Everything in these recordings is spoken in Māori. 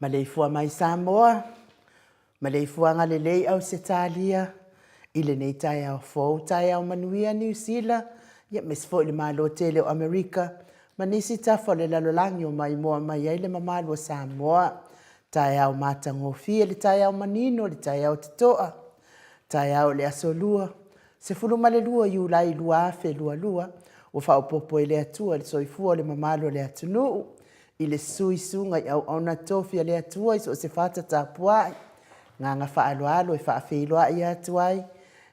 ma le fua mai Samoa, ma le fua ngale lei au Setalia, i le nei tai au fau, tai au manuia New Zealand, ia mesfo le malo tele o Amerika, ma nisi tafo le lalolangi o mai moa mai ai le mamalo o Samoa, tai au matangofia, le tai au manino, le tai au titoa, tai au le asolua, se fulu male lua iu lai lua afe lua lua, o whao popo e le atua, le soifua le mamalo le atunuu, i le sui sunga i au ona tofia le atua i so se fata tapuai, nganga whaaloalo e whaafeiloa i atuai,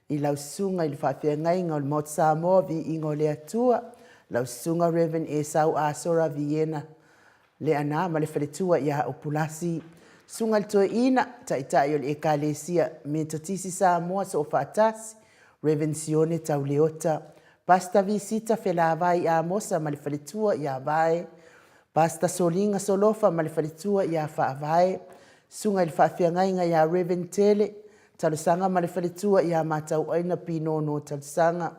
i lau sunga i le whaafea ngai ngau le mot Samoa vi ingo le atua, lau sunga Reverend Esau Asora Viena, le ana ma le whaletua i a opulasi, sunga le toe ina, ta ita i o le ekalesia, me tatisi Samoa so o whaatasi, Reverend Sione Tauleota, Pasta visita fela vai a mosa ma le whaletua i a vai, Pasta solinga solofa ma le whaletua i a whaavai, sunga i le whaafiangainga i a Reverend Tele, talusanga ma le whaletua i a matau aina pino no talusanga,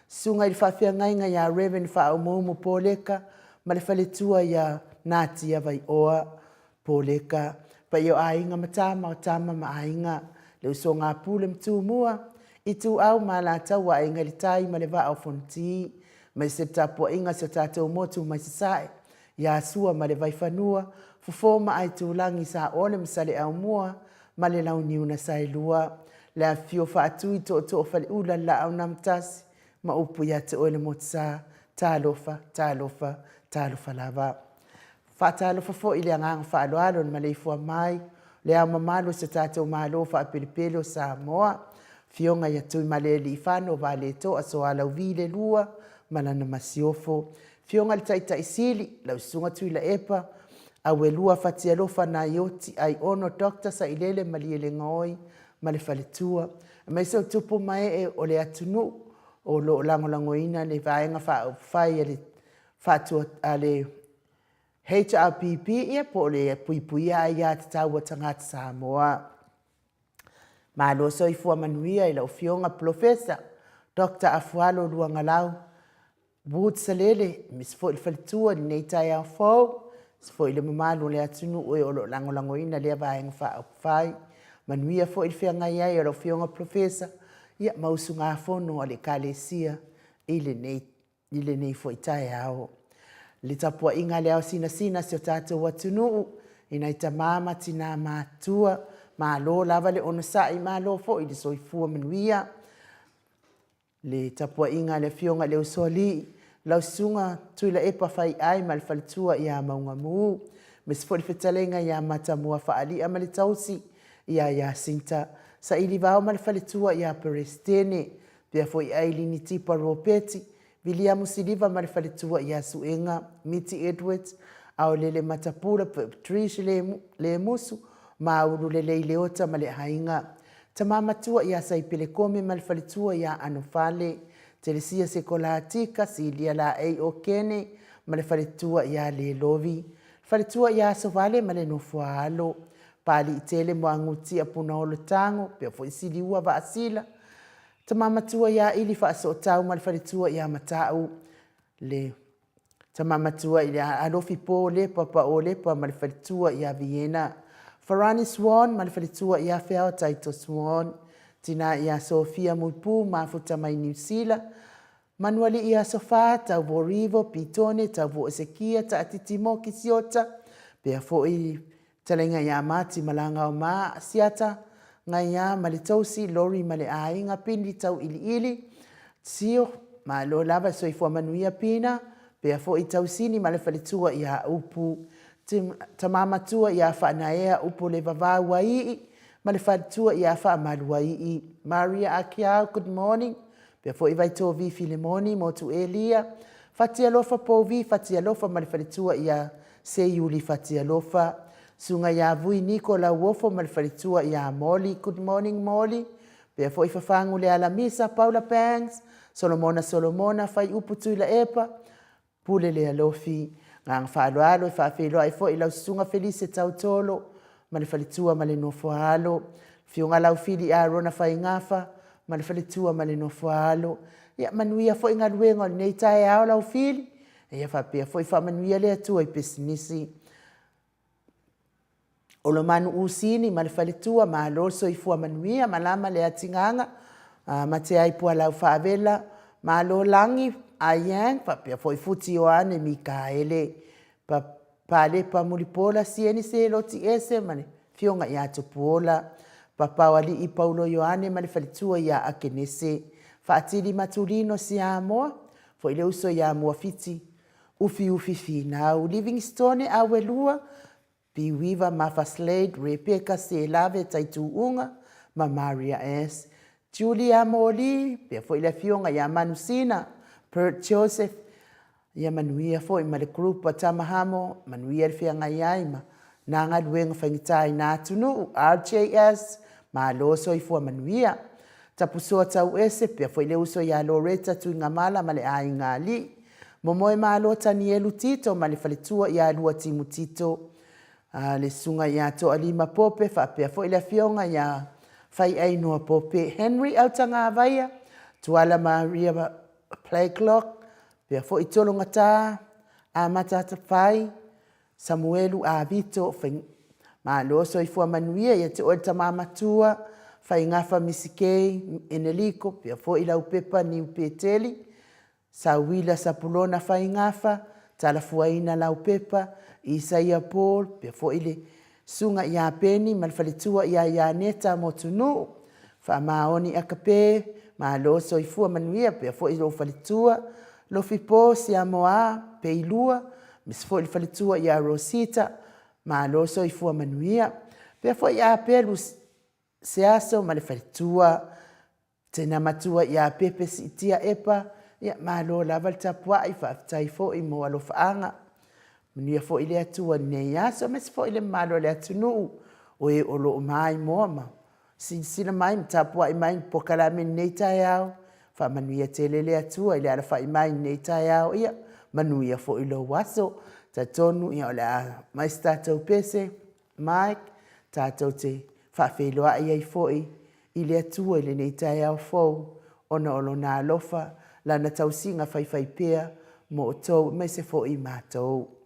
sunga i le whaafiangainga i a Reverend Whaumumu Poleka, ma le whaletua i a Nati a vai oa Poleka, pa i o ainga matama o tama ma ainga, le uso ngā pule mtu mua, i tu au ma la tau wa inga li tai ma le va au fonti, ma se tapo inga se tatou motu mai se sae, ya sua ma le vai fanua, fufo ma ai tu langi sa ole msale au mua, ma le lau niuna sai lua, le a fio fa atu i to fale ula la au namtasi, ma upu ya te ole motsa, talofa, talofa, talofa lava. Fa talofa fo ili angang fa alo alo ma le ifua mai, le au mamalo se tatou malo fa apilipelo sa moa, fionga ia tui maleli i whano vale to aso a lau vile lua malana masiofo. Fionga le taita isili, lau sunga tui la epa, a we lua fatia lofa na ioti ai ono dokta sa ilele maliele ngoi, male faletua. Ma iso tupu mae e o le atunu o lo lango langoina le vaenga whai ale whatua ale HRPP ia po le pui ia te taua tangata Samoa. Ma lo so i fua manuia i lau fionga profesa, Dr. Afualo Luangalau, Wood Salele, mis fo il falitua ni nei tai au fau, mis fo il mamalu le atunu ue o lo langolangoina le vaenga wha fai, manuia fo il fia ngai ai o lau fionga profesa, ia mausu ngā fono a le kalesia, ile nei fo i tai au. Le tapua inga le au sina si o tātou watunu, ina i tamama tina mātua, ma lo lava le ona sai ma lo fo i le soifua manuia, le tapua inga le fionga le usoli, lau sunga tui la epa fai ai ma le falitua i a maunga muu, mes fo le fetalenga i a matamua faali a ma le tausi i a sinta, sa ili vau ma le falitua i a perestene, pia fo i aili ni tipa ropeti, vilia musiliva ma le falitua i a suenga, Miti Edwards, au lele matapura Patricia le musu, ma uru le leota ma le hainga. Tamamatua ia sai pele kome ma le falitua ia anofale, telesia se kolatika si lia la ei o kene, ma le falitua ia le lovi. Falitua ia sovale ma le nofua alo, pali itele mo anguti apuna olo tango, pia fo isi liua va asila. Tamamatua ia ili fa so tau ma le falitua ia matau, le tamamatua ia alofi po lepa pa o lepa ma le falitua ia Vienna. Farani Swan, ma le falitua ia Whiao Taito Swan, tina ia Sofia Mupu, mafuta mai New Zealand, manuali ia Sofa, tau vo Rivo, Pitone, tau vo Ezekia, ta atitimo kisiota, pia fo i talenga ia mati malanga o maa siata, ngai ia malitausi, lori male ainga pindi tau ili, sio, ma lo lava soifua manuia pina, pia fo i tausini ma le falitua ia upu, tamamatua ia whanaea upo le vavau waii, ma le whanatua ia whaamalu waii. Maria Akiao, good morning. Pia fo i vai tō vi Filemoni, motu Elia. Fatia lofa po vi, fatia lofa ma le whanatua ia Seiuli fatia lofa. Sunga ia vui Nicola Wofo ma le whanatua ia Molly, good morning Molly. Pia fo i whafangu le Alamisa, Paula Pangs, Solomona, fai upu tui la epa, pule le alofi. Ngang whaaloalo, whaafelo ai fo i lau sunga Felice Tautolo, ma le whalitua ma le nofoalo, fionga lau fili a rona whai ngafa, ma le whalitua ma le nofoalo, ia manuia fo i ngā luenga nei tae ao lau fili, ia whapea fo i whamanuia le atua i pesinisi. O lo manu usini ma le faletua ma loso i fua manuia ma lama le atinganga ma te ai pua lau whaavela ma lo langi a yang pa pia foi futi o ane Mikaele pa le pa mulipola sieni se lo ti ese ma le fionga ia tupuola pa pawali i Paulo Ioane ma le faletua ia akenese faatili matulino si amoa foi le uso ia moa fiti ufi finau Livingstone awelua Piwiva Martha Slade, Rebecca Selave Taituunga, ma Maria S. Julia Moli, pia foi le fionga ya Manusina, Pert Joseph, ya manuia foi ma le grupa Tamahamo, manuia le fianga yaima, nanga luenga whangitai nā tunu, RJS, ma loso i fua manuia. Tapusoa tau ese, pia foi le uso ya Loretta Tuingamala ma le ai ngali. Momoe ma lo Tanielu Tito, ma le faletua ya lua timu Tito. Le sunga ia to alima pope fa pe fo ile fionga ia fai ai no pope Henry Autanga Vaia tuala Maria play clock pe fo itolo ngata a matata fai Samuelu a Vito ma lo so i fo manuia ia te o tama tua fai ngafa misikei eneliko pe fo ila upepa ni upeteli sa wila sapulona fai ngafa tala fuaina la upepa Isaia Paul, pe fo ile sunga ia peni, malfalitua ia neta motunu, fa maoni akape, ma loso i fua manuia, pe fo ilo falitua, lo fipo si amoa, pe ilua, mis fo ile falitua ia Rosita, ma loso i fua manuia, pe fo ia pelu seaso, ma le falitua, tena matua ia pepe si itia epa, ia ma lo laval tapua i fa aftai fo i mo alo faanga, Mania fo ile atua nei aso, mes fo ile malo le atunu o e olo o mai moama. Sina mai mtapua i mai pokala me nei tai au, fa manuia tele le atua ile arafa i mai nei tai au ia, manuia fo ilo waso, ta tonu ia ole a mai statou pese, Mike, tatou te fa wheloa ia i fo i ile atua ile nei tai au fo, ona olo na alofa, lana tau singa fai pea, mo o tau, mai se fo i mātou.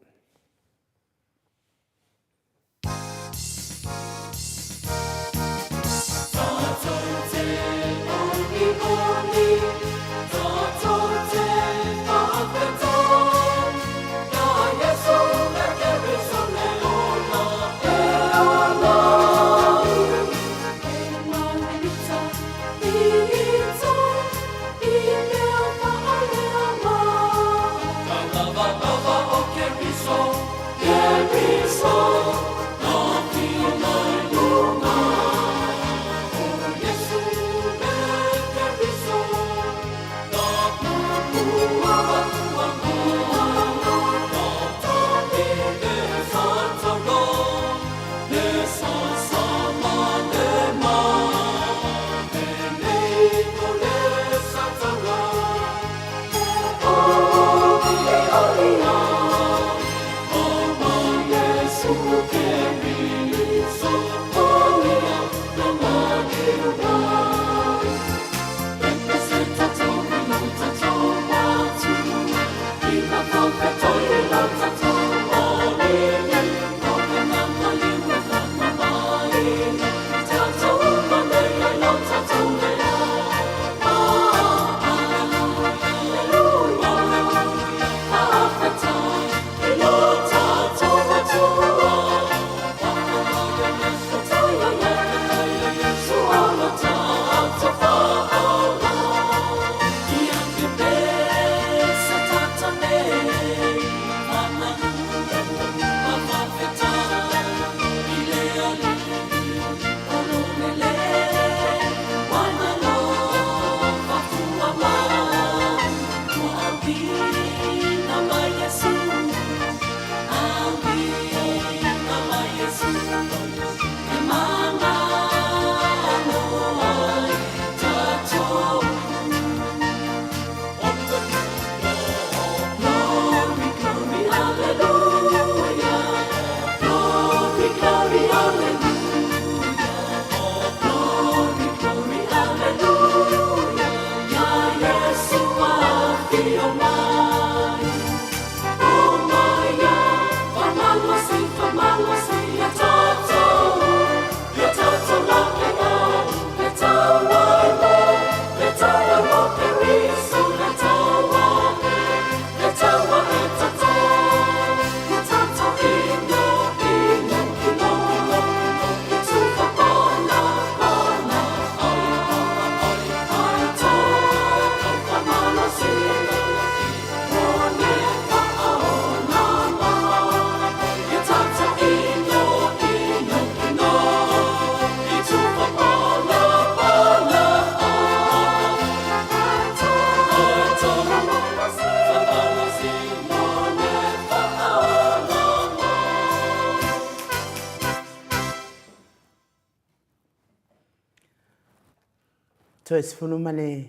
Toes funuma le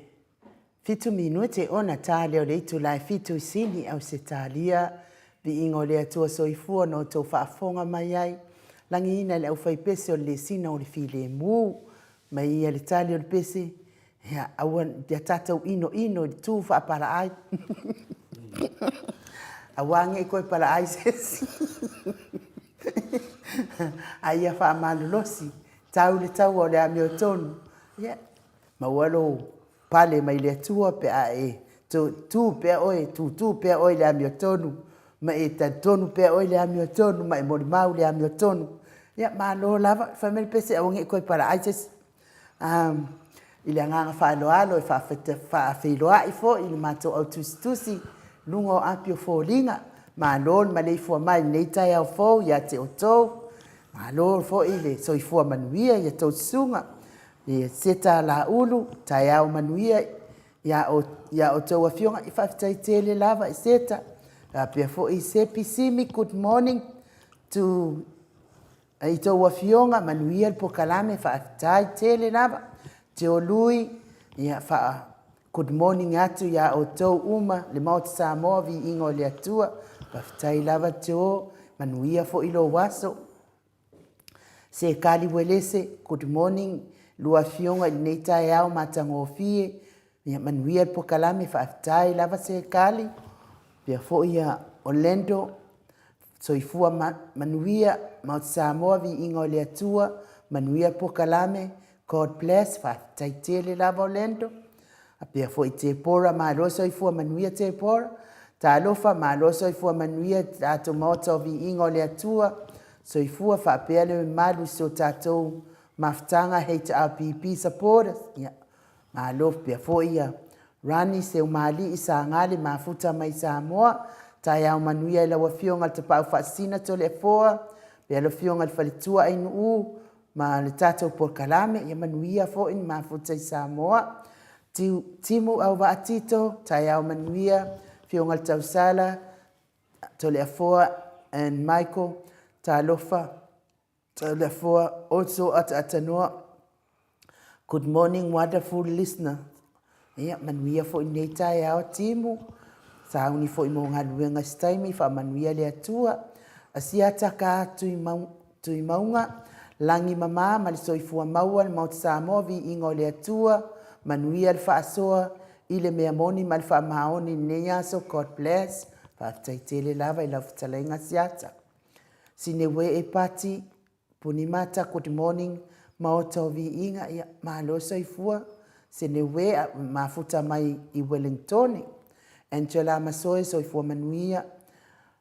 fitu minute ona tale o le itu lai fitu isini au se talia vi ingo le atua soifua no tau whaafonga mai ai. Langi ina le au whai pese o le sina o le file mu. Mai ia le tali o le pese. Hea awan dia tatau ino le tu whaapara ai. Awange i koe para ai sesi. Aia whaamalulosi. Tau le tau o le amio tonu. Yeah. Mawalo pale mai le tua pe a e tu pe oi tu pe oi le amio tonu ma e ta tonu pe oi le amio tonu ma e mori mau le amio tonu ya ma lo lava family pese o ngi koi para aises ile nga fa lo alo e fa fete fa filo ai fo il mato au tusi lungo apio fo linga ma lo ma le fo mai nei tai au fo ya te oto ma lo fo ile so i fo manuia ya to sunga e seta la ulu tai au manuia ya o tau afionga i whaftai tele lava i seta a pia fo i se pisimi good morning to i tau afionga manuia il pokalame whaftai tele lava te o lui ya wha good morning atu ya o tau uma le mauti Samoa vi ingo le atua whaftai lava te o manuia fo ilo waso se kali welese good morning lua fionga i nei tai au matangofie ia manuia po kalame whaftai lava se kali pia fo ia Orlando soifua manuia Mount Samoa vi ingo le atua manuia po kalame God bless whaftai tele lava Orlando a pia fo i te pora ma lo soifua manuia te pora ta alofa ma lo soifua manuia tato moto vi ingo le atua soifua whapea le malu so tatou maftanga HRPP supporters ya ma lo pia fo ia rani se umali isa ngale mafuta mai Samoa ta ya manuia la wafionga te pau fasina to le foa pia lo fionga le falitua inu ma le tato por kalame ya manuia fo in mafuta i Samoa timu au vaatito ta ya manuia fionga le tausala to le foa and Michael ta lofa Therefore, also at Atanoa, good morning, wonderful listener. Yeah, manuia fo ineta e ao timu. Sa uni fo imo ngaluenga staimi fa manuia le atua. Asia taka tui maunga. Langi mama malisoifua maua le Mount Samoa vi ingo le atua. Manuia le faasoa. Ile mea moni mal fa maoni neya so God bless. Fa taitele lava ila futalainga siata. Sinewe e pati. Punimata, good morning, maota vi inga ia mahalosa i fua, senewe mafuta mai i Wellington. Angela Masoe so i fua manuia,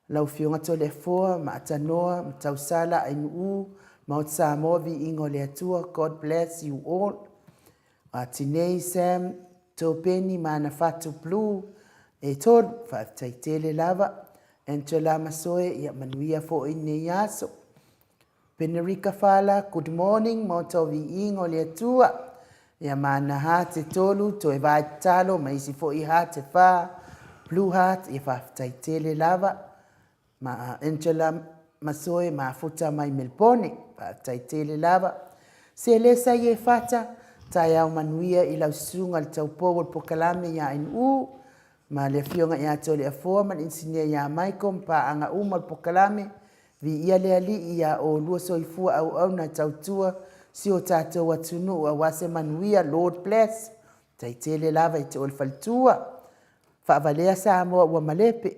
lau fionga to le fua, maatanoa, mtausala ainu, Mount Samoa vi ingo le atua, God bless you all. Tinei Sam, Topeni, Manafatu Blue, e tol, whaaftaitele lava, Angela Masoe ia manuia fo ine yaso. Penerica Fala, good morning, moto vi ingo le atua. Ia mana ha te tolu, to e vai talo, ma isi fo i ha te wha, Blue Heart, i whaftai tele lava. Ma Angela Masoe, ma futa mai Melbourne, whaftai tele lava. Se lesa i e fata, tai au manuia i lau sunga le tau pogo le pokalame ia inu. Ma le fionga ia tole a forma, insinia ia Michael, pa anga uma le pokalame. Vi ia le ali ia o lua soifua au na tautua si o tātou atunu a wase manuia Lord bless. Taitele lava i te olfaltua. Whaavalea Samoa ua malepe.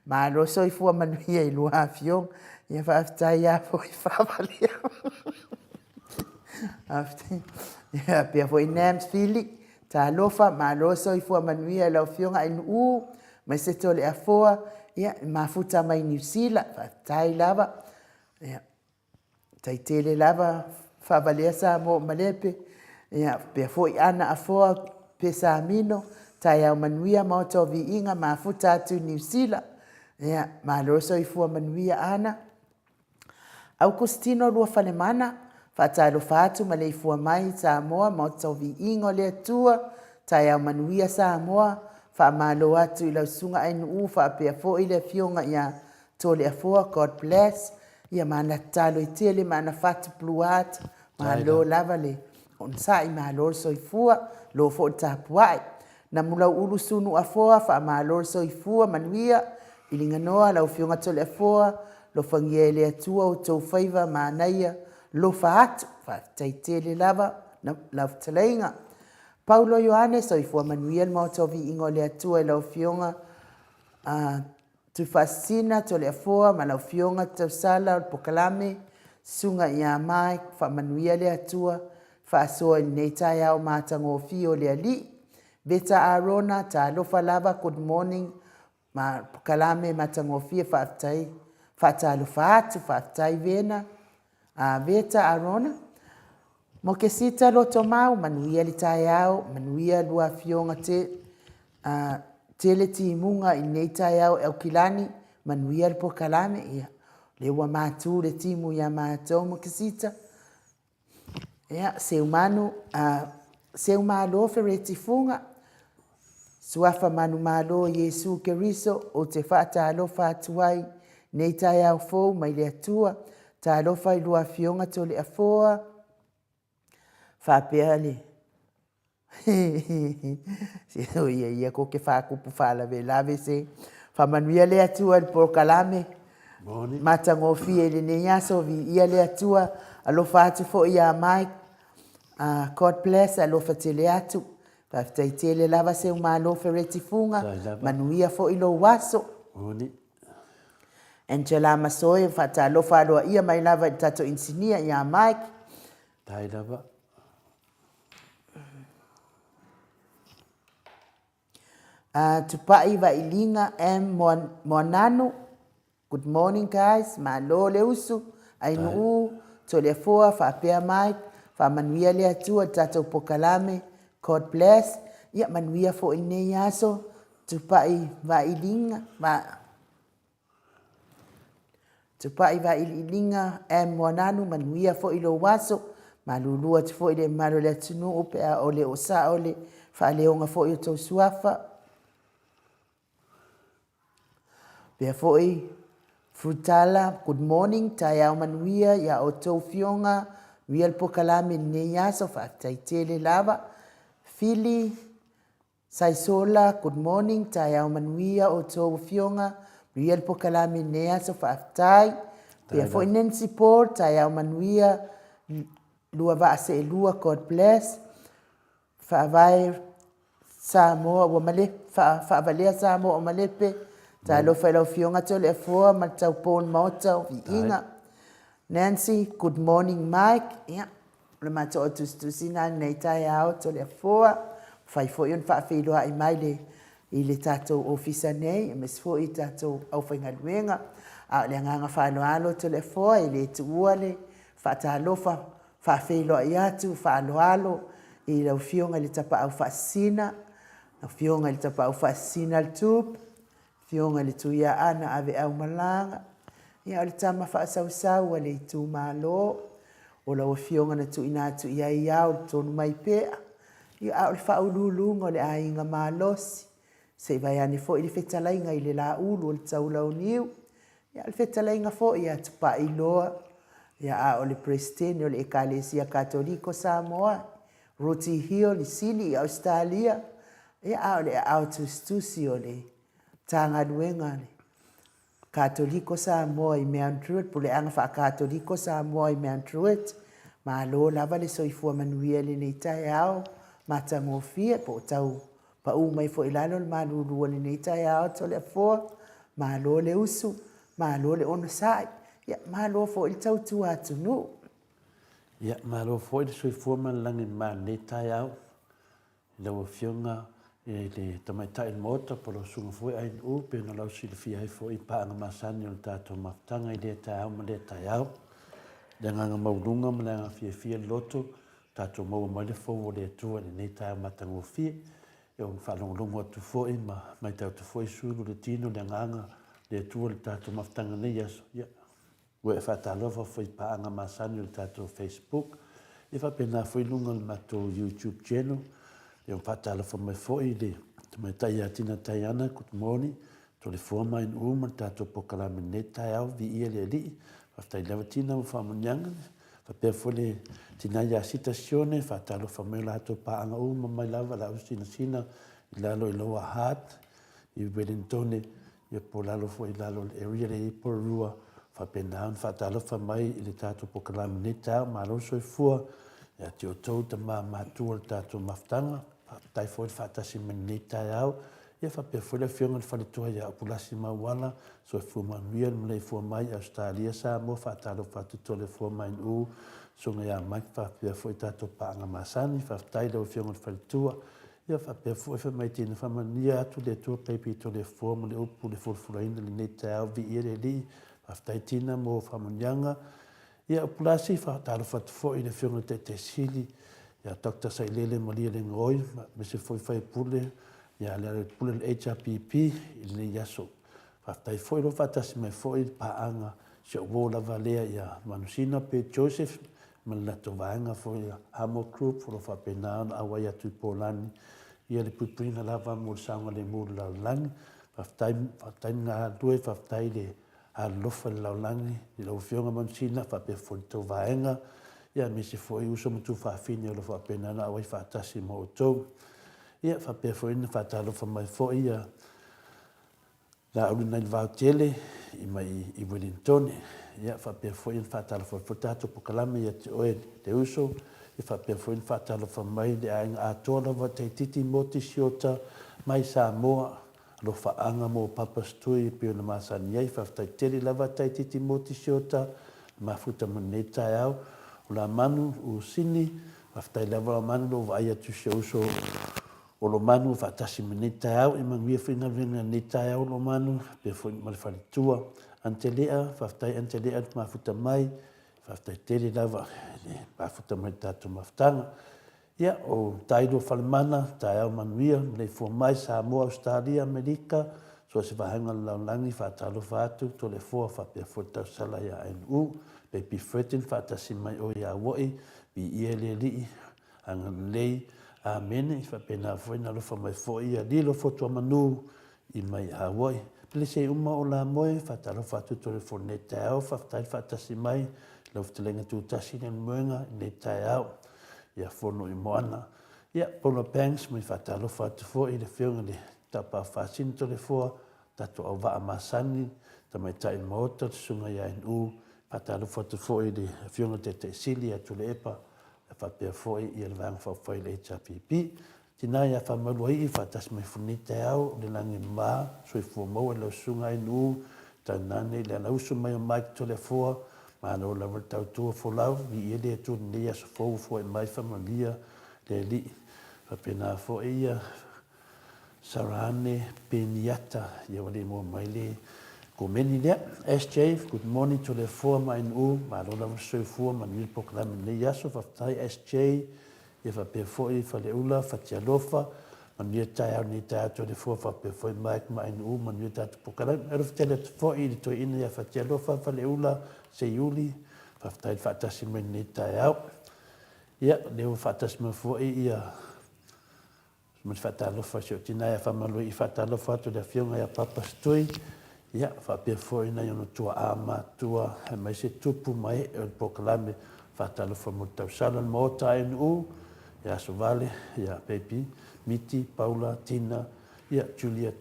Ma lo soifua manuia i lua afiong. Ia whaaftai ia fo i whaavalea. Ia pia fo i Nams Fili. Ta lofa ma lo soifua manuia lau fionga inu mai se tole a foa. Ia, mafuta mai New Zealand, tai lava. Ia, taitele lava, whavalea Samoa malepe. Ia, pia foi ana a foa pe Samino. Tai au manuia maoto vi inga mafuta atu New Zealand. Ia, mahaloso i fua manuia ana. Augustino lua falemana. Whatalo fatu ma le fua mai Samoa maoto vi ingo le atua. Tai au manuia Samoa. Whaamalo atu i lau sunga ainu whaapea fo i le fionga ia tole a foa, God bless. Ia mana talo i tele, mana fatu Blue Heart, mahalo lava le on sai malo soifua lo fo tapuai na mula ulu sunu afoa fa malo soifua manuia ilinga noa la fionga tole afoa lo fangiele atua o tau faiva manaia lo faatu fa taitele lava na la tlainga Paulo Ioane soifua manuia mo tovi ingole atua la fionga tu fascina tole afoa ma la fionga tau sala pokalame sunga ia mai fa manuia le atua fa so nei tai au matango fio le ali beta arona ta lo falava good morning ma kalame matango fio fa tai fa ta lo fa tai vena a beta arona mo ke sita lo tomau manuia le tai au manuia lua fionga te tele timunga i nei tai au el kilani manuia le pokalame ia le wa matu le timu ya mato mo ke sita ya se humano se umalo fereti funga suafa manu malo Yesu Keriso o te fata alo fatuai nei tai au fo mai le atua ta alo fai lua fionga tole afoa fa peale se o ia ko ke fa ku fa la ve se fa manuia le atua por kalame matango fie le neaso vi ia le atua alo fatu fo ia mai God bless alo fatele atu fa taitele lava se umalo fereti funga manuia fo ilo waso Angela Masoe fata alo falo ia mai lava tato insinia ia mai tai lava tupai va ilinga monano. Good morning guys, malo le usu ainu tole foa fa pea mai fa manuia le atua tato pokalame God bless ia manuia fo ine yaso tupai va ilinga monano manuia fo ilo waso malulua te fo ile malo le tunu upe a ole osa ole fa leonga fo i to suafa pea fo i Frutala, good morning, tayau manuia ya o tau fionga, wial pokalame ne yaso fa taitele lava. Fili, Saisola, good morning, tayau manuia o tau fionga, wial pokalame ne yaso fa tai. Pea fo Nancy Paul, tayau manuia, lua va se lua, God bless. Fa vai Samoa, fa valea Samoa o malepe. Ta lo fa lo fionga tole fo ma tau pon mota vi inga Nancy good morning Mike ya le ma to tu sina nei tai out tole fo fai fo yon fa fi lo ai mai le ile tato officer nei mes fo i tato au fa ngalwenga a le nganga fa lo alo tole fo ile tuale fa ta lo fa fi lo ya tu fa lo alo ile fionga le tapa au fa sina fionga le tapa au fa sina le tup fionga le tuia ana ave au malanga ia le tama fa sau le tu malo o la fionga na tu ina tu ia ia o tonu mai pe ia o fa ululu le ainga malos se vai ani fo i fetala inga ile la ulu le taula o niu ia le fetala inga fo ia tu pa iloa ia o le prestene o le ekalesia katoliko Samoa Roti Hill i Sili Australia ia o le autustusi o le tanga duenga Katoliko Samoa i Mountruet pule anga fa Katoliko Samoa i Mountruet ma lo lava le soifua manuia le nei tai au matango fia po tau pa u mai fo ilalo le malulu le nei tai au tole fo ma lo le usu ma lo le ono sai ya ma lo fo il tau tu atu no ya ma lo fo il soifua man langi ma nei tai au le o fionga le tamaita il mota po lo sunga foi ai u pe na lau silfia ai foi pa nga masani o tato maftanga i le tai au ma le tai au le nganga maulunga ma le nga fia loto tato mau ma le fo le tua le nei tai matango fia e o whalonglongo atu foi ma mai tau tu foi sulu le tino le nganga le tua le tato maftanga nei aso ya ue whatalofa foi pa nga masani o tato Facebook e whapena foi lunga le mato YouTube channel e o patala fo mai foi le mai tai atina tai ana good morning to le fo mai uma tato pokalame ne tai au vi ia le li aftai lava tina mo fa munyanga Whapea fwele tina ia citasione, whatalofa mai lato paanga o mai lava la sina i lalo i loa hat, i Wellington, i po lalo fo i lalo area le i porua, whapenaan whatalofa mai i le tato po kalami ne tau, maro soi fua, ia te o tau ta mātua le tato maftanga, tai fo i whatasi meni ne tai au, ia whapea fwele whionga le whalitua ia apulasi mauala, so fu manuia le mlei fua mai Australia sa mo whatalofa tutole fua mai u, so ia mai whapea fo i tato paanga masani, whaftai lau whionga le whalitua, ia whapea fo e mai tina whamania atu le tua peipi to le fua mo le upu le fulfulaina le ne tai au vi ia le li, whaftai tina mo whamanianga, ia apulasi whatalofa tufo i le whionga te sili, ia Dr. Sailele Malia le ngoi, me se foi fai pule, ia le pule le HRPP, i le yaso. Whaftai foi lo whatasi mai foi paanga, se o wola valea ia manusina pe Joseph, ma la tovaenga foi Hamo Group, lo whapenaan awai atu Polani, ia le pupuina lava mo sanga le mo laulangi, whaftai ngā due, whaftai le alofa le laulangi, i lau whionga manusina, whapea foi tovaenga, ia me se foi uso mutu whawhini o lo whapenaan awai whatasi mo o tau, ia whapea foi na whatalofa mai foi ia la ulu nai vautele i mai i Wellington, ia whapea foi na whatalofa whatato po kalame ia te oe te uso, ia whapea foi na whatalofa mai le ainga atoa lava te titi moti siota mai Samoa, lo whaanga mo papastui pio na masani ai, whaftai teri lava te titi moti siota, mafuta maneta au, o la manu o sini, whaftai lava la manu lo vai atu se uso o lo manu whaatasi me neta au, e manguia whinga venga neta au lo manu, pe foi male whalitua, antelea, whaftai antelea mafuta mai, whaftai tere lava, mafuta mai tatu maftanga, ia o tairo whalemana, tai au manuia, mlei fua mai Samoa, Australia, Amerika, so se wahanga laulangi, whaatalo whaatu, to le fua, whapea fua tau sala ia NU, pe pi fretin whaatasi mai o ia woi, pi ia le li, anga lei, amene, whapena foi na lofa mai foi, ia li lo fotua manu, i mai Hawaii. Pele se uma o la moe, whatalo whatu tole fo ne te au, whaftai whatasi mai, lau whtelenga tūtasi ni muenga, ne te au, ia fono i moana. Ia, Paula Banks, mai whatalo whatu fo, i le whiunga le tapa whasin tole fo, tato au waa masani, ta mai tai maota, sunga ia NU, whatalo whatu fo, i le whiunga te sili, atu le epa, whapea foi i le vanga whawhai le HRPP. Tina ia whamarua i whatas mai whunite au, le langi mā, soi fua mau e lau sunga i nu, tau nane, le anausu mai o Mike to le fua, ma no la tau tua folau, i e le tu nea so fau fua e mai whamalia, le li, whapena foi ia, Sarane Peniata, ia wale mua mai le, ko meni lea, SJ, good morning to le fua mai nu, ma no la soi fua, ma nil poklami le yaso, whaftai SJ, ia whapea foi, whale ula, whatia lofa, ma nia tai au ni tai ato le fua, whapea foi Mike mai nu, ma nia tai ato poklami, ero whtele foi, i to ina ia whatia lofa, whale ula, se iuli, whaftai whatasi mai ni tai au, ia, leo whatasi mai foi, ia, mas whatalofa, sio tina ia whamalu i whatalofa atu le whiunga ia papastui, ia, whapea foi na iono tua ama, tua, he mai se tupu mai, e o poklami, whatalofa mo tau salan mo ta NU, ia Sovale, ia Pepi, Miti, Paula, Tina, ia Julia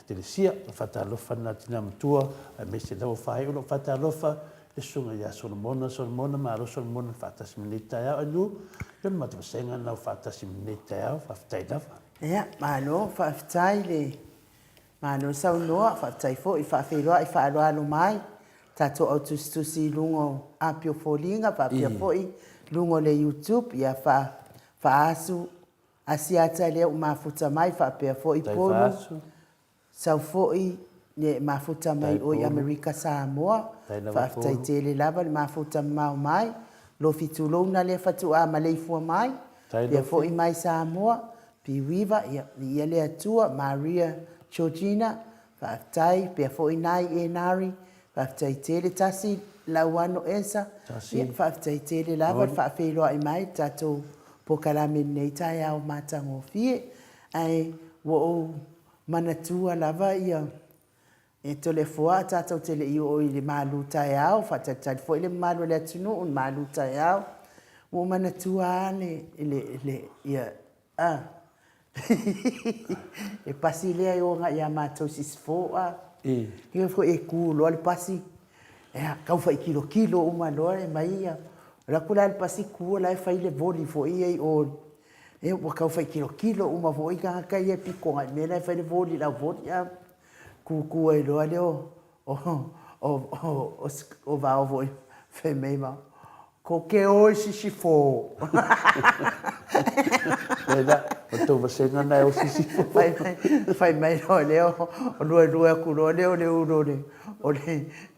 Telesia, whatalofa na tina matua, e mai se lau whae ulo whatalofa, e sunga ia Solomona, maaro Solomona, whatasi minita ia NU, ia matwasenga na whatasi minita ia, whaftai lava. Ia, mano, whaftai le, mano sau noa, whaftai fo, i whawhiroa, i whaaroa no mai, tato au tustusi lungo apio folinga, whapia fo i lungo le YouTube, ia whaasu, asiata leo mafuta mai, whapia fo i polu, sau fo i, ne mafuta mai o i Amerika Samoa, whaftai tele lava, le mafuta mau mai, lo fitu lona le fatu a maleifua mai, pia fo i mai Samoa, Piwiva, ia le atua, Maria Georgina, whaftai, pia fo i nai e nari, whaftai tele tasi, lauano esa, whaftai tele lava, whawhiroa i mai, tato pokalame nei tai au matango fie, ai wo manatua lava ia, E tole fua tātou te le i o i le malu tai au, whatatari fo i le malu le atunu un malu tai au. Mo mana tua ia, e pasi lea i o nga ia mātou sisfoa. Ia fo e kūloa le pasi. Ea, kau fai kilo umaloa e mai ia. Rakula le pasi kua lai fai le voli fo ia i o. E wa kau fai kilo uma fo i kanga kai e piko ngai. Me lai fai le voli la voli ia. Kua i loa leo. O vao fo i. Fai mei mau. Ko ke oi sisifo. Eda, o tau vasenga nai o sisifo. Fai mai loa leo. O lua kuroa leo leo leo.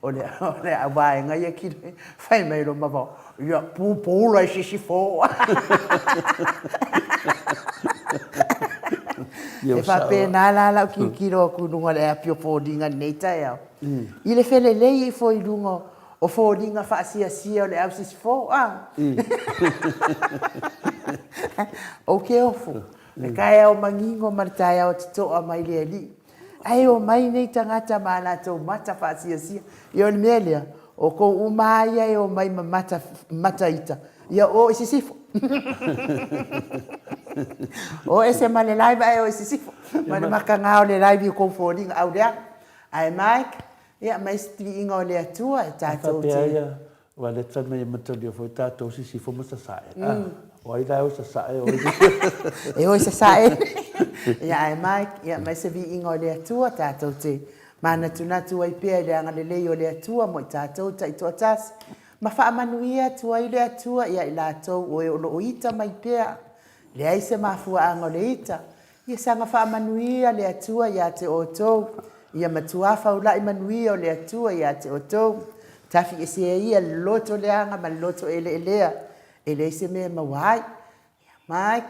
Ole awai ngai e kile. Fai mai lo mavao. Ia pūpūla i sisifo. E whape nā lala ki kiro kununga le apio fōringa nei tai au. I le whele lei i fo i lungo o fōringa whaasia o le au sisifo. O ke ofu. E kai au mangingo maritai au te toa mai le li. Ai o mai nei tangata mana tau mata whaasia. I o ni melia. O ko umaya e o mai mata ita. Ia o i sisifo. O ese male live ai o i sisifo. Mane maka ngao le live i ko fōringa au rea. Ai Mike. Ia mai stri inga o le atua e tātou te. Whapea ia. Wa le tama i matali o fo i tātou sisifo ma sasae. O ai lai o sasae. E o i sasae. Ia ai Mike. Ia mai se vi inga o le atua tātou te. Mana tunatu ai pia le anga le lei o le atua mo i tātou ta i tua tasi. Ma wha amanuia tua i le atua ia i lātou o e o ita mai pia. Le aise mafua anga o le ita. Ia sanga wha amanuia le atua ia te o tou. Ia matuafa ula i manuia o le atua ia te o tou. Tafi e se ia loto le anga ma loto ele elea. Ele se mea mawai. Ia Mike.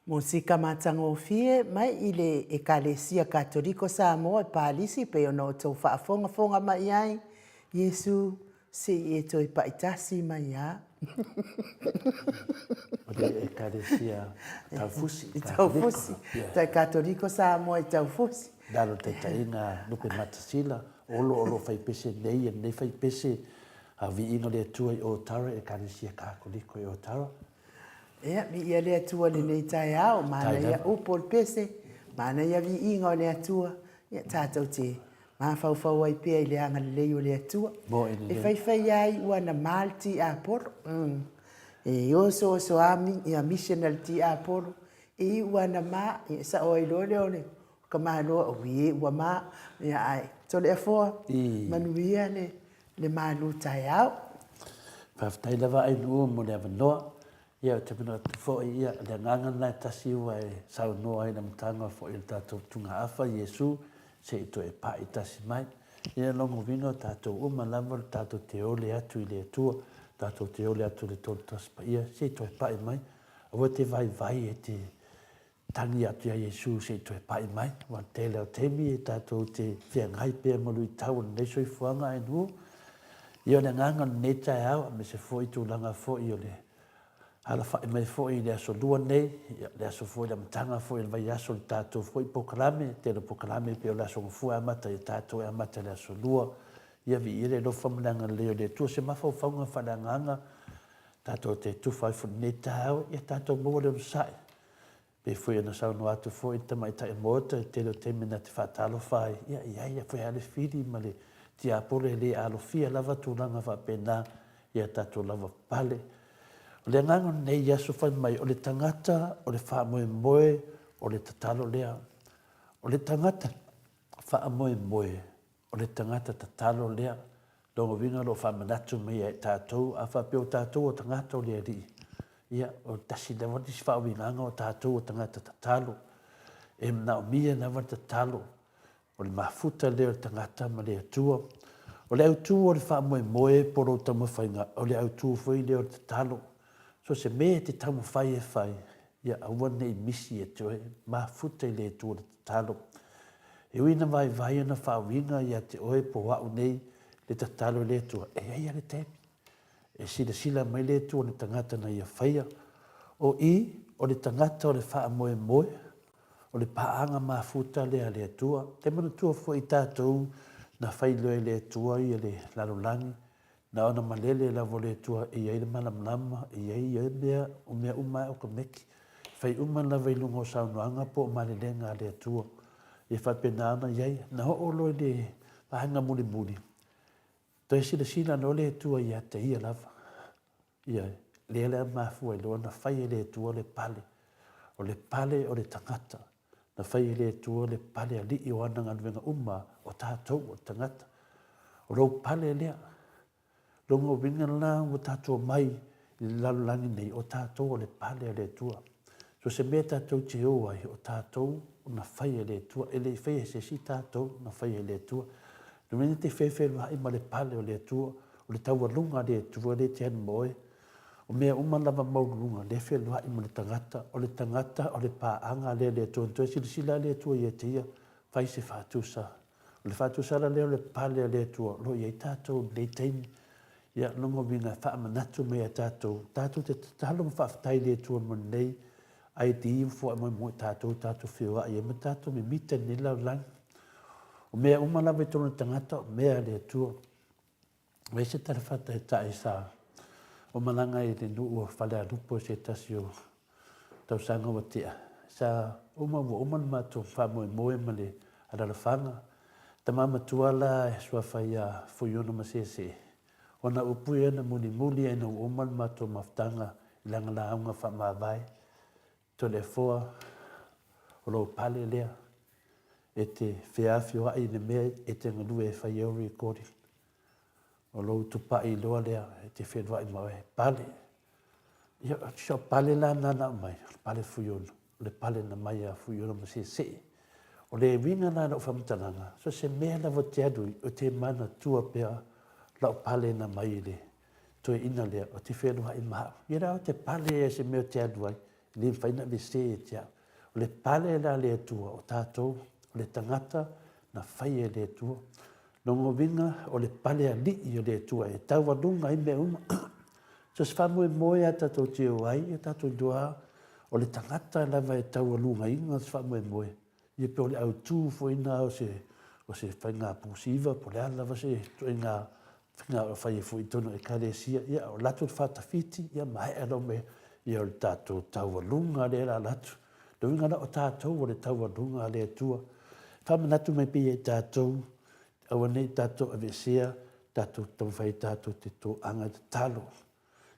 Musika matangofie mai i le ekalesia katoliko Samoa e palisi pe ona o tau whaafonga mai ai. Yesu se e toi paitasi mai a. O le ekalesia taufusi. I tau fusi. Tai katoliko Samoa i tau fusi. Dalo te tainga lupe matasila. Olo whaipese nei e nei whaipese a vi ingo le tua i Otara ekalesia katoliko i Otara. Ea, mi ia le atua le nei tai au, mana ia upol pese, mana ia vi inga o le atua, ia tātou te mawhauwhau ai pia i le anga le lei o le atua. E whaiwhai ai ua na Malti a poro. E oso ami, ia missionality a poro. E ua na ma, ia sa oi lole ole, ka maa loa, o ie ua ma, ia ai. So le afoa, manuia le malu tai au. Paftai lava ai nuu mo le avanoa. Ia te pina te fo ia le nganga nai tasi ua e sau noa i na mtanga fo i tātou tunga afa Yesu se i to e pa i tasi mai. Ia longo vino tātou uma lava tātou te ole atu i le atua, tātou te ole atu le tolu tasi pa ia se i to e pa i mai. Awa te vai e te tangi atu ia Yesu se i to e pa i mai. Wa te leo temi e tātou te whia ngai pia malu i tau na neso i fuanga e nuo. Ia le nganga neta e au me se fo i tūlanga fo i ole. Ala whae mai fwoi le aso lua nei, le aso fwoi la matanga fwoi le vai aso le tātou fwoi pokalame, te le pokalame pe o le aso ngafua amata i tātou e amata le aso lua. Ia vi ire lo whamulanga leo le tua se mawhau whaunga whananganga, tātou te tuwhai fwoi ne tāu, ia tātou mua leo sai. Pe fwoi ana sau no atu fwoi tamai tai mota, te lo te mena te whatalo whai, ia fwoi ale whiri ma le ti apole le alo fia lava tūlanga whapena, ia tātou lava pale. O le nganga nei yaso whai mai o le tangata, o le wha moe moe, o le tatalo lea. O le tangata wha moe moe, o le tangata tatalo lea. Dongo winga lo wha manatu mei e tātou, a wha peo tātou o tangata o lea ri. Ia, o tasi le wadi si wha winganga o tātou o tangata tatalo. E mna o mia na wadi tatalo. O le mafuta lea o tangata ma lea tua. O le au tua o le wha moe moe, poro tamu whainga. O le au tua fwoi lea o tatalo. So se me te tamu whai e whai, ia aua nei misi e toe, ma futa i le tua le tatalo. E uina vai ana whawinga ia te oe po wau nei le tatalo le tua. E ai ale temi. E sila mai le tua le tangata na ia whaia. O le tangata o le wha moe moe, o le paanga ma futa le tua. Te mana tua fo i tātou na whai loe le tua i le lalolangi. Na ona malele la vole tua e ia malamlama e ia mea o mea uma o ka meki. Fai uma la vai lungo saunoanga po o malelenga le tua. E fai penana iai na ho olo le pahanga muli muli. Toi sila no le tua ia te ia lava. Ia le lea mafua i loa na fai le tua le pale. O le pale o le tangata. Na fai le tua le pale a li i o ananga nuenga uma o tātou o tangata. O rau pale lea. Longo winga la o tātou mai i lalulangi nei o tātou o le pale a le tua. So se mea tātou te o ai o tātou o na whai a le tua. E le whai se si tātou na whai a le tua. Numene te whewhe mai ma le pale o le tua. O le taua lunga le tua le te anu moe. O mea umalava maulunga le whe lua i ma le tangata. O le tangata o le paanga le tua. Ntoe sila le tua i te ia. Whai se whātusa. O le whātusa la leo le pale a le tua. Lo i tātou le teimi. Ia longo vinga wha manatu mea tātou. Tātou te tahalonga whaafatai le tua mo nei. Ai te info a mo tātou whiua. Ia ma tātou me mita ni lau lang. O mea umalawe tonu tangata o mea le tua. Wai se tara whata e tae sa. O malanga i le nuu o whale a lupo se tasi o tau sanga wa tea. Sa uma mātou wha moe ma le alalawhanga. Ta mama tuala e sua whai a fuiona ma se. Ona upui ana muli e na uman mato maftanga ilanga la aunga wha mawai. To le foa o lo pale lea. E te whiawhi wa i ne mea e te ngalue e whai au recording. O lo tupa i loa lea e te whenua i mawe. Pale. Ia so pale la nana mai. Pale fuiona. Le pale na mai a fuiona ma se. O le winga na o whamtananga. So se mea na te adu o te mana tua pea. Lau pale na mai le. Toe ina lea o te whenua i maha. Ia rao te pale e se mea te aduai. le faina le se tia o le pale la le tua o tātou o le tangata na fai e le tua longo vinga o le pale ali i o le tua e tau wadunga i me uma so se famu e moe a tātou te o ai e tātou dua o le tangata lava e tau alunga inga se famu e moe i pe o le au tū fo ina o se fai ngā pusiva po le ala se to ngā Nga fai fo itono e kalesia ia o latu fatafiti ia mai alo me ia o tatou taualunga le la latu. Do inga o tatou o le taualunga le tua. Whamanatu mai pi e tatou awa nei tatou avesea tatou tau fai tatou te tō anga te talo.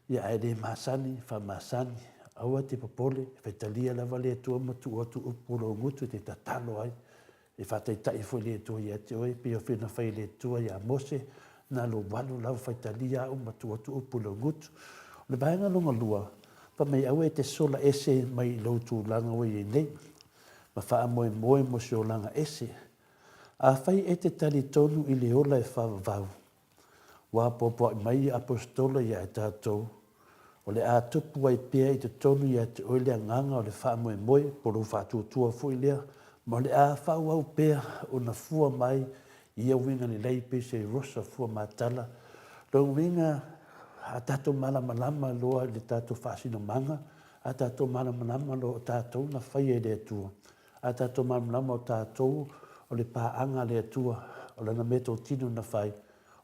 Ia e le masani, whamasani, awa te popole, whaitalia lava le tua matu atu upuro ngutu te tatalo ai. E whataitai fo le tua ia te oi, pia whina fai le tua ia mose, na lo walu lau faitalia o matu atu upula ngutu. Le baenga longa lua, pa mai au e te sola ese mai lau tu langa o i nei, ma wha moe moe mo se o langa ese. A fai e te tali tonu i le ola e whawa vau. Wa popo mai apostola ia e tātou. O le a tupu ai pia i te tonu ia te oile nganga o le wha moe moe, poro whātua tua fui lea, ma le a whau au pia o na fua mai ia winga ni lei pe se rosa fua matala. Lo winga a tato malama loa le tato fasino manga, a tato malama lo tato na fai e le tua. A tato malama o tato o le paanga le tua, o le na meto tino na fai,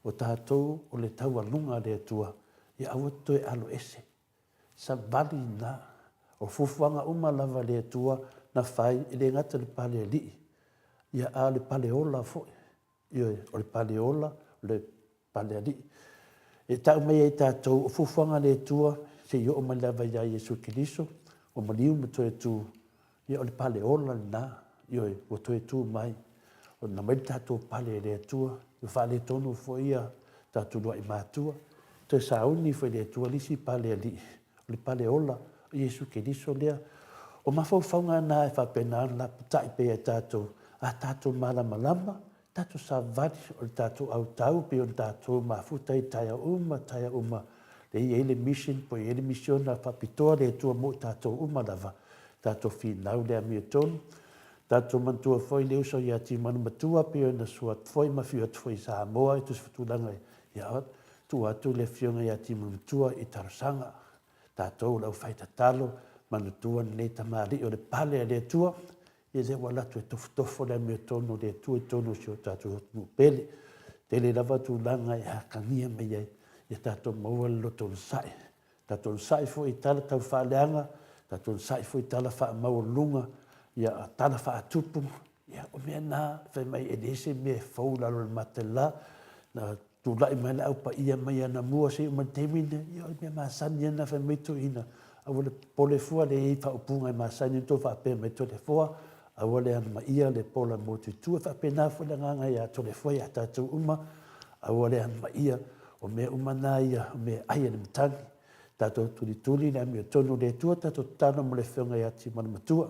o tato o le taua lunga le tua. Ia awa toe alo ese. Sa vali na, o fufuanga uma lava le tua na fai, ele ngata le pale li. Ia a le pale ola foi. Ia o le pale ola, o le pale ali. E tau mai e tātou, o fufuanga le tua, se i o mai lava ia Jesu Kiriso, o maliu me toe tu, ia o le pale ola na, ia o toe tu mai, o na mai tātou pale le tua, o whale tonu fo ia tātou lua i mātua, toe sauni fo le tua lisi pale ali, o le pale ola, o Jesu Kiriso lea, o mawhauwhaunga na e whapena la putai pe e tātou, a tātou malama, tātou sa vadi o le tātou au tau pe o le tātou mafutai taia uma, le i ele mission, po i ele mission na whapitoa le tua mo tātou uma lava, tātou whinau lea mi tonu, tātou mantua foi leo so ia ti manu matua pe o na suat foi mawhiat foi sa moa i tus whatulanga ia ot, tu atu le fionga ia ti manu matua i tarasanga, tātou lau whaita talo, manutua nei tamari o le pale le tua, e le wala tu tofo le me tono le tu tono si o tatu pele te le lava tu langa e kania me ye e tatu mo lo to sai fo i tala tau fa leanga tatu sai fo i tala fa mo lunga ya tala fa tupu ya o me na fe mai e dese me fo la lo matela na tu la i mai au pa ia mai na mua se ma temine ya me ma san na fe me tu ina a vole pole fua le i fa upunga ma san to fa pe me to le fua a wale ana ma ia le pola mo tu fa pena fo le nganga ia to le foi ata tu uma a wale ana ma ia o me uma na ia o me ai le mtangi tato tuli na me tonu le tu tato tano mo le fionga ia ti mana matua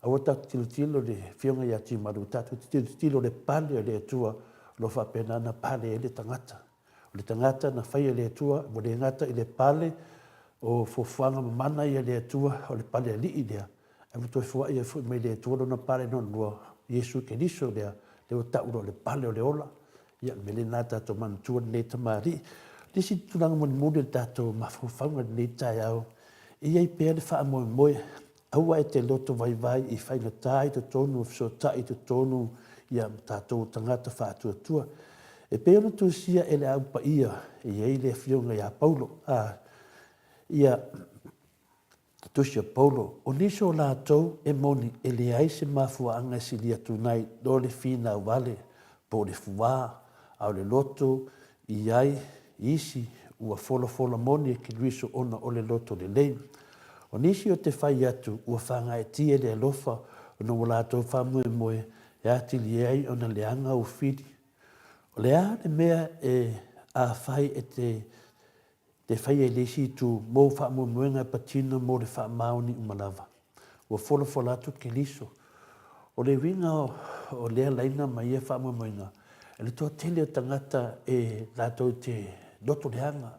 a wata tilo le fionga ia ti maru tato tilo le pale le tua lo fa pena na pale le tangata na fai le tua mo le ngata i le pale o fofanga mana ia le tua o le pale li idea e mo fua ia fu me le tuolo na pare non lua Yesu Keriso le o tauro le pale o le ola ia me le nata to man tu le tamari le si tu lang mon model tato ma fu fanga le tai au ia i pe le fa mo mo au ai te loto vai i fai na tai to tonu so tai to tonu ia tato tangata fa tu e pe ona tu sia ele au pa ia e le fionga ia Paulo ia Tusia Paulo, o niso la tau e moni e le aise mafua anga si lia tunai do le fina wale po le fuwa au le loto i ai isi ua fola moni e ki luiso ona o le loto le lein. O nisi o te whai atu ua whanga e tia le alofa o no la tau whamue moe e ati li ai ona le anga o fidi. O le a le mea e a whai e te whai e lesi tu mō wha muenga patina mō le wha maoni umalava. Ua fola atu ke liso. O le winga o lea laina mai e wha muenga. E le toa tele o tangata e lātou te loto leanga.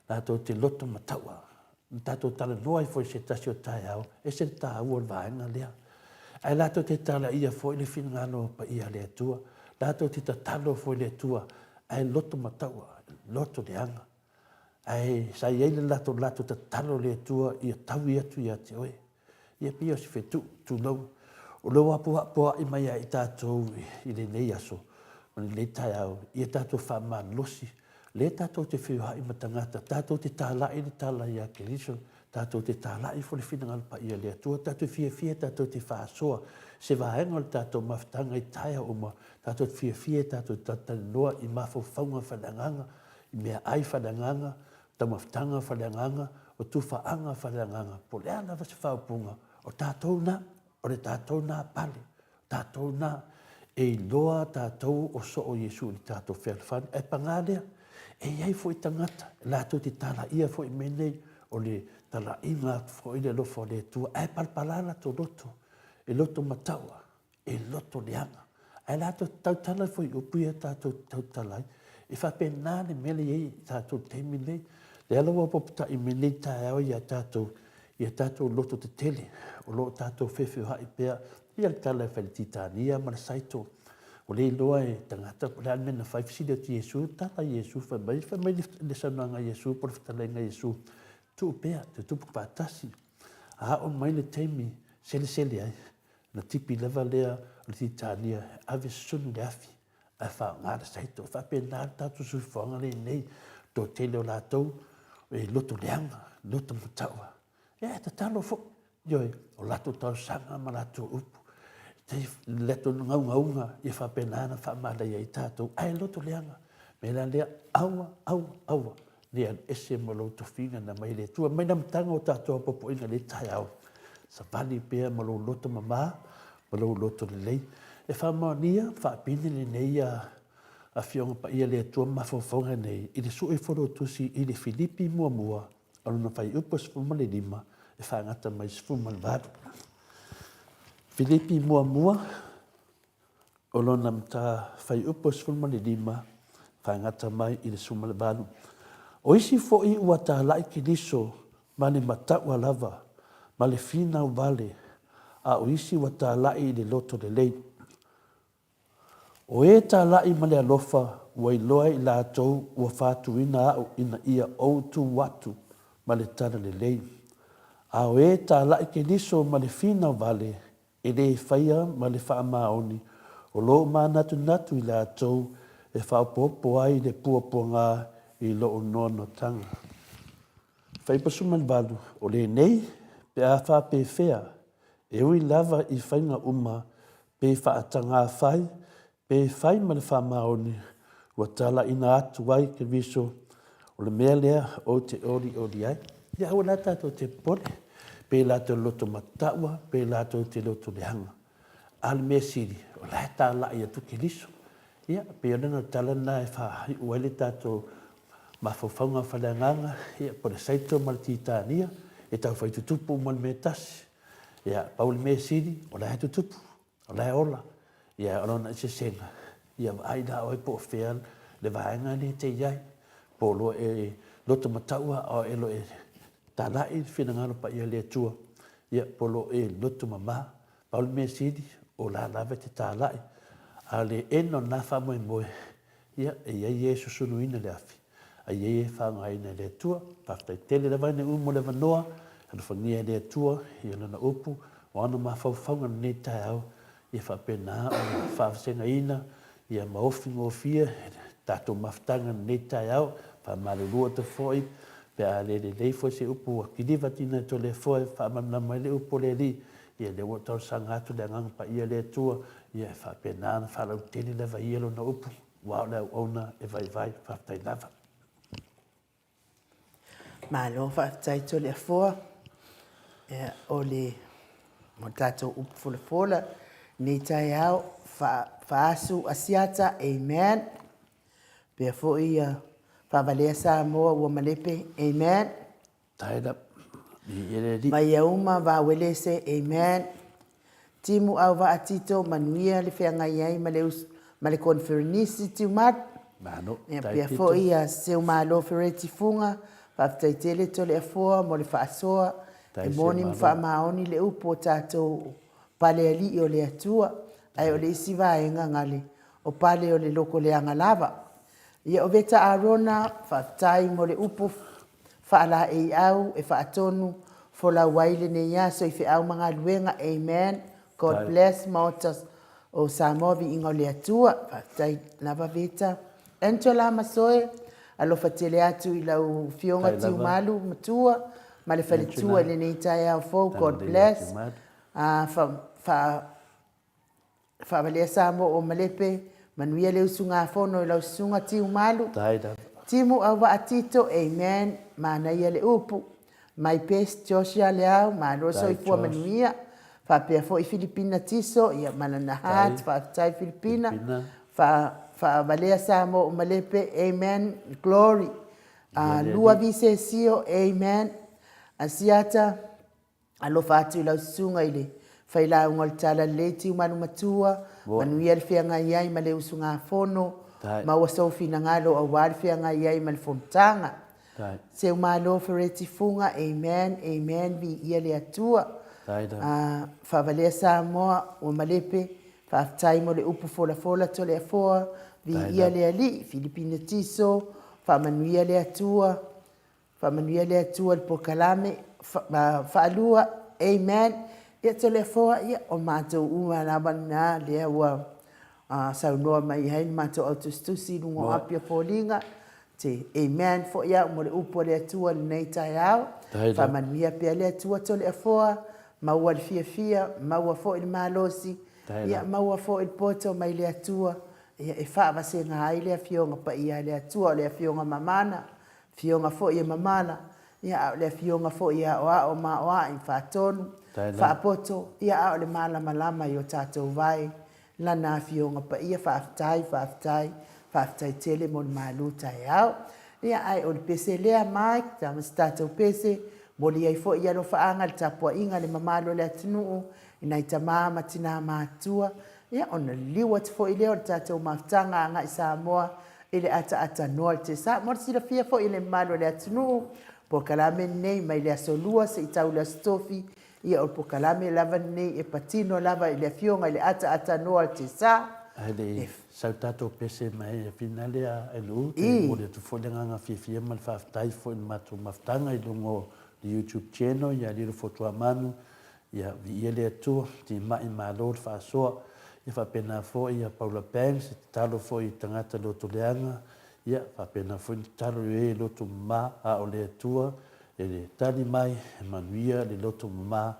Lātou te loto mataua. Tātou tala noa i fo se tasi o tai au, e se tā ua vaenga lea. Ai lato te tala ia fo ile fina ngano pa ia le tua. Lato te tatalo fo ile tua. Ai loto mataua, loto le anga. Ai sa ia ile lato tatalo le tua ia tau ia tu ia te oe. Ia pia si fetu, tu lau. O lau apua i mai ai tātou i le nei aso. Mani le tai au, ia tātou whaman losi. Le tātou te whiuha i matangata, tātou te tālai ni tālai a Keriso, tātou te tālai fo le fina ngalpa ia le atua, tātou fia, tātou te whaasoa, se vahenga le tātou mawhtanga i taia uma, tātou te fia, tātou tatani noa i mafo whaunga whananganga, i mea ai whananganga, ta mawhtanga whananganga, o tu whaanga whananganga, po lea na vase whaupunga, o tātou na, o le tātou na pale, tātou na, e loa tātou o so o Yesu ni tātou whelfan, e pangalea, e iai fo i tangata, lātou te tala ia fo i menei, o le tala inga fo i le lofo le tua, e palpalala to loto, e loto mataua, e loto leanga. Ai lātou tau tala fo i upuia tātou tau talai, e whapena le mele iei tātou teimi nei, le alawa popita i menei tae au ia tātou loto te tele, o lo tātou whewhiu hai pēr, ia le tala e whaletitania, mana saito, o le loa e tangata, o le almena whaifisida ti Yesu, tala Yesu, whamai le sananga Yesu, por whatalenga Yesu, tu pēr, te tupu pātasi, a o mai le teimi, sele ai, na tipi leva lea, le titania, ave sunu le afi, a wha ngāra saito, whapena tātou sui whanga le nei, tō tele o lātou, e loto leanga, loto mataua. E ta talo fo, yoi, o lato tau sanga ma lato upu. Te leto ngaunga, i whapenana whamala i tātou, ai loto leanga. Me la lea aua. Lea ese mo loto finga na mai le tua. Mai nam tanga o tātou apopo inga le tai au. Sa vali pēr mo loto mamā, mo loto le lei. E whamania, whapini le nei a fionga pa ia le tua mawhawhonga nei. I le sui whoro tusi i le Filipi mua. Alo na whai upos fumale lima, e whangata mai sfumale vāru. Filipi mua, alo na mta whai upos fumale lima, whangata mai i le sumale vāru. O isi fo i ua tā lai ki liso, ma le mataua lava, ma le fina vale, a o isi ua tā lai i le loto le lei. O e tā lai ma le alofa, ua i loa i lātou ua whātu ina au ina ia outu watu, ma le tana le lei. A o e tā lai ke liso ma le fina vale, e le whaia ma le wha maoni, o lo ma natu i lātou, e whaopopo ai le puapua ngā i lo nono tanga. Whaipasu man valu, o le nei, pe a wha pe whea, e ui lava i whainga uma, pe whaatanga whai, pe whai ma le wha maoni, ua tala ina atu wai ke viso, o le mea lea o te ori ai. Ia ua la tātou te pole, pe lātou loto mataua, pe lātou te loto leanga. Ale mea siri, o la tā la ia tuki liso. Ia, pe ona tala na e wha uele tātou mawhawhaunga whaleanganga, ia, po le saito ma le titania, e tau whai tutupu ma le mea tasi. Ia, pau le mea siri, o la e tutupu, o la e ola. Ia, ona se senga. Ia, ai da oi po whea le vaenga ni te iai. Po lo e loto mataua o e lo e tālai whina ngaro pa ia lea tua. Ia polo e loto mamā. Paul mea siri o la lawe te tālai. A le eno nā whamoe. Ia e iai Yesu sunu ina le afi. A iai e whanga ina lea tua. Paftai tele la vaine umo le vanoa. Ana whangia lea tua. Ia lana upu. O ana ma whauwhaunga nei tai au. Ia whapena o whawsenga ina. Ia maofi ngofia. Tātou maftanga nei tai au. Whamarurua te foi. Pe a le foi se upu ki diva tina to le foi whamana mai le upu le li. Ia le wotau sanga atu le ngang pa ia le tua. Ia whapena na whalau teni lewa ielo na upu. Wao leo ona e vai whaftai lava. Malo whaftai to le fua. O le mo tātou upu fula. Nei tai au whaasu asiata. Amen. Pea fo ia whavalea sa moa ua malepe. Amen. Taida. Mai auma va wele se. Amen. Timu au va atito manuia le whea ngai ai ma le konferenisi tiu mat. Mano. Pea fo ia seu malo fereti funga. Whaftaitele tole a fua mo le whaasoa. E moni whaamaoni le upo tātou pale ali o le atua. Ai o le isi vaenga ngale o pale o le loko le angalava. Ia o veta arona whaftai mo le upo whaala e au e whaatonu fola waile ne ia so i au mga luenga. Amen. God bless Maotas o Samoa ingo le atua. Whaftai lava veta. Angela Masoe. Alofa tele atu i lau fionga tiu malu matua. Ma le whale tua le nei tai au fau. God bless. Whawalea Samo o Malepe. Manuia le usunga fono i lau sunga tiu malu. Timu au wa atito. Amen. Mana ia le upu. Mai pes Joshua le au. Ma roso i fua manuia. Whapea fo i Filipina tiso. Ia malana hat. Whaftai Filipina. Whawalea Samo o Malepe. Amen. Glory. Lua vise sio. Amen. Asiata. Alofa atu i lau sunga i le. Whaila ungal tala le tiu manu matua. Manuia le whianga iai ma le usunga fono. Ma wasau fina ngalo a wale whianga iai ma le fontanga. Se umalo fereti funga. Amen. Amen. Vi ia le atua. Whawalea Samoa o Malepe. Whaftai mo le upu fola fola tole a foa. Vi ia le ali. Filipina tiso. Whamanuia le atua. Whamanuia le atua le pokalame. Whaalua. Amen. Ia tole a foa. Ia o mātou ua lawana lea ua. Saunoa mai hain mātou autostusi lungo apia fōlinga. Te amen. Fo ia mo le upu le atua le nei tai au. Whamanuia pia le atua tole a foa. Maua le fia fia. Maua fo il malosi. Ia maua fo il poto mai le atua. Ia e whaava se ngā ai lea fionga pa ia lea tua o lea fionga mamana. Fionga fo ia mamana. Ia au lea fionga fo ia oa o ma oa i whaatonu. Whaapoto. Ia au le malama lama i o tātou vai. Lana fionga pa ia whaaftai. Whaaftai tele mo le maluta e au. Ia ai o le pese lea mai. Tamas tātou pese. Mo le ai fo ia lo whaanga le tapua inga le mamalo lea tunuu. Ina i tamā matina mātua. Ia ona liwa te fo i leo le tātou maftanga anga i Samoa. Ile ata noa te sa. Mora sila fia fo i le malo le atunu. Po kalame nei mai le asolua se i tau le stofi. Ia o po kalame lava nei e patino lava i le fionga i le ata noa te sa. Ele sau tātou pese mai e finale a elu. Mo le tu fo le nganga fia mal whaftai fo i matu maftanga i lungo le YouTube channel. Ia liru fotua manu. Ia vi ia le atua. Ti mai malo le whaasoa. Ia whapena fo ia Paula Banks, talo fo i tangata loto leanga. Ia whapena fo i talo e loto ma a o le atua. E le tani mai, e manuia le loto ma.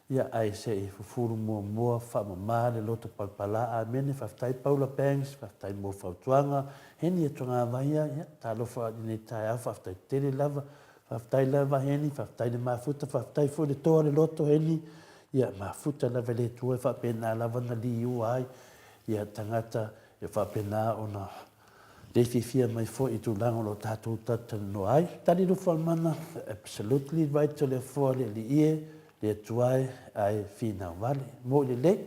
Ia ai se e fufuru mua whamama le loto palpala a mene. Whaftai Paula Banks, whaftai mo whautuanga. Heni e tonga vaia, ia talo fo i tai au, whaftai tele lava. Whaftai lava heni, whaftai le mafuta, whaftai fo le toa le loto heni. Ia mafuta lava le tua e whapena lava na li ai. Ia tangata e whapena ona le fifia mai fo i tūlango lo tātou tatana no ai. Tani no whalmana, absolutely right to le fo le li ie, le tuai ai whina wale. Mo le le,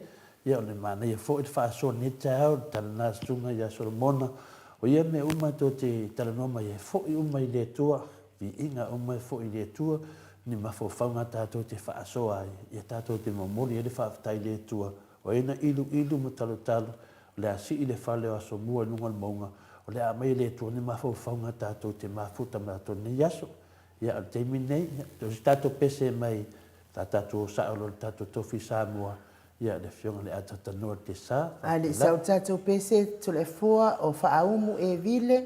ia o le mana ia fo i whaaso ni te au, tala nā stunga ia Solomona. O ia me uma to te talanoma ia fo i uma i le tua, vi inga uma i fo i le tua, ni mafo whaunga tātou te whaaso ai, ia tātou te momoli e le whaaftai le tua, o ena ilu mo talo, le asi i le whale o aso mua nunga le maunga, o le amai le tua ni mafo whaunga tātou te mafuta mātou ni yaso, ia al teimi nei, o si tātou pese mai, tātou saolo le tātou tofi Samoa, ia le fionga le atatanoa te sa. Ale sau tātou pese to le fua o whaaumu e vile,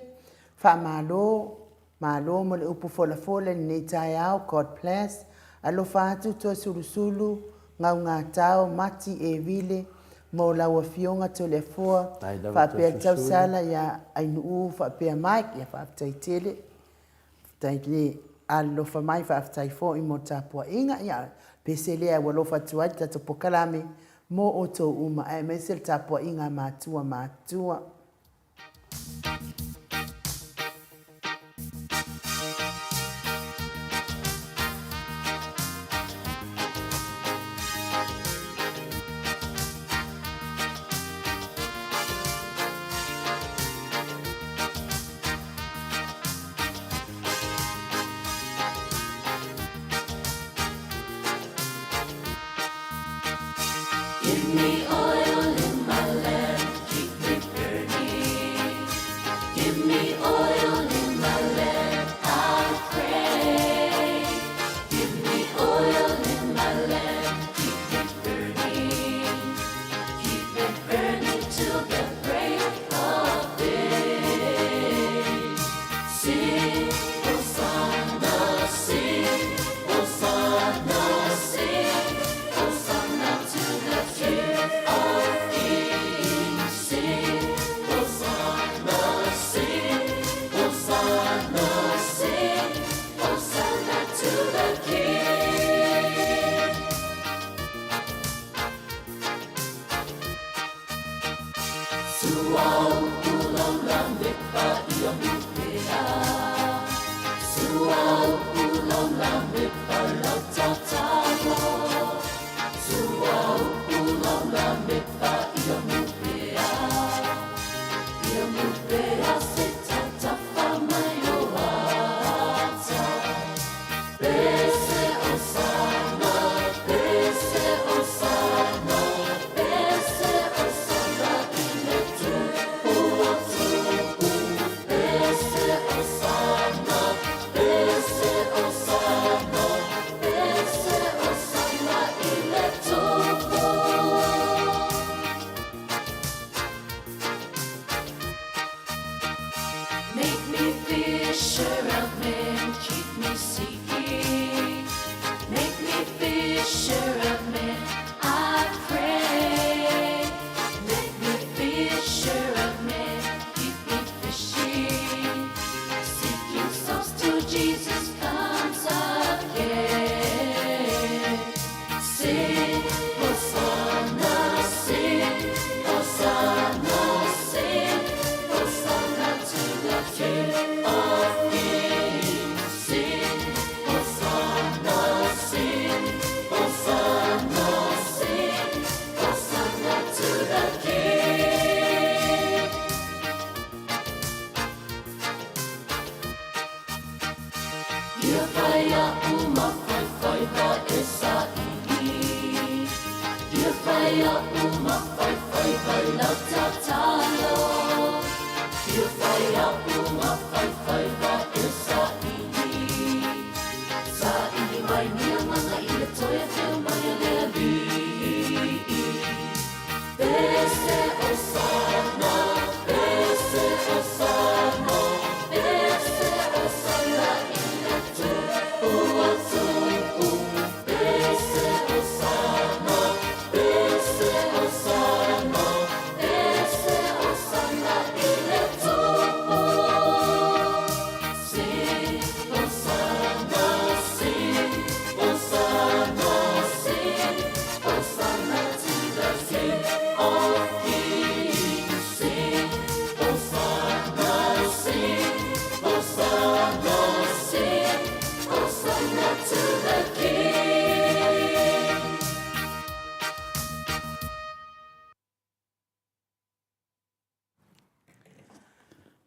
whaamalo, Malo mo le upu fola ni tai au, God bless. Alo fatu to sulu ngau ngā tau, mati e vile, mo laua fionga to le fua. Whapea tau sala ia ainu whapea Mike, ia whaptai tele. Tai le alo whamai whaptai fo i mo tapua inga, ia pese lea walofa tuai tato pokalame, mo o tō uma, e mesel tapua inga mātua.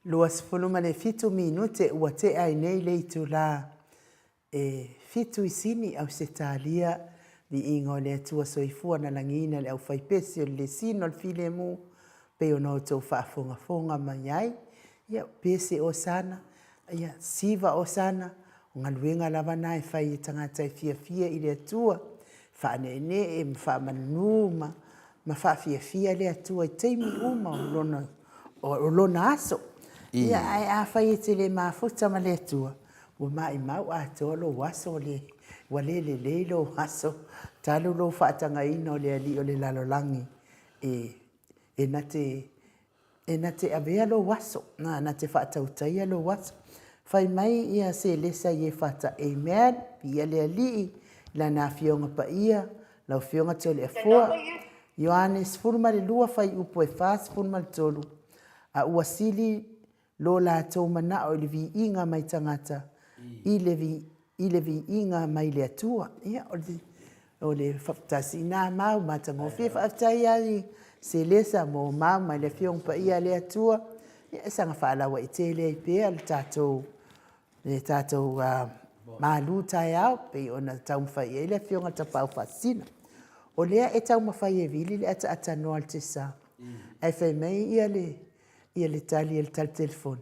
Lua sefulu ma le fitu minute ua te ai nei le itu la fitu isini au se talia li ingo le atua soifua na langina le au faipesi o le sino le file mu pe ono tau whaafonga fonga mai ai ia pese o sana ia siva o sana o ngaluenga lava nai fai tangata fia fia i le atua whaane ne e mwha manu ma wha fia fia le atua i teimi uma o lona aso ia ai a fai te le mafuta ma le atua ua mai mau a tolo waso le wale le lo waso talu lo whaatanga ino le ali o le lalolangi e nate avea lo waso na te whaatautaia lo waso fai mai ia se lesa ie whata amen pia le ali la na fionga pa ia lau fionga te o le afua Ioanes furma le lua fai upo e fas furma le tolu a uasili lo la tau mana o le vi inga mai tangata i le vi inga mai le atua ia o le whaptasi nā mau matango fie whaftai ai se lesa mo mau mai le fiong pa ia le atua ia sanga whaalawa i te le pia le tātou malu tai au pe ona tau mwhai e le fionga ta pau fasina O lea e tau mawhai e vili le ata ata noa le te sa. Ai whai mai ia le tali e le tali telefoni.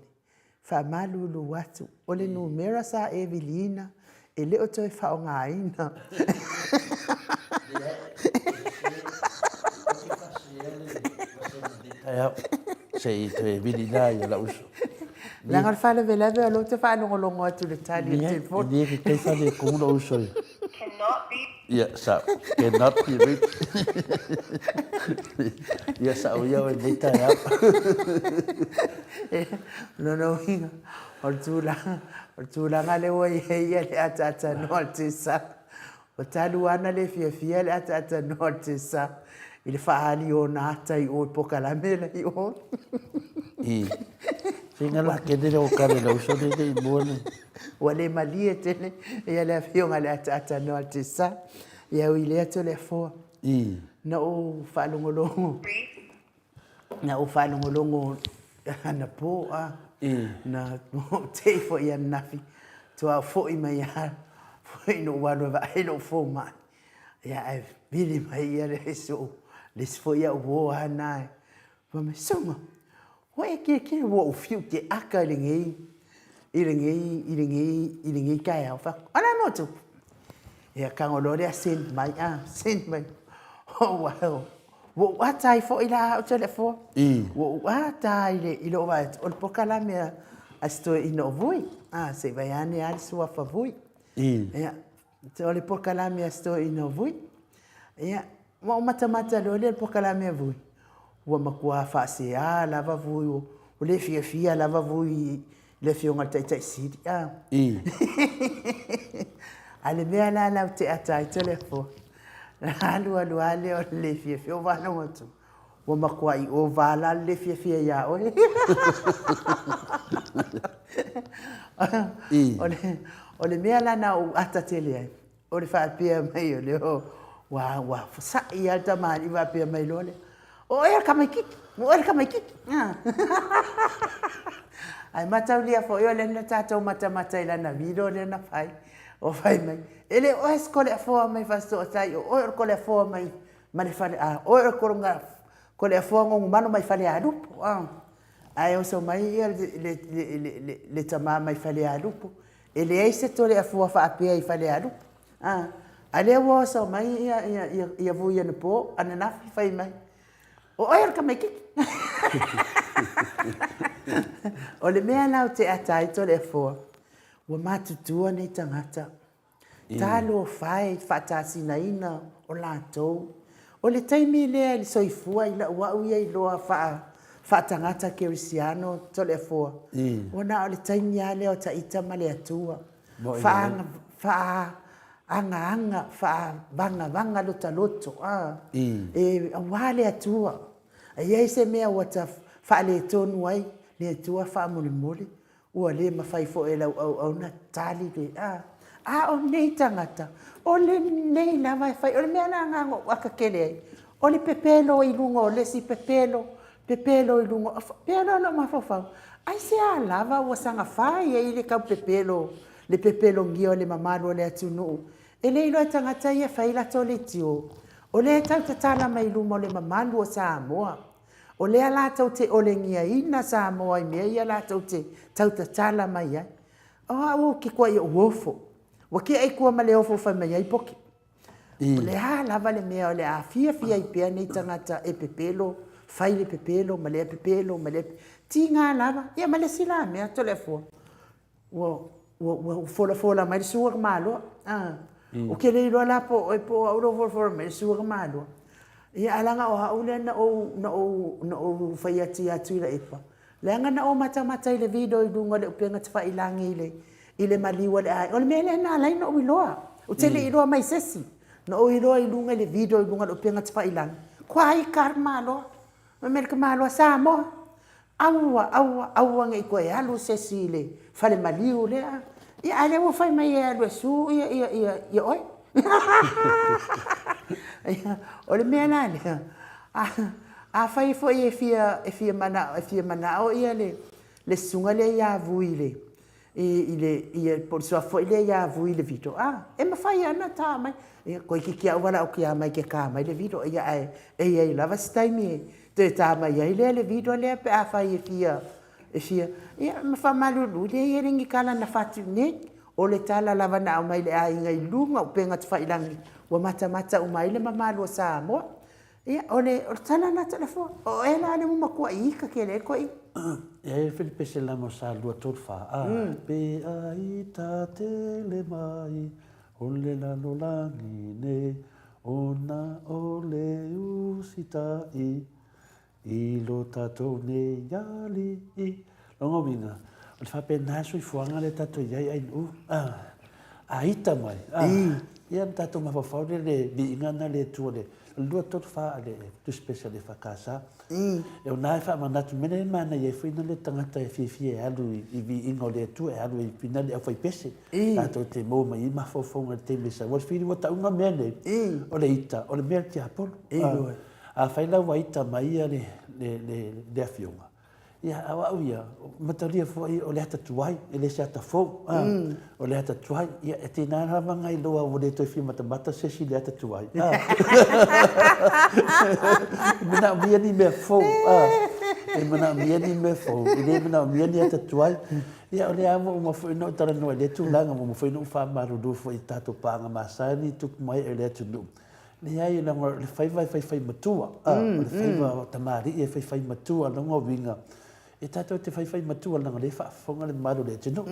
Wha malulu watu. O le numera sa e vilina. E leo toi wha o ngā ina. Sei te vilina ia la uso. Langar whale velewe alo te wha longo atu le tali e le telefoni. Ni e ke whale kungula uso. Cannot be. Yeah, so cannot be reached. Yeah, so we are in the No, hinga. O tūla ngā le o ia le ata noa te sa. O talu ana le fia le ata noa te sa. I le whaali o nā tai o pokalamela i o. Singa la ke dere o kare la uso de i muone. Wa le mali e tene, ia le awhionga le ata noa te sa. Ia ui le ato le fua. Na o whalongolongo. Na o whalongolongo na po a. Na te fo ia nafi. Tua fo i mai a. Fo i no wano wa e no fo mai. Ia e vili mai ia le so. Le fo ia uo hanai. Wa me songa. Wa e ke wo u fiu te aka le ngei. I le ngei kai au wha. Ana no tu. Ia kangolore a send mai. Oh wow. Wo atai fo ila o tele fo. Wo atai le ilo wa o pokala me a sto ino voi. Se vai ane al sua fa voi. Ia te o le pokala me a sto ino voi. Ia mo mata lo le pokala me voi. Wo makua fa se a lava voi o le fia lava voi le fionga tai sidi. Ale mea la te atai tele fo. Alu ale o le fia o vano atu. Wa makua i o vala le fia ia o. O le mea la na o ata tele ai. O le wha pia mai o le o. Wa sa i alta mani wa pia mai lole. O ea kamai kiki. Ai matau lia fo yo le na tatou mata ila na video le na fai. O fai mai. Ele o escole fo mai fasto tai o escole fo mai mane fale a o koronga kole fo ngo mano mai fale a lupo. Ai o so mai le tama mai fale a lupo. Ele ai se tole fo fa apia i fale a lupo. Ale o so mai ia vo ia no po ana na fai mai. O ka mai kiki. O le mea nau te atai tole fo. Wa matutua nei tangata. Talo fai fatasina ina o lātou. O le taimi lea li soifua i la wau ia i loa fa tangata kerisiano tole fua. Ona o le taimi a lea o ta ita ma le atua. Fa anga, fa vanga loto. E wale atua. Ia se mea wata fa le tonu ai. Le atua fa mole. Ua le mawhai fo e lau au na tali le o nei tangata o le nei lava e whai o le mea na ngango waka kele ai o le pepelo i lungo o le si pepelo i lungo pepelo no mawhawhau ai se a lava ua sanga whai e i le kau pepelo le pepelo ngia o le mamaru o le atunu e le ilo e tangata i e whai la to le tio o le tau te tala mai lungo o le mamaru o Samoa o le ala tau te ole ngia ina Samoa i mea i ala tau te tau te tala mai ai. O ki kua i o wofo. Wa ki ai kua ma le ofo whai mai ai poki. O le lava le mea o le a fia i pia nei tangata e pepelo, whai le pepelo, ma le pepelo, ma le ti ngā lava. Ia ma le sila mea to le fua. Wa fola mai le suar malo. O ke le ilo la po auro fola mai le suar malo. Ia alanga o haule na o whai ati atu ila epa. Le anga na o mata i le video i dunga le upenga te wha ilangi i le maliwa le ai. O le mea le na alai na o iloa. O te le iloa mai sesi. Na o iloa i dunga le video i dunga le upenga te wha ilangi. Kwa ai kar malo. Ma merka malo sa mo. Aua ngai koe alu sesi le. Fale maliu le a. Ia ale o whai mai e alu e su ia oi. O le mea na le. A whai fo e fia mana o ia le sunga le ia vui le. i por so foi le ia vui le video e mafai ana ta mai ko ki kia wala o kia mai ke ka mai le video ia e lava staimi te ta mai ia le video le pe a fai fia ia mafa malu le ia ringi kala na fatu ne o le tala lava na mai le ai ngai lunga o penga te fai langi wa mata o mai le mamalu sa mo ia o tala na telefon o ela le mo makua I ka ke le ko I e Filipe se la mo sa lua tolfa pe ai ta tele mai o le la no langi ne ona o le usita I lo tatou ne yali I longo vinga o le whapena sui fuanga le tatou iai ai nu a ita mai ia tatou mawhawhau le biingana le tua le lua tolfa le tu special le whakasa e o nai wha manatu mene mana i e whina le tangata e whiwhi e alu I vi ingo le tu e alu I pina le au whai pese tatou te mō mai I mawhawhonga te mesa wal whiri wa taunga mea nei o le ita o le mea te apolo a whailau wa ita mai ia le awhionga ia awa au ia mataria foi o le hata tuai e le se ata fou o le hata tuai ia e tina ravanga I loa o le toi fi matamata se si le hata tuai mana mia ni me fou e mana mia ni me fou e le mana mia ni hata tuai ia o le amo uma foi no tara no le tu langa mo foi no fa maru do foi tato panga masani tu mai e le tu no le ai na le fai matua le fai tamari e fai matua no winga e tato te whai matua langa le whaafonga le maru le tino.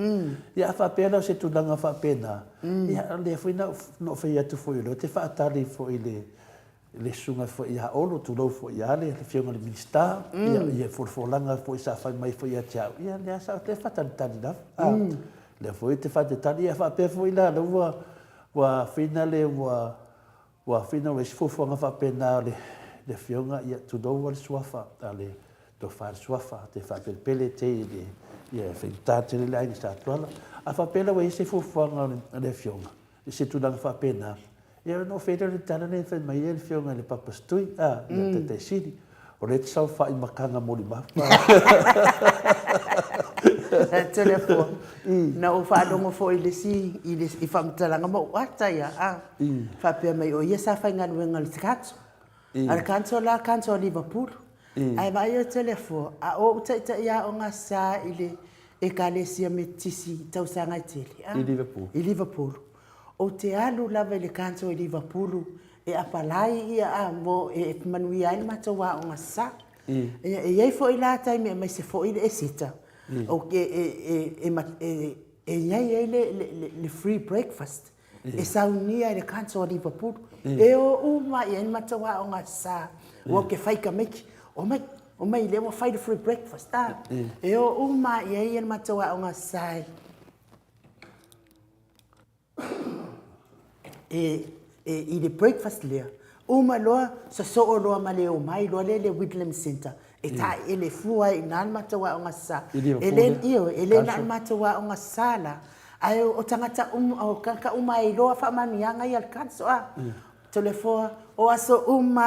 Ia whaapena se tu langa whaapena. Ia le whai no whai atu fwoi lo. Te whaatari fwoi le sunga fwoi ia olo tu lau fwoi ia le whionga le minista. Ia fwolanga fwoi sa whai mai fwoi atiau. Ia le asa te whaatari na. Le fwoi te whaatari ia whaapea fwoi la. Wa whina le wa whina le sfufuanga whaapena le whionga ia tu lau wale suafa. Ale to far suafa te fa pele te ia fenta te le ai sta tola a fa pela we se fu fanga le fionga se tu dang fa pena ia no fede le tana le fe mai le fionga le papastui te sidi o le tsa fa I makanga mo li ma telefon na o fa longo fo ile si I fa mtalanga mo ata ia fa pe mai o ia sa fa ngan wenga le skatso al kanso la kanso Liverpool ai vai o telefo a o ta ia o nga sa ile e kalesia metisi tau sanga tele I Liverpool o te alu lava le kanso I Liverpool e apalai ia mo e manui ai matawa o nga sa e ai fo ila tai me se fo ile esita o ke ia le free breakfast e saunia le kanso Liverpool e o uma ia matawa o nga sa o ke fai ka meki o mai le mo fai free breakfast e o uma ia matawa o nga sai I le breakfast le uma loa so o loa ma le o mai loa le Whitlam Center e ta ele fua I nan matawa o nga sa ele nan matawa o nga sala ai o tangata o ka uma I loa fa manianga I alcanso telefon o aso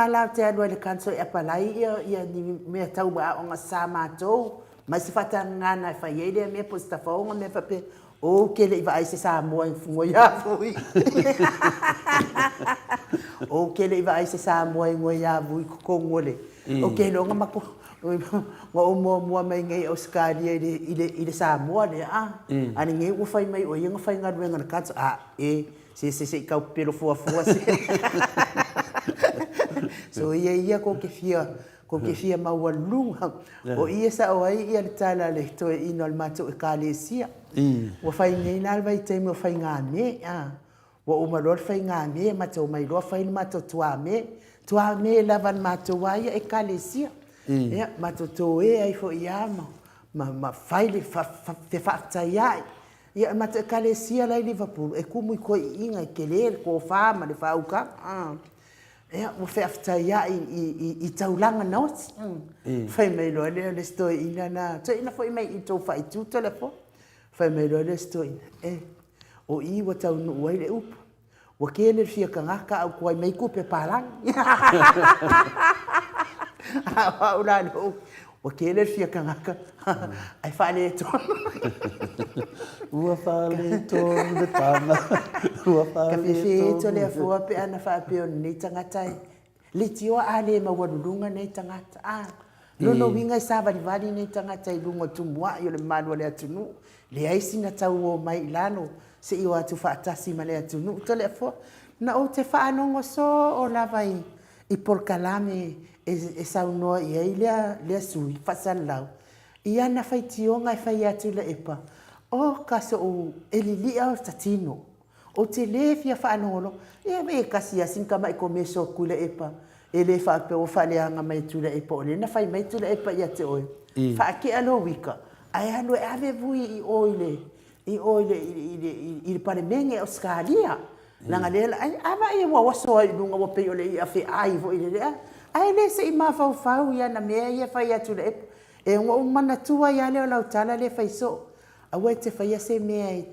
la te alo le kanso e apalai ia ni me tau ba o nga sa matou ma se fata ngana fa yele me posta fa o me fa pe o ke le vai se sa mo ngo ya fui o ke le vai se sa mo ngo ya vui ko ngole o ke lo nga mako ngo mo mai ngai Australia ile sa mo le ani ngai u fai mai o yenga fai nga nga kanso se kau pelo fua se so ia ko ke fia mawalunga o ia sa o ai ia tala le to ino al mato e kalesia o fai nei na vai te mo fai nga me o uma lor fai nga me mato mai lo fai mato tua me lavan mato wai e kalesia ia mato to ai fo ia ma fai le te fa ia mato kalesia lai Liverpool e kumu ko inga ke le ko fa ma le fa uka o fe afta ia I taulanga notes fai mai lo le sto ina na to ina foi mai I to fai tu telefon fai mai lo le sto ina o I wa tau no wai le up wa ke le fia kanga ka au ko mai ku pe palang o la no o ke le fia kangaka ai fale to ua fale to le tanga ua ka fale to le fua pe ana fa pe o ni tangata le tio ale ma wadulunga nei tangata no no winga sa vali nei tangata I lungo tumua yo le malu le atunu le ai sina tau o mai lano se I atu fa atasi ma le atunu to le fo na o te fa anongo so o lavai I por kalame e saunoa I ai le sui fa salau ia na fai tionga fai atu le epa o kaso o elilia o tatino o te le fia fa anolo ia me kasi asin kama I komeso kule epa ele fa pe o fa le anga mai tu le epa o le na fai mai tu le epa ia te oi fa ke alo wika ai alo e ave vui I oile I pare menge o skalia langa le ai ava I wa so I lunga wa pe o le ia fe ai vo ile ai le se I ma fa ia na me ia fa ia tu le epa e ngo mana tua ia le o lau tala le fai so a we te fai se me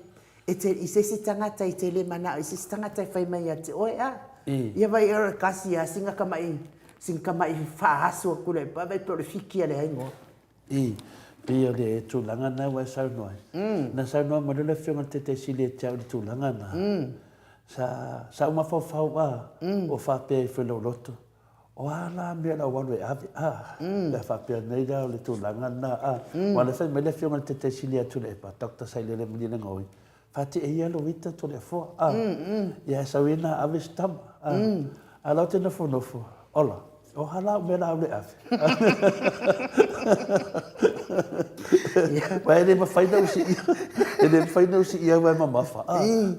e te I se tangata I te le mana I se tangata fai mai ia te oi ia vai era kasi a singa kama I fa aso kule pa vai por fiki ale aingo pia le tulanga na wa sa no na sa no mo le fiona te sile te tulanga na sa uma fa o fa pe fe lo loto o ala me la wa le ave la fa pe nei da le tulanga na wa le fa me le fiona te sile tu le pa doctor sai le me le ngoi fati e ia lo vita to le fo ia sa wina ave stam ala te no fo ola o hala me la ave vai le fai no si ele fai no si ia vai mama fa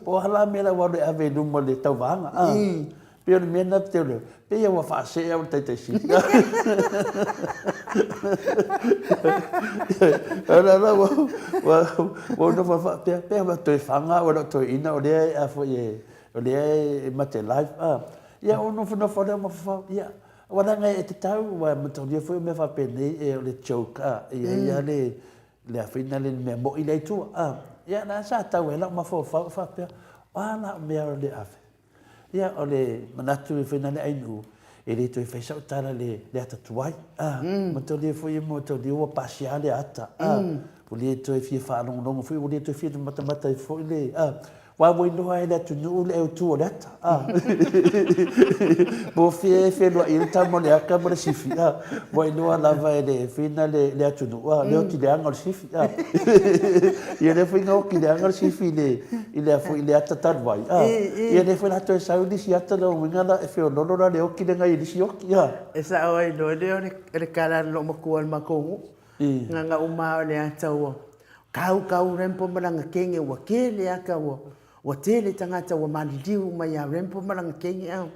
o hala me la wa le ave no mo le tau vanga pe le mena te le pe ia wa fa se au te si ala la wa no fa pe ma te fanga wa to ina o le a fo ye o le mate life ia o no fa le ma fa ia wala ngai e te tau wa mato dia foi me fa pene e le choka ia le afina le me mo ile tu ia na sa tau ela ma fa pe ana me le ave ia o le manatu e fina le ainu e le to e fai sa tala le ata tuai mato dia foi mo to dia o pasiale ata o le to e fi fa long foi o le to e fi mata foi le wa mo no ai le tu no le tu o leta bo fe no il ta mo le aka mo sifi mo no la va le fina le tu no le ti le angol sifi ia le foi no ki le angol sifi le il foi il ata tar vai ia le foi la to sa di si ata no ngala e fe no no le o ki le ngai di si o ki esa oi no le kala lo mo ko al mako nga uma le ata o kau rempo malanga kenge wa kele aka o tele tangata wa maliliu mai a rempo malanga kenge au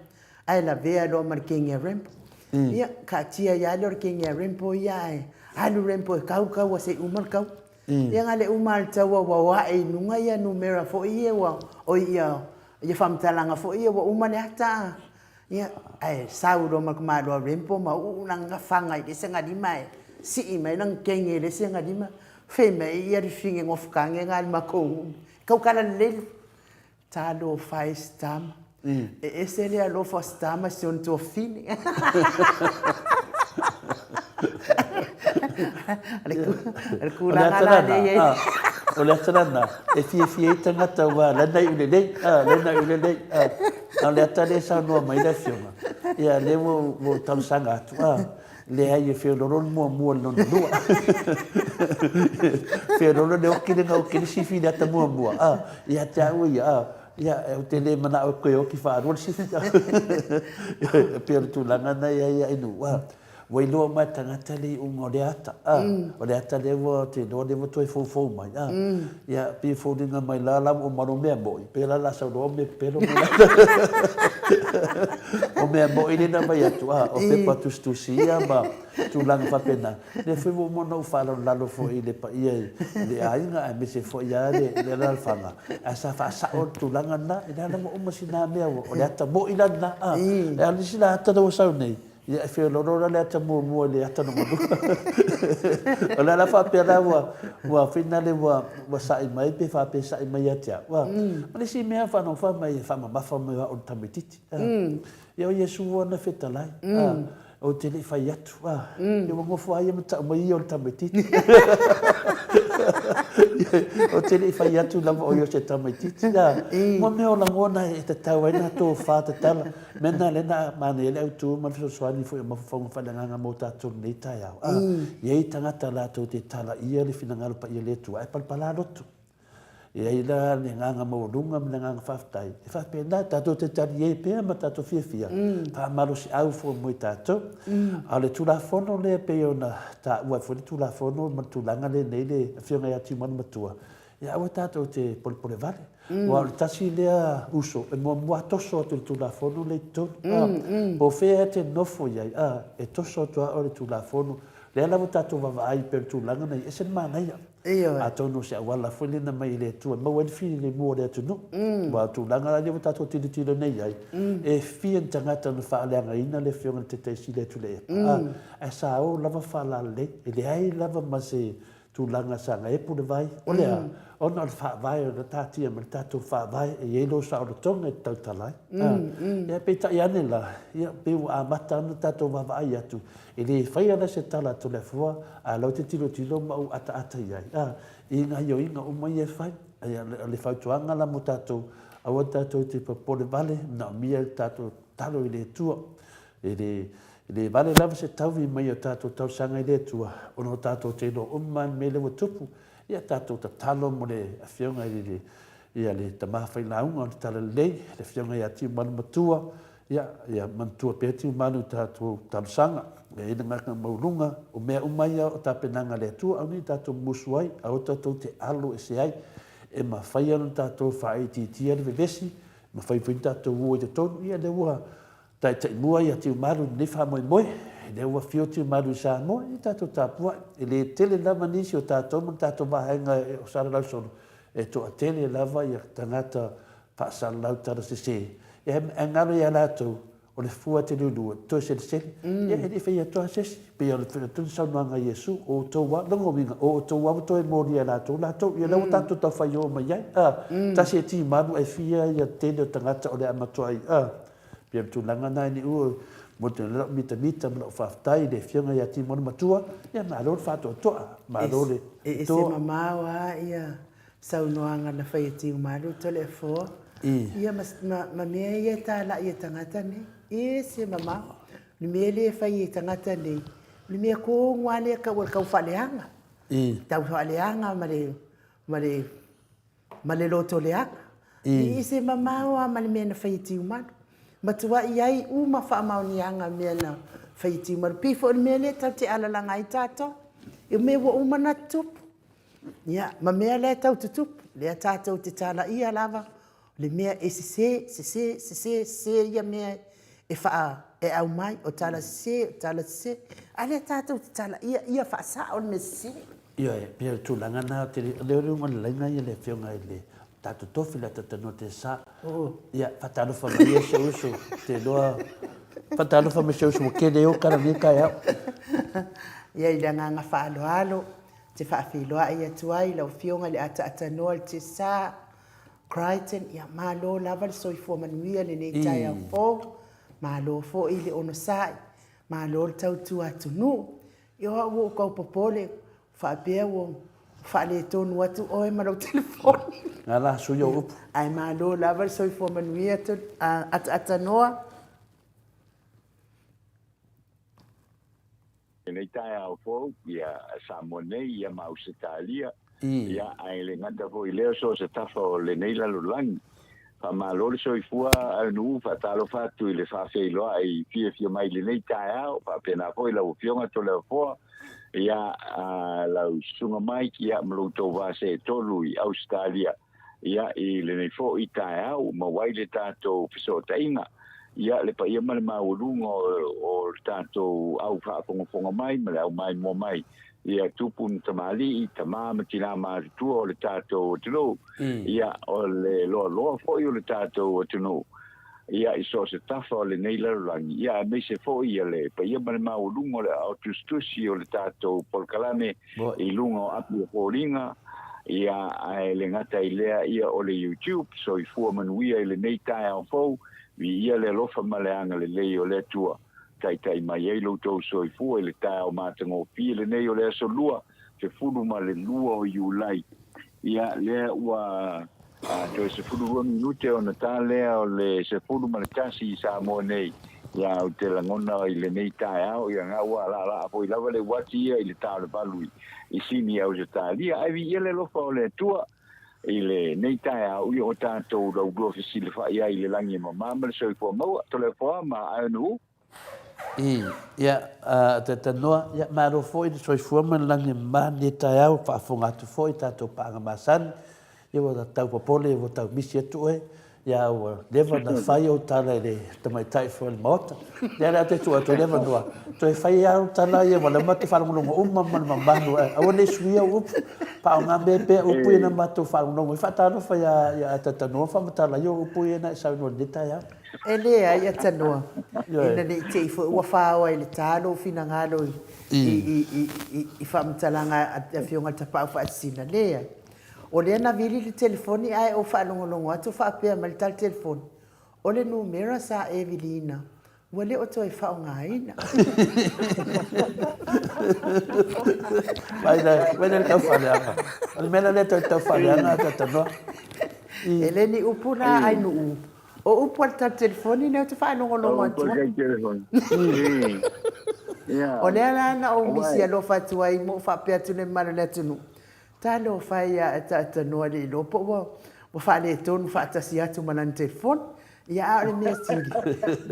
ai la vea lo mar kenge rempo ia ka tia ia lo kenge rempo ia alu rempo kau wa se umar kau ia ngale umar tawa wa e nunga ia numera fo ia wa o ia fam talanga fo ia wa umane ata ia ai sauro mar ma lo rempo ma unanga fanga i senga di mai si mai nang kenge le senga di ma fe mai ia ri finge ngof kange ngal mako kau kala le talo fai stam e se le alo fa stam se on to fini al kula ngala de o le tana e fi tangata wa la nai ule dei le tale sa no mai le fioma ia le mo tam sanga tu le ai fe lo mo no fe lo le o ki si fi da ta mo ia ta ia o te le mana o koe ki fa ro si per tu la nana ia inu wa lo ma tangata le o le ata le wo te do le wo toi fo mai ia pe fo dinga mai la o maro me boy pe la sa do me pero o me boy ni na mai tu o pe pa tu si ia ba tu lang fa pena le foi mo no fa lo fo ile pa ia le ainga me se fo ia le la fanga asa fa sa o tu lang na ina na mo masina me o le ata mo ila na ali sila ata do sa nei ia fe lo le ata mo le ata no mo ola la fa pera wa finale wa sa mai pe fa pe sa mai atia wa ale si me fa no fa mai fa ma fa mai o tamititi ia Yesu na feta lai o te le fai atu e wa ngofo ai mata mai o tamaititi o te le fai atu lava o yo se tamaititi mo me o la ngona e te tau ai na to fa te tala mena le na mane le autu ma so swani fo ma fo fa nga mo ta to nei tai au ye tangata la to te tala ia le fina ngalo pa ia le tu ai palpala lotu e ai la ne nganga mo lunga me nganga faftai e fa pe na tato te tari e pe ma tato fia pa maro si au fo mo tato ale tu la fono le pe ona ta wa fo tu la fono ma tu langa le nei le fio ngai ati mo matua e au tato te pol vale wa tasi le uso e mo mo toso tu la fono le to po fe te no fo ia e toso to o tu la fono le la tato va ai per tu langa nei e sen ma nei a tonu se wala fuli na mai le tu ma wen fi le mo le tu no wa tu langa le ta to ti nei ai e fi en tanga ta no fa le ina le fi on te si le tu le a sa o lava fa la le le ai lava ma se tu langa sa ngai pu le vai o le o no fa vai o ta ti ma ta tu fa vai e ye lo sa o tonga ta ta lai e pe ta ya ne la ya pe a mata no ta to va vai atu e le fai ana se tala to le fua a lo te tilo ma u ata ia inga yo inga o mai e fai le fai tuanga la mo tatou a o tatou te po le vale na mia tatou talo i le tua e le vale lava se taui mai o tatou tau sanga i le tua o no tatou te no o man me le tupu ia tatou ta talo mo le afionga i le ia le tamawhai launga o le tala lei le fionga i ati manu matua ia mantua pe ati manu tatou tau sanga e ina ngaka maulunga o mea umai o tapenanga le tua au ni tatou musu ai au tatou te alo e se ai e ma whai anu tatou whae titia le vevesi ma whai pui tatou ua i te tonu ia le ua tai mua i ati umaru ni wha moe moe le ua fio ti umaru i sa moe i tatou tapua e le tele lava nisi o tatou ma tatou vahenga o sara lau sono e to a tele lava i a tangata paasala lau tara se se e ngaro i a latou o le fua te lulua to se se ia e fai to se pe o le tu sa no Yesu o to wa longo winga o to wa to e mori la to ia la tanto to fai o mai ta se ti maru e fia ia te de tangata o le amato pe tu langa na ni o mo te la mita mo fa tai de fia ia ti mo matua ia ma lo fa to ma lo le e se mama wa ia sau noanga na fai ti maru to le fo ia ma me ia ta la ia tangata ni e se mama ni me le fai e tangata nei ni me ko ngale ka wa ka fa leanga tau fa leanga ma le loto leanga e se mama wa ma le me na fai ti umano ma tua iai u ma fa maunianga me na fai ti umano pi fo me le tau te ala langa i tato e me wo umana tup ia ma me le tau tup le tato te tala ia lava le mea e se ia mea e faa e au mai o tala se ale tatou te tala ia faa sa o me se ia e pia tu langa na te le ngon lenga ia le fionga ile tatou tofi la tatano te sa ia fatalo fa mai se uso te doa fatalo fa mai se uso ke le o kara ni ka ia ia i nga faa alo te faa filoa ia tuai la fionga le ata no te sa Crichton ia malo lava le soifua manuia lenei tai au fo malo fo i le ono sai malo le tautu atunu ia ua kau popole faapea ua faale tonu atu oe ma lau telefoni ala suia upu ai malo lava le soifua manuia atanoa nei tai au fo ia Samonei ia Mausitalia ia ai le ngata fo i leo so se tafo le nei la lulangi fa malole so i fua anu fa talo fa tu le fa fe lo ai fie mai le nei tai au fa pena fo i la fionga to le fo ia la sunga mai ia mluto va se tolu i Australia ia i le nei fo i tai au ma wai le tato fiso tainga ia le pa ia mal maulungo o tato au fa fonga mai ma au mai mo mai ia tupun tamali i tamama tina ma tu o le tato tuno ia o le lo fo i o le tato tuno ia i so se tafa o le neila rangi ia me se fo ia le pa ia mal maulungo le autostusi o le tato polkalame i lungo api o ringa ia ai le ngata i lea ia o le YouTube so i fua manuia i le nei tai au fo vi ia le lofa maleanga le lei o le tua tai mai ai lo to soifua le ta o matango pi le nei o le so lua se fulu ma le lua o Iulai ia le ua to se fulu minute o Natale o le se fulu ma le kasi sa mo nei ia o te langona i le nei tai au ia nga ua la po i lava le wati ia i le ta le balui i sini au se talia ai vi ele lo fa o le tua i le nei tai au i o tātou rau glo fisile fa ia i le langi ma le soifua maua to le foa ma anu ia te noa ia maro foi de soifua man langi ma ni tai au fa fonga tu foi tātou panga masan ia wa tau popole ia wa tau misi atu e ia wa leva na fai o tala le tamai tai foi le mota ia la te tua te leva noa to e fai au tala ia wa le mata fa ngolongo umma man mambanu au le suia up pa nga bebe upu ina matu fa ngolongo fa tala fa ia tata no fa mata ia upu ina sa no de tai ele ai atanoa ina ni te fo ua fa ile talo fina ngalo i fa mtalanga a fionga tapa fa sina le o le na vili le telefoni ai o fa longo atu fa pe mal tal telefoni o le numero sa Evelina wale o toi fa ngaina vai le tau fa anga al mena le tau fa anga tata no ele ni upuna ai nu o upu al telefoni ne te fa longo atu o le ana o misi alo fa tuai mo fa pe atu ne mara le tunu talo fai ta no le lo po mo fa le ton fa ta si atu manan telefon ia le me sili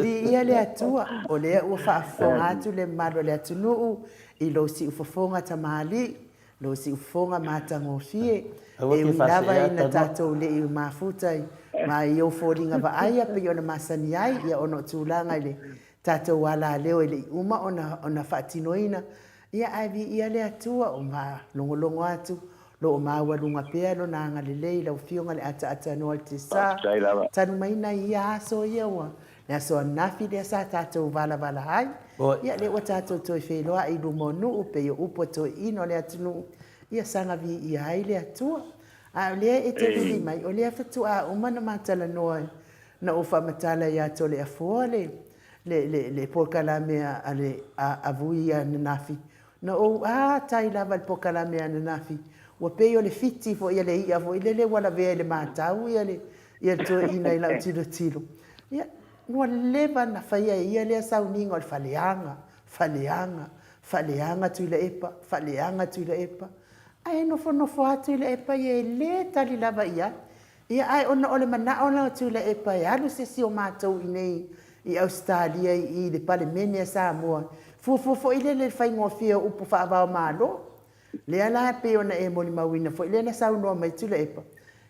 di ia le atua o le o fa fonga atu le malo le atu no i lo si ufofonga tamali lo si ufonga matango fie e lava ina tato le i mafutai ma io folinga va aia pe ona masani ai ia ono tulanga le tato wala leo le uma ona fatinoina ia ai ia le atua o ma longo atu lo ma walunga pe lo na ngalele lo fionga le ata no te sa tanu mai na ia so ia wa na so na fi de sa tato vala hai ia le wata to fe lo ai lu monu pe yo upo to ino le atu ia sanga vi ia ai le atua a le e te vili mai o le fatu a o mana matala no na o fa matala ya to le afole le pokala me ale a vuia na nafi na o tai lava le pokala me na nafi o pe o le fiti fo ia le ia fo ile le wala ve le matau ia to ina ila tilo ia no leva na faia ia le sauninga o faleanga tu ile epa ai no fo atu le epa ye le tali lava ia ai ona ole mana ona tu le epa ia no se si o matou nei i Australia i le palemene sa mo fo ile le fai ngofia upu fa ba malo le ala pe ona e moni mawina fo ile na sa no mai tu le epa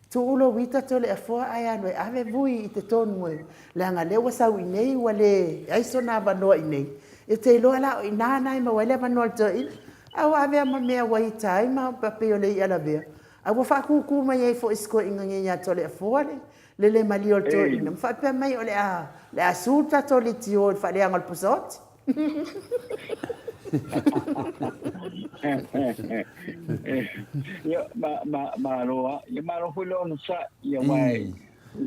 tu ulo wita to le fo ai ano ave vui i te tonu le anga le wasa nei wale ai sona ba no nei e te lo ala ina nai ma wale ba no to au ave ma me wai tai ma pe o le ala be au fa ku mai e fo isko inga nya to le fo le mali o to ina fa pe mai o le a suta to le tio fa le angol pusot ya ma lo fu lo no sa ya mai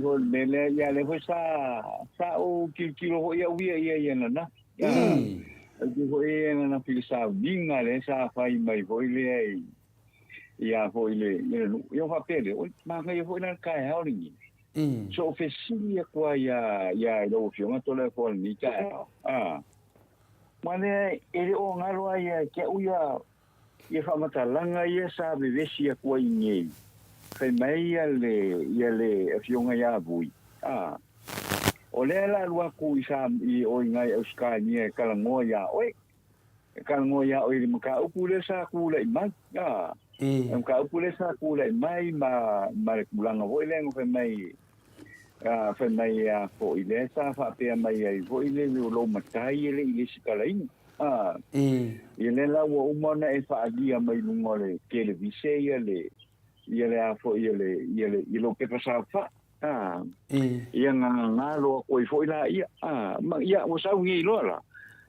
go le ya le fu sa o kilo ya ya na ko e na pilisa vinga le sa fai mai foi le ia foi le yo fa pele o ma nga yo foi na kai ha ni so fesilia kwa ya lo fiona to le ko ni ka mane ele o ngalo ai ke uya ye fa mata langa ye sa be vesia kwa ni fe mai ya le fiona ya bui o le la lua ku isa i o ngai Australia ni kalangoya oi le maka upu le sa ku le mai maka upu le sa ku le mai ma kulanga voi le ngo fe mai fo ile sa fa pe mai ai vo ile lo matai ile sikalain ile la wo umona e fa dia mai ngole televise ile a fo ile lo pe sa fa ia nga lo ko foi la ia ma ia o sa ngi lo la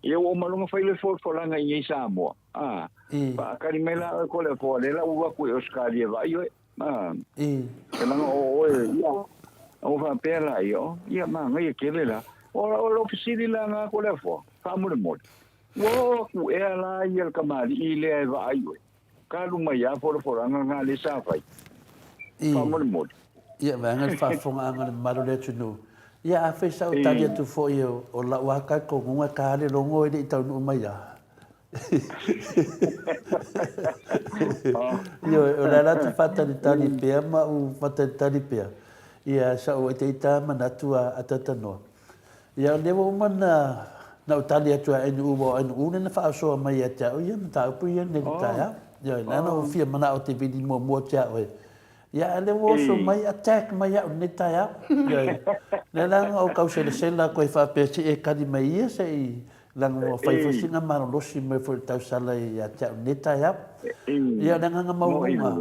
ia o malunga fai le fo langa i sa mo pa karimela ko le fo le la u ko Australia va io e la o ia o fa pela io ia ma ngai ke le la o lo fisili la nga ko le fo ka mo mo wo ku e la ia ka mali I le va ai we ka lu mai ya for nga le sa fai ka mo mo ia vanga fa fonga anga malo le tunu ia a fe sa o talia tu fo io o la wa ka ko nga ka le longo I tau no mai ya io o la tu fata di tali pe ma u fata di tali pe ia sa o te ta manatua atata no ia le wo mana na o tali atu ai nu bo ai nu na fa so mai ya ta ia ta pu ia ne ta ya ia na no fia mana o te vidi mo mo ta o ia le wo so mai attack mai ya ne ta ya ia le la o ka se la ko fa pe e ka di mai ia se lang mo fai fo singa ma no si me fo ta sala ya ta ne ta ya ia na nga mau nga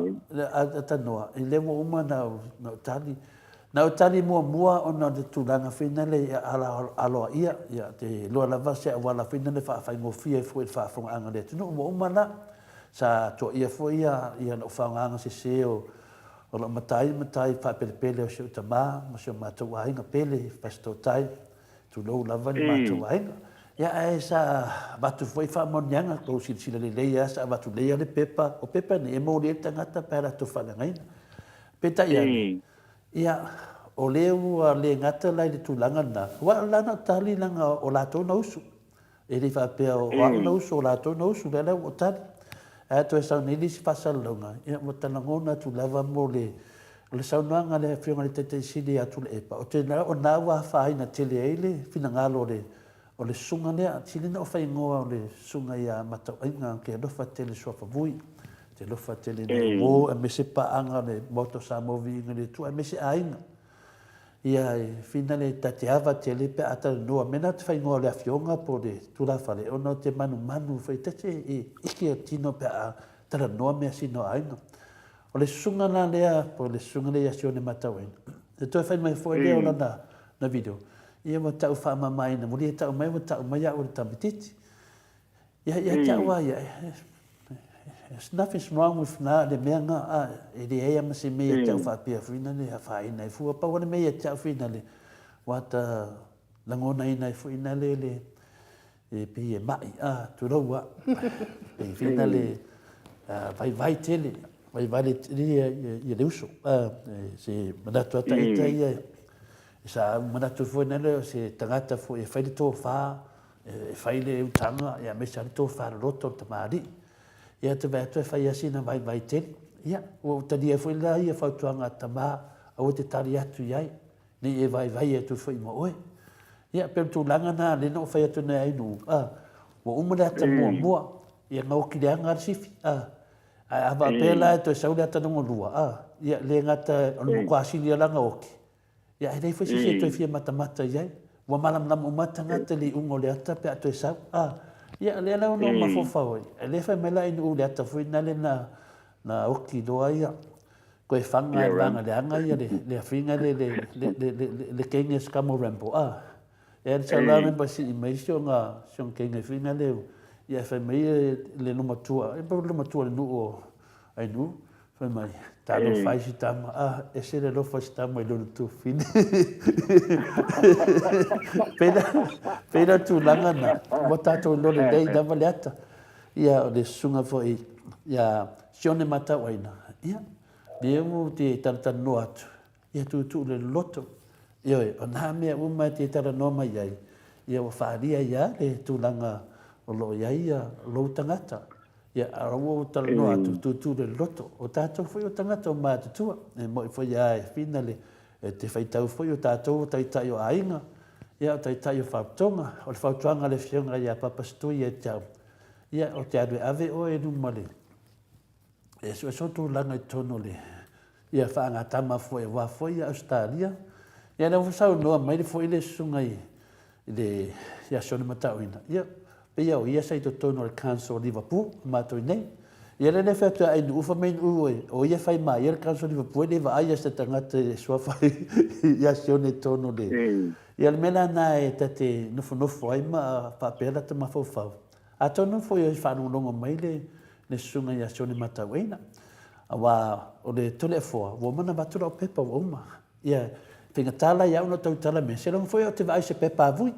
ata no le wo mana no tali na o tali mua ona de tulanga finale alo ia te lo la vase wala finale fa ngo fie fo fa fo anga de no mo mana sa to ia fo ia no fa anga se o lo matai fa pele o se tama mo se mato wa inga pele pasto tai tu lo la van mato wa inga ia esa batu foi fa mo nyanga ko si le ia sa batu le le pepa o pepa ne mo le tangata para to fa ngai peta ia o leu a le ngata lai le tulanga na wa lana tali langa o lato no usu e le fa pe o wa no usu o lato no usu le o tali a to sa ni li pasa longa ia mo tana ngona tu lava mo le sa nanga le fionga le tete sidi atu le epa o te na o na wa fa ina tele ele fina ngalo le o le sunga le tili na o fa ngoa o le sunga ia mata inga ke do fa tele so fa vui te lo fa tele mo me se pa anga le moto sa mo vi ngale tu me se ainga ia finale tatiava tele pe ata no mena te fai ngoa le afionga po le tu la fale ono te manu fai tete iki tino pe a tara no me sino ainga o le sunga na lea po le sunga le asione matawen te to fai mai foi le ona na video ia mo tau fa mai na mo le tau mai ya o tamititi ia tau ia there's nothing wrong with na de menga e de e se me tau fa pe fina le fa ina fu pa wona me tau fina le wata langona ina fu ina le e pe mai tu ro wa pe fina le vai tele vai le le uso se manato ta ia sa manato fu ina le se tangata fu e fai to fa e fai le utanga ia me sa to fa roto tamari ia te veto e fai asina vai te ia o tadia foi la ia fa tuanga tama o te tari atu iai ni e vai atu foi mo oe ia pe tu langa na le no fai atu nei nu o umura ta mo ia ngau ki anga sifi ava pela to saula ta no lua ia le ngata no kwasi ia langa oki ia e dei foi si to fia mata iai wa malam nam umata ngata li ungo le ata pe atu sa ia le na no ma fofa oi le fa mela in u le ta fu na le na oki do ia ko e fanga langa le anga ia le finga le kenga skamo rambo e sa la me ba si me sio nga sio kenga finga le ia fa me le no matua e pa le matua le nu o ai nu fa mai ta lo fai si tama e se le lo fa si tama lo tu fin pena tu langa na bota to lo le dei da valeta ia le sunga foi ia sione mata waina ia deu te tanta no atu ia tu le loto ia ona me uma te tara no mai ai ia o faria ia le tu langa o lo ia lo tangata ia awo tala no atu tu le loto o tato foi o tangata o mata tua e mo foi ai finale te fai tau foi o tato tai o ainga ia tai o fautonga o le fautonga le fionga ia papastu ia tau ia o te ave o e numale e so tu langa tono le ia fa tama foi wa foi a Australia ia na usau no mai foi le sunga le ia sona matauina ia ia o ia sai to tono le council Liverpool mato nei ia le fa to ai ufa mai o ia fai mai ia council Liverpool le va ia sta tangata so fai ia sona tono le ia le mela na e tate nofo ai ma pa pela te ma fofa a tono foi fa no longo mai le sunga ia sona matauina awa o le tole fo wo mana batura o pepa o ma ia Tinga tala ia no tau tala me. Se long foi o te vai se pepa vui.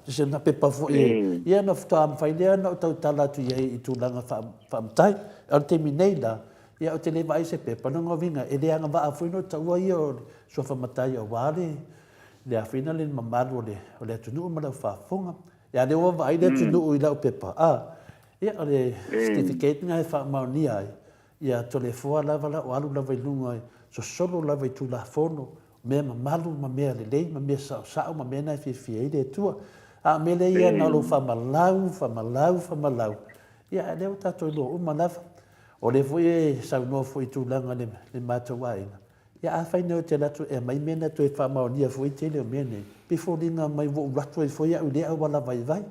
Se na pepa foi. Ia no fta am fai lea no tau tala tu ia I tu langa fa mtai. Al te minei la. Ia o te le vai se pepa no ngovinga. E le anga va a foi no tau ia o so fa matai o wale. Le a fina le mamaru o le tunu ma lau fa fonga. Ia le o vai le tunu I lau pepa. Ia o le certificate ngai fa maunia ai. Ia to le foa lava la o alu lava I lunga ai. So solo lava I tu la fono. Mea mamalu, ma mea lelei, ma mea sao, ma mea nai whiwhia I le tua. Me le ia na lo whamalau. Ia leo tātou lo umalawa. O le fwoi sau noa fwoi tūlanga le mātou wainga. Ia a whai neo te latu mai mena tu e whamaunia fwoi te leo mea nei. Pifo ringa mai wo ratu e fwoi au lea wala vai.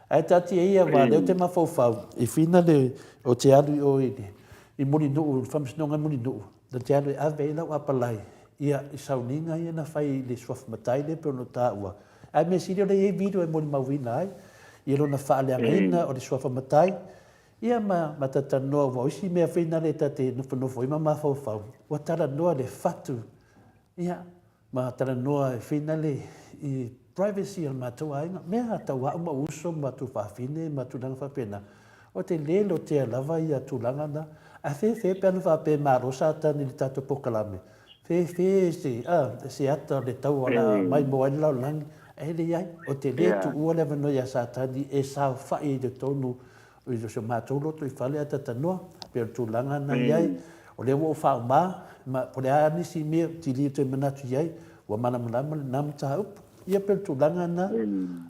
Ai tati e ia wā leo te mawhauwhau. I whina le o te alu o I muni nuu, whamsinonga muni nuu. Da te alu ave I lau apalai. Ia I sauninga ia na whai le swaf matai le pero no tā ua. Ai me sirio le e video e moni mawina ai. Ia lo na whaaleanga ina o le swaf matai. Ia ma tatanoa wa oisi mea whina le tate nofo ima ma whauwhau. Wa tara noa le whatu. Ia ma tara noa e whina le I privacy al mātua ainga. Mea tau hau ma uso ma tu whawhine ma tu langa whapena. O te lelo te alava ia tu langa na. A whewhe peanu whape marosa tani le tato pokalame. Fe se ata le tau ala mai mo ai lau lang e le ai o te le tu ua le vano ia sa tani e sa fai de tonu o i so mātou loto I whale ata tanoa pero tu langa na iai o le wo whao ma po le a nisi mea ti li tu manatu iai wa mana malama le nam ta up ia pero tu langa na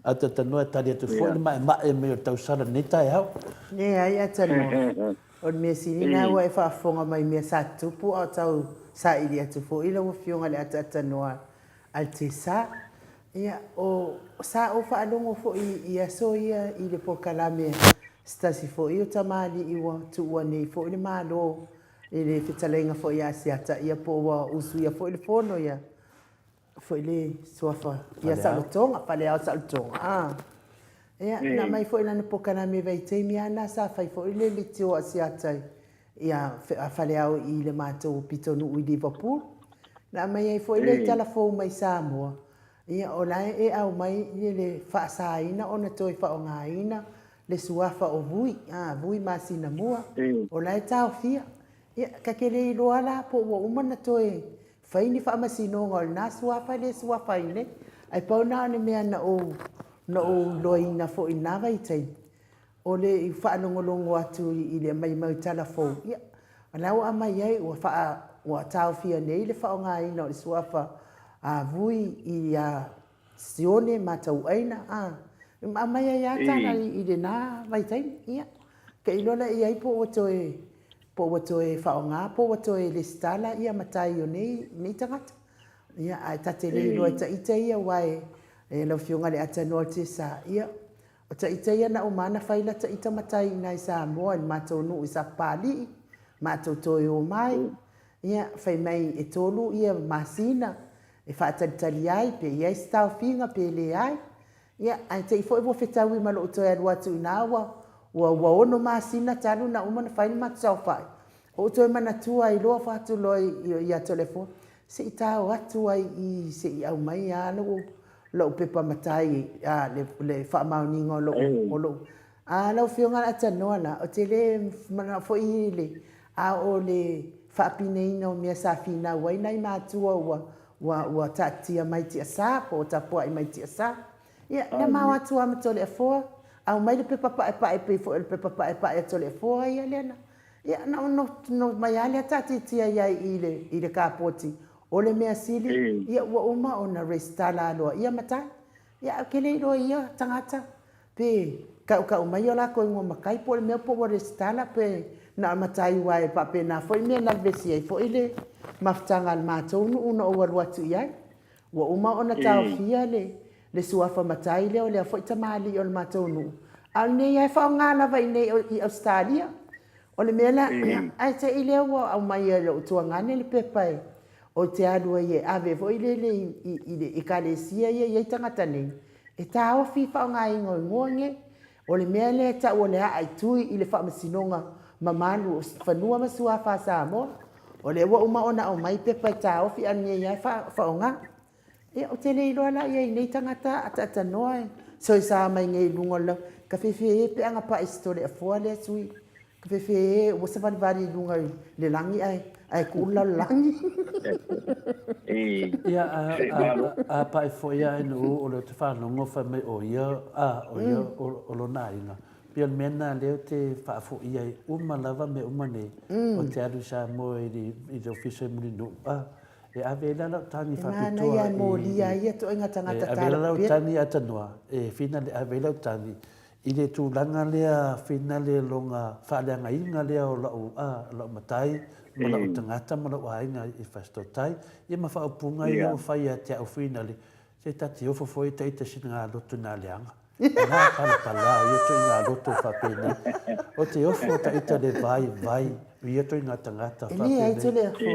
ata tanoa tali atu fo le ma e me o tau sara ne tai hau ne ai ata no o me sini na wa e whaafonga mai mea sa tupu o tau sa ili atu fo ila wo fionga le ata noa al te sa ia o sa o fa longo fo ia so ia I le pokalame stasi fo I o tamali I wa tu wa nei fo le malo I le fitalenga fo ia siata ia po wa usu ia fo le fono ia fo le sofa ia sa lotonga pa le au sa lotonga ia na mai fo ila ne pokalame vai te mi ana sa fai fo le litio asiata ia fale au I le mātou pitonu I Liverpool. Na mai ai foi le telefon mai Samoa. Ia o lai e au mai le whaasaina o na toi whaongaina le suafa o vui. Vui masina mua. O lai tau fia. Ia ka kele I loa la po ua umana toi whaini whaamasino ngol na suafa le suafa ine. Ai pau na ne mea na o loina fo ina vai tei. O le I whaanongolongo atu I le mai mau telefon. Ia, alau a mai ai ua tau fia nei le whaonga ina o le suafa a vui I a sione matau aina. A mai ai a tana I le nā vai tei. Ia, ka ilola I ai po watoe whaonga, po watoe le stala ia matai o nei tangata. Ia, ai tate le ilo ta ita ia wae e lau fionga le atanoa te sa. Ia, o ta ita ia na umana whaila ta ita matai nai sa moa I mātou nuu I sa pāli, mātou toi o mai. Ia, whai mai e tolu ia masina, e whaatalitali ai, pe ia stau finga pe le ai. Ia, ai te ifo e mo whetau I malo utoi alu atu inawa, ua ono masina talu na umana whaila mātou whai. O utoi mana tua I loa whatu loi ia telefon, se I tau atu ai I se I au mai alo, lo pepa matai le fa mauningo lo lau fionga atanoa na o te le mana fo ile o le fa pineina o mea sa fina wai nai matua wa tatia mai tia sa po tapua I mai tia sa ia na mawa tua matole fo au mai le pepa pa pe fo le pepa pa e tole fo ia lena ia no mai ale tati tia ia ile kapoti o le mea sili ia ua uma o na restala aloa ia matai ia kele ilo ia tangata pe ka mai o lako ingo makai po le mea po wa restala pe na matai wae pa pe na foi mea na vesi ai fo ile maftanga al mātou una o waruatu iai ua uma o na tau fia le suafa matai leo le foi tamali o le mātou nu al nei ai fa ngala vai nei I Australia o le mea la ai te ile ua au mai le utuangane le pepai o te adua ie ave vo ile I kalesia ie tangata nei e tau fifa o ngai ngonge o le mea le ta o le ai tui I le whaamasinonga mamalu whanua masua wha Samoa o le ua uma ona o mai pepa tau fi anie ia whaonga E o te leilo ala ia i nei tangata ata noa. So i sa mai ngai lunga lau. Ka whewhe pe anga pa istore a fua le sui. Ka whewhe o sa vari lunga le langi ai. Ai kula langi. Ia a pai fo ia inu o le te whanongo wha mai o ia o lo na inga. Pia mena leo te whaafo ia i umalawa me umane o te aru sa mo i te ofisa i muri nu. E avela lau tangi whapitoa. Mana ia mo lia ia to inga tangata tala. Avela lau tangi atanua. E whina le avela lau tangi. I le tūlanga lea whina le longa whaaleanga inga lea o lau matai. Ma lau tangata ma lau ainga i whastotai. Ia ma whaupunga i o whai a te au whina le. Se tati ofo foi teita sina ngā lotu nā leanga. Nā pala, ia to i ngā lotu whapena. O te ofo ta ita le vai. Ia to i ngā tangata whapena. Ia i to le afo.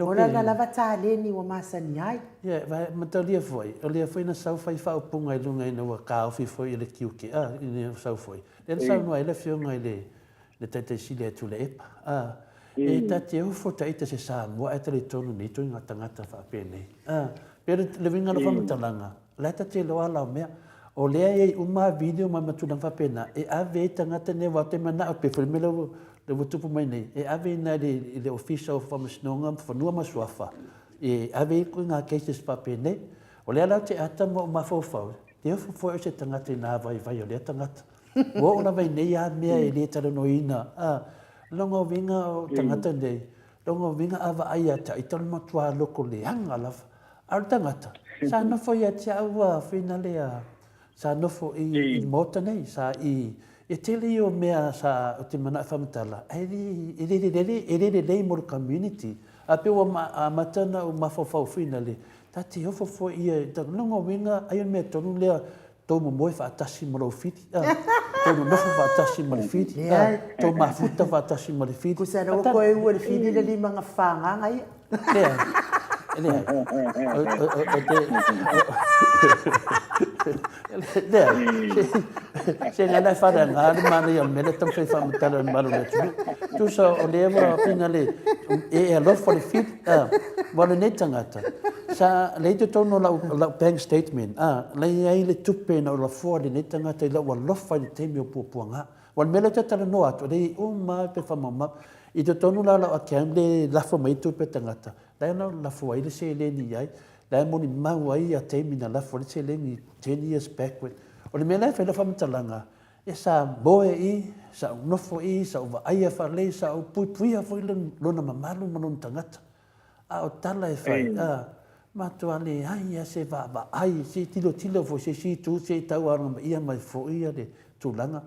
Ora nga lava tāleni wa masani ai. Ia, mata lia foi. O lia foi na sau fai whaupunga i lunga ina wa kāwhi foi i le kiuke. I le sau foi. Le sau noa i le whionga i le taita sile atu le epa. E ta te ofo ta ita se saa mua e tali tonu ni to i ngā tangata whapene. Pero le winga na whamatalanga. Laita te loa lau mea. O lea ei uma video ma matuna whapena. E ave tangata ne wa te mana o pe whalimela le wutupu mai nei. E ave na le official whamasinonga whanua masuafa. E ave ko ngā cases whapene. O lea lau te ata mo mawhauwhau. Te ofo fo o se tangata i nā vai o lea tangata. Wo ona vai nei a mea e lea tara no ina. Longa winga o tangata nei. Longa winga awa ai ata i tala matua loko le hanga lawa. Ar tangata. Sa nofo ia te aua whina lea. Sa nofo i mota nei. Sa e tele i o mea sa o te mana whamatala. E re lei mo community. A pe o matana o mawhawhau whina le. Ta te hofo fo ia. Ta longa winga ai o mea tonu lea. Tō mo moe whaatasi mo rau whiti. Tō mo nofo whaatasi mo le whiti. Tō mafuta whaatasi mo le whiti. Kusa rau koe ua le whini le lima ngā whanganga ia. Lea. Se ngā nai whara ngāri mana i o mele tam whai whamatara na maru le tunu. Tu sa o lewa pina le e alofa le whiti. Wale ne tangata. Sa leite tono lau bank statement. Lei ai le tupe na o la fua le ne tangata i lau alofa le temi o puapuanga. Wale mele te tala no atu. Lei mai pe whamama. I te tonu lau account le lafo mai tupe tangata. Lai nau lafo ai le se le ni ai. Lai moni mau ai a temi na lafo le se le ni 10 years backward. O le mele whai la whamatalanga. E sa boe i, sa nofo i, sa uwa aia whale, sa u pui a fwoi lona mamalu manon tangata. O tala e whai. Matua le ai a se va ai, se tilo fo se si tu se tau arama ia mai fo ia le tūlanga.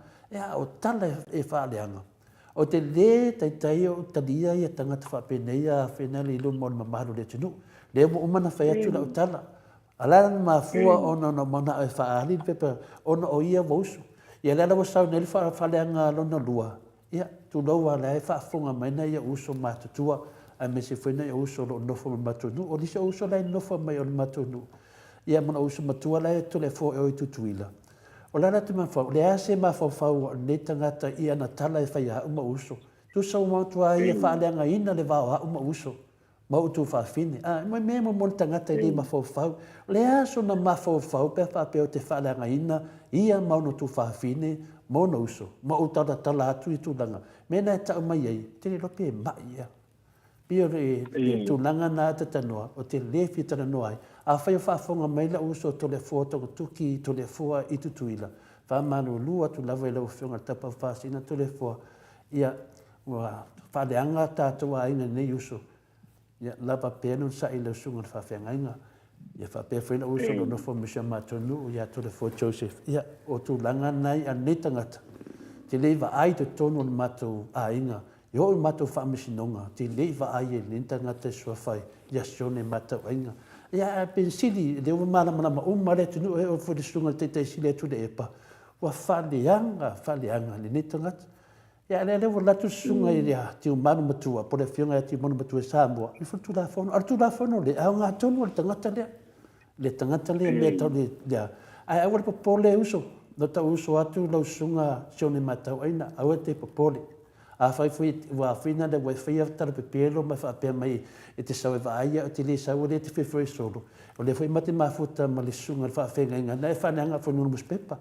O tala e whaaleanga. O te le tai o talia ia tangata whapenei a whenale ilo mo mamaru le tunu. Le mo umana whai atu la o tala. Alara ma fua ona na mana e whaali pepa ona o ia wausu. Ia lala wa sau neli whaaleanga lona lua. Ia tu laua le e whaafonga maina ia uso mātutua. A me se whena ia uso lo nofo mai matunu. O lisa uso lai nofo mai o matunu. Ia mana uso matua lai to le fo e oi tutuila. O lana te mawhau, le ase mawhau ne tangata i ana tala e whai a uma uso. Tu sau matua ia whaaleanga ina le wao a uma uso. Mau tu whaafine. Mai mea mo mon tangata i le mawhau. Le aso na mawhau pe whapeo te whaaleanga ina. Ia mauno tu whaafine, mono uso. Mau tala atu i tūlanga. Mena e tau mai ei, te lope e mai ia. Pio le tūlanga nā te tanoa, o te lefi tana noai. A whai o whaafonga maila uso to le fua tonga tuki, to le fua i tutuila. Whamanu lua tu lawa i lau whionga tapa whaasina to le fua. Ia, whaaleanga tātua aina nei uso. Ia, lapa pēnu sa i lau sunga le whawhenga inga. Ia, whapea whaina uso no nofo misha matonu, ia to le fua Joseph. Ia, o tūlanga nai a netangata. Te leiva ai te tonu le matou a inga. Yo matou whaamisinonga, te leiva ai e lentanga te suawhai, ia sione matou ainga. Ia pensili, le ua mana umare tunu e o whurisunga te sile atu le epa. Wa whaleanga, le netangata. Ia le ua latu sunga i rea, te umanu matua, po le whionga e te umanu matua Samoa. I whatu la whono, ar tu la whono le, au ngā tonu le tangata lea. Le tangata lea mea tau lea. Ai awale popole uso, no tau uso atu lau sunga sione matau aina, awa te popole. a fai fui wa fina de wa fia tar pe pelo ma fa pe mai e te sau va ia o te le sau le te fe solo o le foi mate mafuta ma le sunga fa fe nga na fa nga fo no newspaper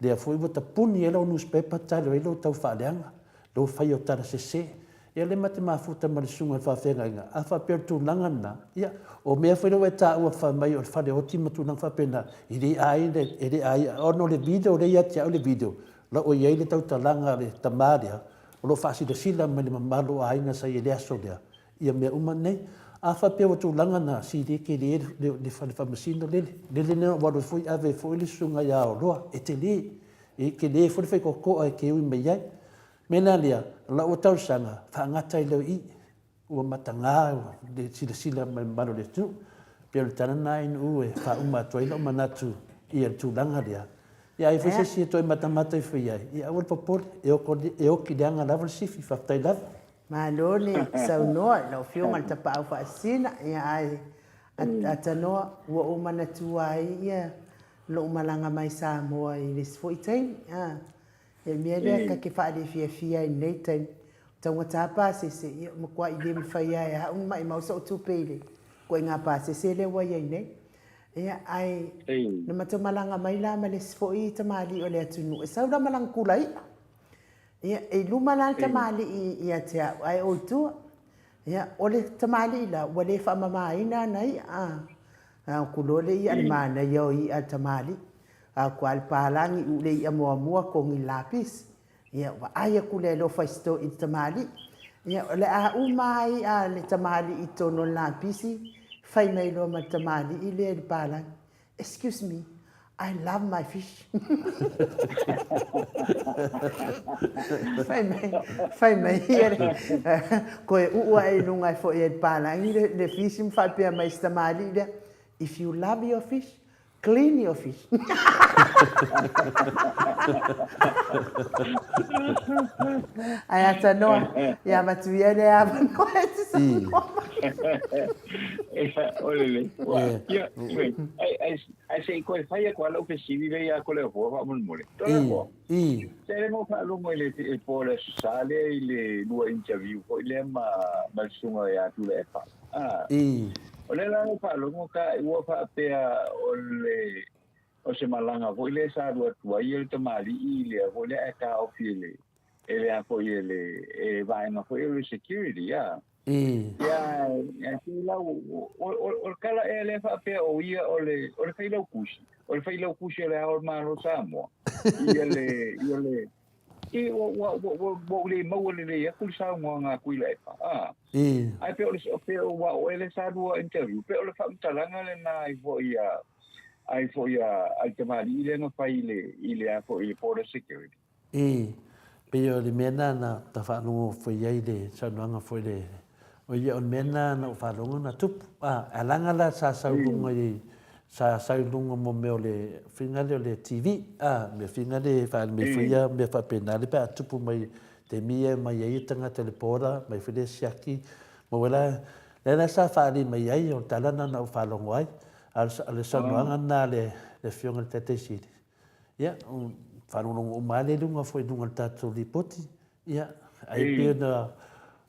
le foi vota puni ela o newspaper ta le lo tau fa le nga lo fai o tar se ia le mate mafuta ma le sunga fa fe nga a fa pe tu langa na ia o me foi lo ta o fa mai o fa le o ti ma tu na fa pe na i le ai o no le video le ia o le video la o ia le tau talanga le tamaria o lo fasi de sila me le mamalo a inga sa ile aso lea. Ia mea uma nei, a fa pe o tūlanga na si le ke le fa masino lele. Lele nea waro fui ave fui le sunga ia o loa, e te le. E ke le fui fai kokoa e ke ui me iai. Mena lea, la o tau sanga, fa ngata i leo i. Ua matanga, le sila me mamalo le tu. Pia le tana na inu ue, fa uma toila o manatu i el tūlanga lea. Ia e fese si toi matamata i fai ai. Ia awal papole, e o ki leanga lava sifi, whaftai lava. Malone, sau noa, lau whionga le tapa au whaasina, ia ai, atanoa, ua umana tua ai, ia, lo umalanga mai sa moa i les fo i taini, ia mea lea ka ke whaare fia i nei taini, taunga tā pāsese, ia, makua i le mi whai ai, haun mai mausa o tūpeile, ko i ngā pāsese le wai ai nei. Ia ai na mata malanga mai la ma le sfoi tamali o le atunu e saura malanga kulai ia e luma la tamali ia te ai o tu ia o le tamali la o le fa mama ina nai a kulole ia le mana yo i a tamali a kwal palangi u le ia mo ko ngi lapis ia wa ai ku le lo fa sto i tamali ia le a umai a le tamali i tono lapisi fai mai lo matamali i le pala. Excuse me, I love my fish. fai mai here. Ko e ua e lunga e fo e pala. Le fish fai pe mai stamali le. If you love your fish, clean your fish. Ai ata noa, ia matuia le ava noa e te sanoa. Olele. Ia, ai sei koe whaia kua lau pe sivi vei a kole hoa wha mun mole. Tole hoa. Se le mo wha lungo i le e pōle sale i le lua interview ko i le ma sunga e atu le e wha. O le langa wha lungo ka i ua wha pea o se malanga ko i le sa rua tua i le tamari i le ko le e ka ofi ele a ko i le e vaenga ko i le security ya. Ya, si la o kala ele fa pe o ia o le fai lau kushi. O le fai lau kushi le ao maro Samoa. Ia le e o le mau le ku sa mo nga ku le fa. Ai pe o ele sa do interview pe o le fa talanga le na i vo ia ai fo ia al temari le no fai le a fo i for security. Pe o le mena na ta fa no foi ai le sa no foi le o ia on mena na whalonga na tupu. Alanga la sa saulunga i sa saulunga mo meo le whingale o le TV. Me whingale whaal me whia me whapena le pia tupu mai te mia mai ai tanga telepora mai while siaki. Mo wela lena sa whaali mai ai o talana na whalonga ai. Ale sanuanga na le whionga le tete siri. Ia, whanonga o maale lunga foi lunga tatu li poti. Ia, ai pia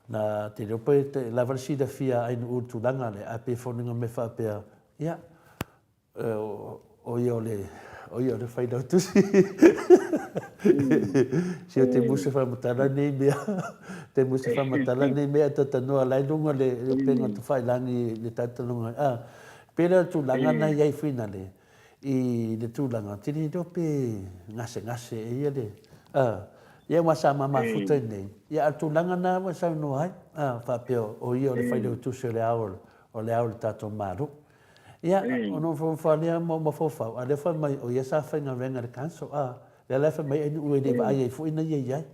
na te reo pai te lavarasi da fia ai no utulanga le a pe foninga me whapea. Ia, o ia le whai nau tusi. Si o te musa whamatala nei mea, te musa whamatala nei mea tata noa lai lunga le penga tu whai langi le tatalunga. Pera tulanga na iai whina le, i le tulanga, tini reo pe ngase e ia le. Ia wasa mama futa nei. Ia tulanga na wasa no ai. Whapeo o ia o le whaile utusi o le ao le tato maru. Ia, ono whawhania mo whawhau. A le wha mai o ia sa whainga renga le kanso. Le lefa mai enu ue le wa ai e fuina iai.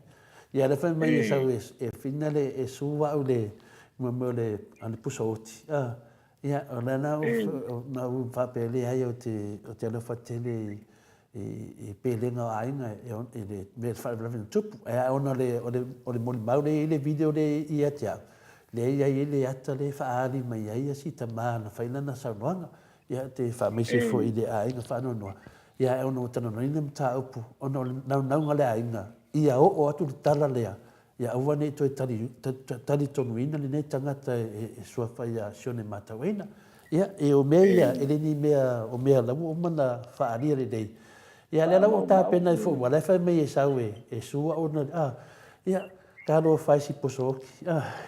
Ia le wha mai e sau e whina le e suwa au le mo le ane pusa oti. Ia, o le na whapele ai o te alofa tele i pelenga o ainga e le me whaelawina tupu. E ona o le moni mau le i le video le i atia. Le ia i le ata le whaari mai ai si ta maa na whainana saunoanga. Ia te whameise fo i le ainga whanonua. Ia e ona o tana noina mta upu. Ona o naunga le ainga. Ia o atu le tala lea. ia aua nei toi tali tonuina lenei tagata e suafai a sione matauaina ia e o mea ia e leni mea o mea lau o mana faalia lenei ia le lau o tapena i foʻu ua lai fai mai e sau e sua ona ia kalo fai si posoki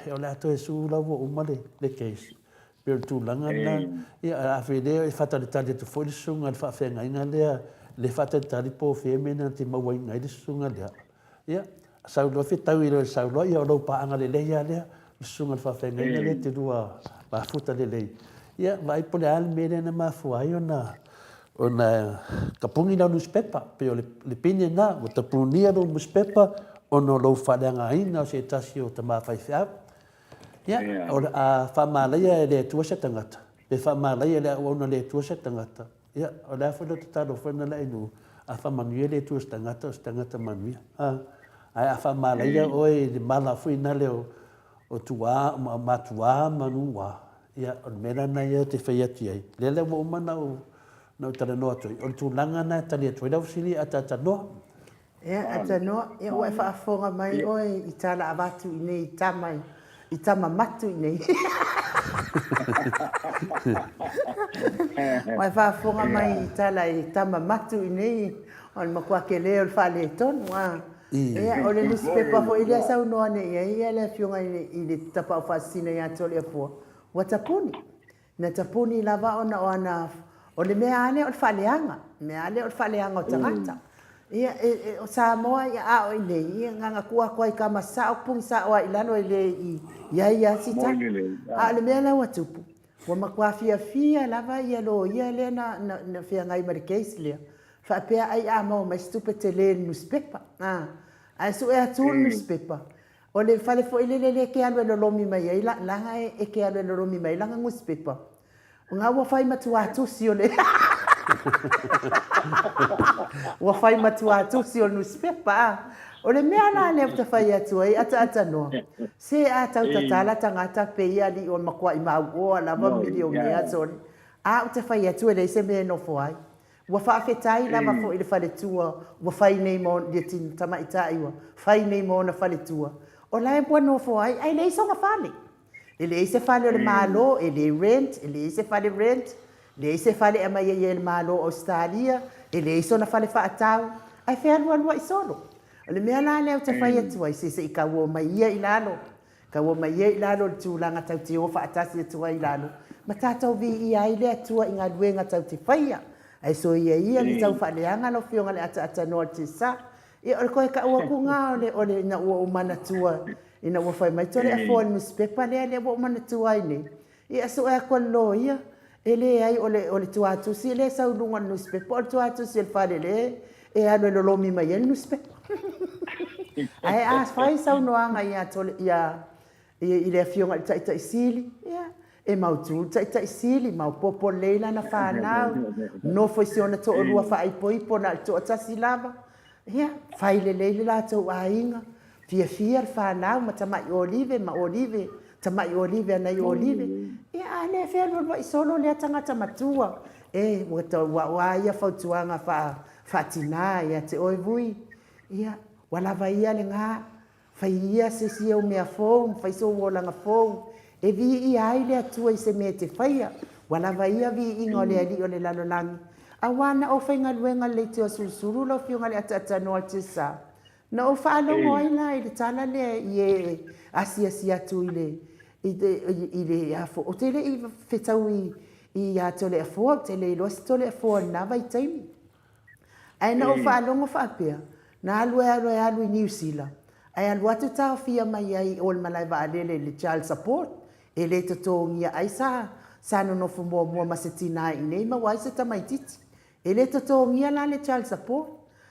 e o le ato e su lau o uma le keisi pe o tulaga na ia afelea e fataletali atu foʻi le susuga le faafeagaiga lea le faataletali po fea mena te mauaiga ai le susuga lea ia sauloa fetau i le sauloa ia o lou paaga lelei ia lea le susuga le faafeagaiga lea te lua mafuta lelei ia vaai po le a le mea lea na mafua ai ona kapugi lau newspaper pe o le pini na ua tapunia lou newspaper ona o lou faaleagaina o se tasi o tamafaifeau ia o le a faamalaia e le atua se tagata pe faamalaia le auauna le atua se tagata ia o le a foi lo tatalofaina laʻinu a faamanuia le atua se tagata o se tagata manuia ae a faamalaia oe le malafuina le o tuā matuā manuā ia o le mea lana ia te fai atu ai lea le ua uma nau talanoa atu ai o le tulaga na tali atu ai lau sili a tatanoa ia atanoa ia ua e faafoga mai oe i talaavatu i nei i tamamatu i nei ua e faafoga mai i tala i tamamatu i nei o le makuakele o le faaletonu ia o le newspaper foʻi lea saunoa neʻi ai ia le afioga i le tapau faasina iā te o le afua ua tapuni na tapuni lava ona o ana o le mea ale o le faaleaga mea ale o le faaleaga o tagata ia o Samoa ia a o i nei ia gagakua koa i kamasao pugisaʻo ai lalo i lē iai asita a o le mea lau atupu ua makuafiafia lava ia lo ia lea na feagai ma le keisi lea faapea ai a mau mai stupe tele newspaper ae su e atu newspaper o le fale foʻi lelele ke alu e lolomi mai ai laga e ke alu e lolomi mai laga newspaper o ga ua fai matuatusi o le ua fai matuatusi o newspaper o le mea la le tafai atu ai ata-atanoa se a tautatala tagata peia alii o makuaʻi mauoa lava milionia sole a o tafai atu e lei se mea nofo ai ua faafetai lava foʻi le faletua ua fai nei mo le tamaʻitaʻi ua fai nei mo na faletua o lae bua nofo ai ai lei soga fale e leʻi se fale o le mālō e lē rent e leʻi se fale rent leʻi se fale e mai ai e le mālō australia e leʻi sona fale faatau ai fealualua i solo o le mea la lea o tafai atu ai seseʻi kaua mai ia i lalo kaua mai ia i lalo le tulaga tautio faatasi atu ai i lalo ma tatou viia ai le atua i galuega tauti faia ai so ia le tau faaleaga lo fioga le ata-atanoa le tisa ia o le koe kauakuga o le ina ua umanatua ina ua fai mai tole afua le newspaper lea ua umanatua ai nei ia so e akololo ia e lē ai o le tuatusi e lē sauluga le newspaper o le tuatusi e le falelē e alu e lolomi mai ai le newspaper ae a fai saunoaga ia i le afioga le taʻitaʻisili ia e mautū taʻitaʻisili maupopo lei lana fanau nofo i siona toʻalua faaipoipo na le toʻatasi lava ia fai lelei le latou aiga fiafia le fanau ma tamaʻi olive ma olive tamaʻi olive anai olive ia a le fealualuaʻi solo lea tagata matua e ua tauaʻoā ia fautuaga faatinā ia te oe vui ia ua lava ia le gā faia sesia o mea fou faisouolaga fou e viia ai le atua i se mea te faia ua lava ia viiga o le alii o le lalolagi auā na ou faigaluega le leitio sulusulu lau fioga le ata-atanoa le tisa na ou faalogo ai la i le tala lea i e asiasi atu i le afo o te leʻi fetau i iā te o le afua o te leʻi loasi to le afua na vaitaimi ae na ou faalogo faapea na alu i New Zealand ai alu atu taofia mai ai o le malai vaalele le child support e lē totogia ai sa nonofo muamua ma se tinā i nei ma ua ai se tamaititi e lē totogia la le child support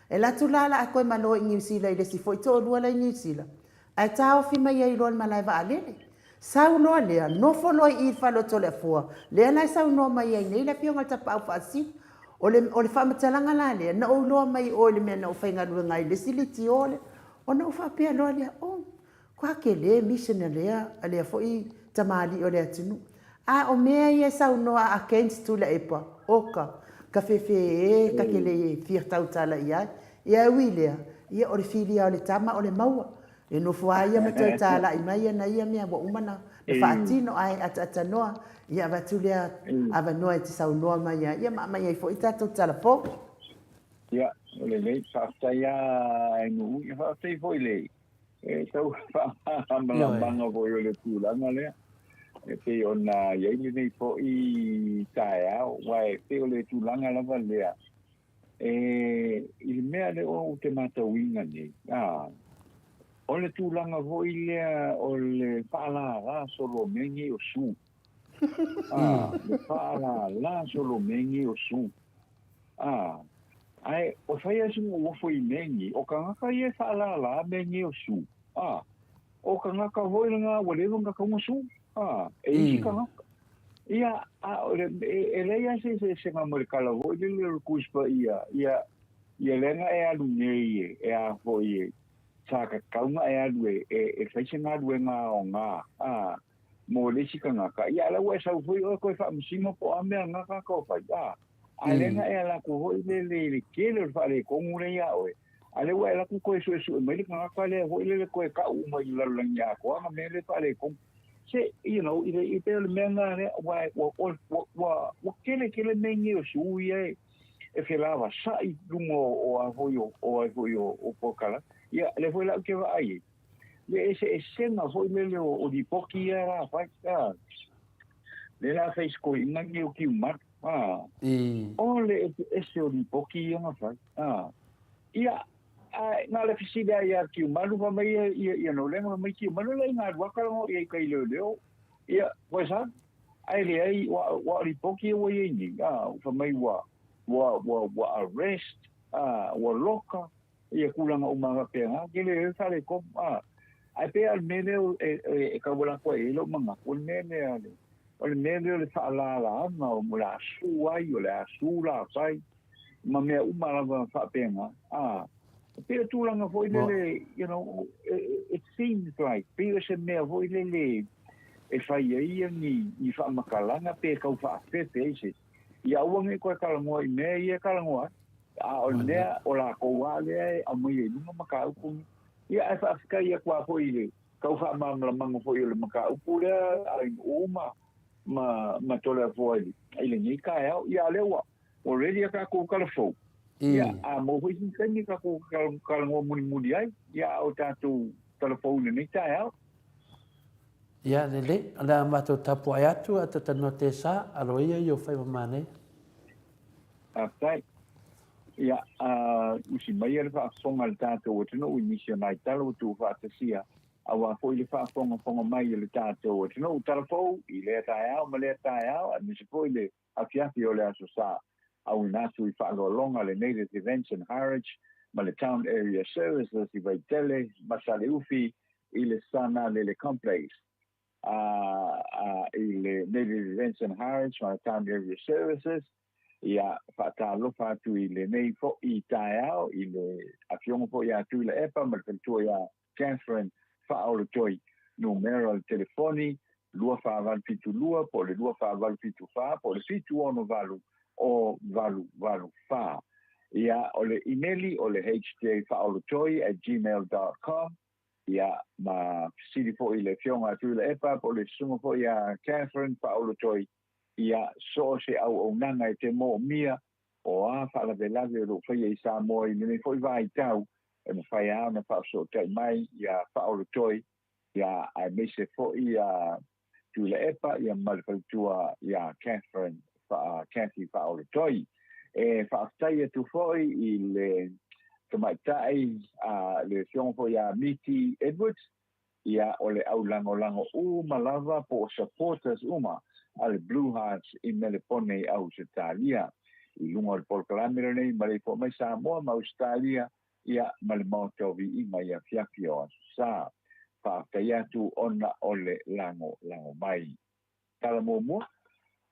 e latu la la koe malo i New Zealand i lesi foʻi toʻalua la i New Zealand ae taofi mai ai loa le malai vaalele saunoa lea nofo loa i faaloto le afua lea lae saunoa mai ai nei le afioga le tapaʻau faasili o le faamatalaga la lea na ou loa mai o le mea na ou faigaluega ai le siliti ole ona ou faapea loa lea koake lē misina lea a lea foʻi tamali o le atunu a o mea ia saunoa against tula epa oka ka fefe ka kele fia tautala ia ia ui lea ia o le filia o le tama o le maua E no fua ia me toi tā la i mai na ia mea wa umana. Na whaatino ai ata noa. Ia watulia ava noa te sau noa mai ia. Ia mai ai fo i tato tala po. Ia, ole lei, whaataya e ngu, ia whaatei fo i lei. E tau whaamala fo i ole tūlanga lea. E te ona iei nei fo i tae au, wai te ole tūlanga lava lea. E il mea le o te matauinga ni. O le tūlanga ho i lea o le whaala la solo mengi o su. Le whaala la solo mengi o su. Ai, o whaia sunga wofo i mengi, o ka ngaka i e whaala la mengi o su. O ka ngaka hoi ngā walewa ngaka unga su. E isi ka ngaka. Ia, e leia se ngā mare kala hoi le kuspa ia lenga e alu nei e a hoi e. Saka kaunga e alu e whaise ngā duenga o ngā. Mo lesi ka ngaka. Ia ala ua e sau hoi o koe whaamisima po a mea ngaka ka o whai. A lenga e ala ko hoi le kele o whaare kongure ia oe. Ale ua e la ku koe su e mai le ngaka le hoi le koe ka uma i lalangi a koa nga mea le whaare kong. Se, you know, i te le mea ngā rea wa kele mengi o su ia e whelawa sa i lungo o a hoi o pokala. Ia, le hoi lau ke wa ai. Le e senga hoi lele o di poki ia rā whai. Le la whais ko i ngangi o ki umat. O le ese o di poki ia ngā whai. Ia, ngā le whisidea ia ki umanu pa mai ia no lenga mai ki umanu le ngā wakarango ia kai leo. Ia, wai sa? Ai le ai wa di poki wa ia ni. Pa mai wa arrest, wa loka. Ia kulanga umaga pēnga, kele e whare kom, ai pē al mene e kawala koe e lo manga, o le mene ale, o le mene o le whaalala anga, o mo la asu ai, o le asu la whai, ma mea umarawa whapēnga, pē tūlanga fo i lele, you know, it seems like, pē se mea fo i lele, e whai ia ni whaamakalanga, pē kau whaafefe eise, ia uange koe kalangoa i mea ia kalangoa, o lea o la koua lea a mai e nunga maka upu ia e whaafika ia kua po i le kau wha mamla manga po i le maka upu lea a in uma ma tole a fua i le ngai ka eo ia lewa o redi a ka kou kalafou ia a mo hui sinkani ka kou kalangoa muni ai ia o tātou kalafou le nei ta eo ia lele ala matou tapu ai atu a tatano te sa alo ia i o whai mamane tai ia usi mai le whaafonga le tātou o tino i misio nai talo o tū whaatasia awa fo i le whaafonga mai le tātou o tino u talafou i lea tae au ma lea tae au a misi fo i le afiafi o le aso sa au inatu i whaalolonga le Native Events and Heritage ma le Town Area Services i Waitele ma sale ufi i le sana le complex i le Native Events and Heritage ma le Town Area Services ia whaatalofa atu i le nei fo i tae au i le awhionga fo i atu i le epa ma le whentua ia Catherine whaolo toi numero le telefoni lua whaavalu fitu lua po le lua whaavalu fitu wha po le fitu ono valu o valu wha ia o le emaili o le HJ whaolo toi @gmail.com ia ma siri fo i le whionga atu i le epa po le sunga fo ia Catherine whaolo toi ia so se au nanga e te mo mia o a fala de la de lo fai i sa mo i ne foi vai tau e mo fai a na fa so te mai ia fa o toi ia a me se fo ia tu le epa ia mal fa tua ia Catherine fa Cathy fa o toi e fa stai tu foi il mai tai a le fion fo ia Miti Edwards ia o le au lango malava po supporters al Blue Hearts in Melipone Australia. I lungo al polkalame nei ma le fo mai Samoa ma Australia ia ma le moto vi i mai a fiafio sa fa kai tu ona ole lango mai. Tala mo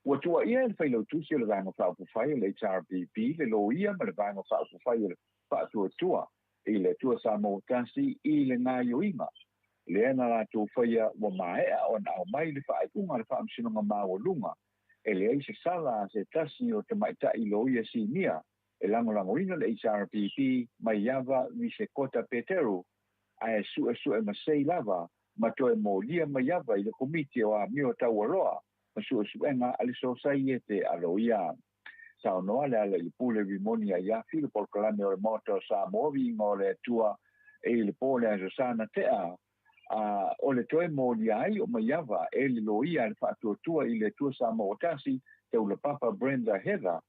o tua ia e whailo tusi le vango whaupu whai le HRPP le lo ia ma le vango whaupu whai le whaatua tua i le tua Samoa tasi i le ngā yoinga. Le ana la tō whaia wa mai o na o mai le whaaipunga le whaamsinonga māua lunga. E le eise sala se tasi o te maita i loia si nia. E lango ina le HRPP mai yava vi se kota Petero ai su e masei lava ma to e molia ma yava i le komiti o a mio taualoa ma su enga ali so saiete aloia sa no ale ale i pule vimonia ia filo por kalame o moto sa movi ngole tua e le pole a sana te a o le toe molia ai o ma yava e le loia le fatu tua i le tua sa mo tasi te ule papa Brenda Heather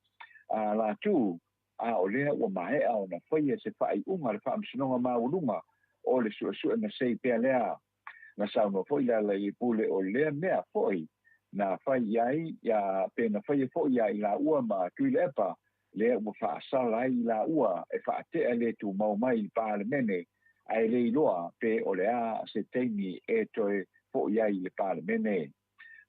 la tu o lea ua mahea o na whaia se whai unga le whaamsinonga maurunga o le su na sei pia lea na sauno foi la i pule o lea mea foi na whai ai ia pe na whai foi ai la ua ma tui lepa lea ua whaasala ai la ua e whaatea le tu mau mai i parlemene ai le iloa pe o lea se teimi e toi foi ai le parlemene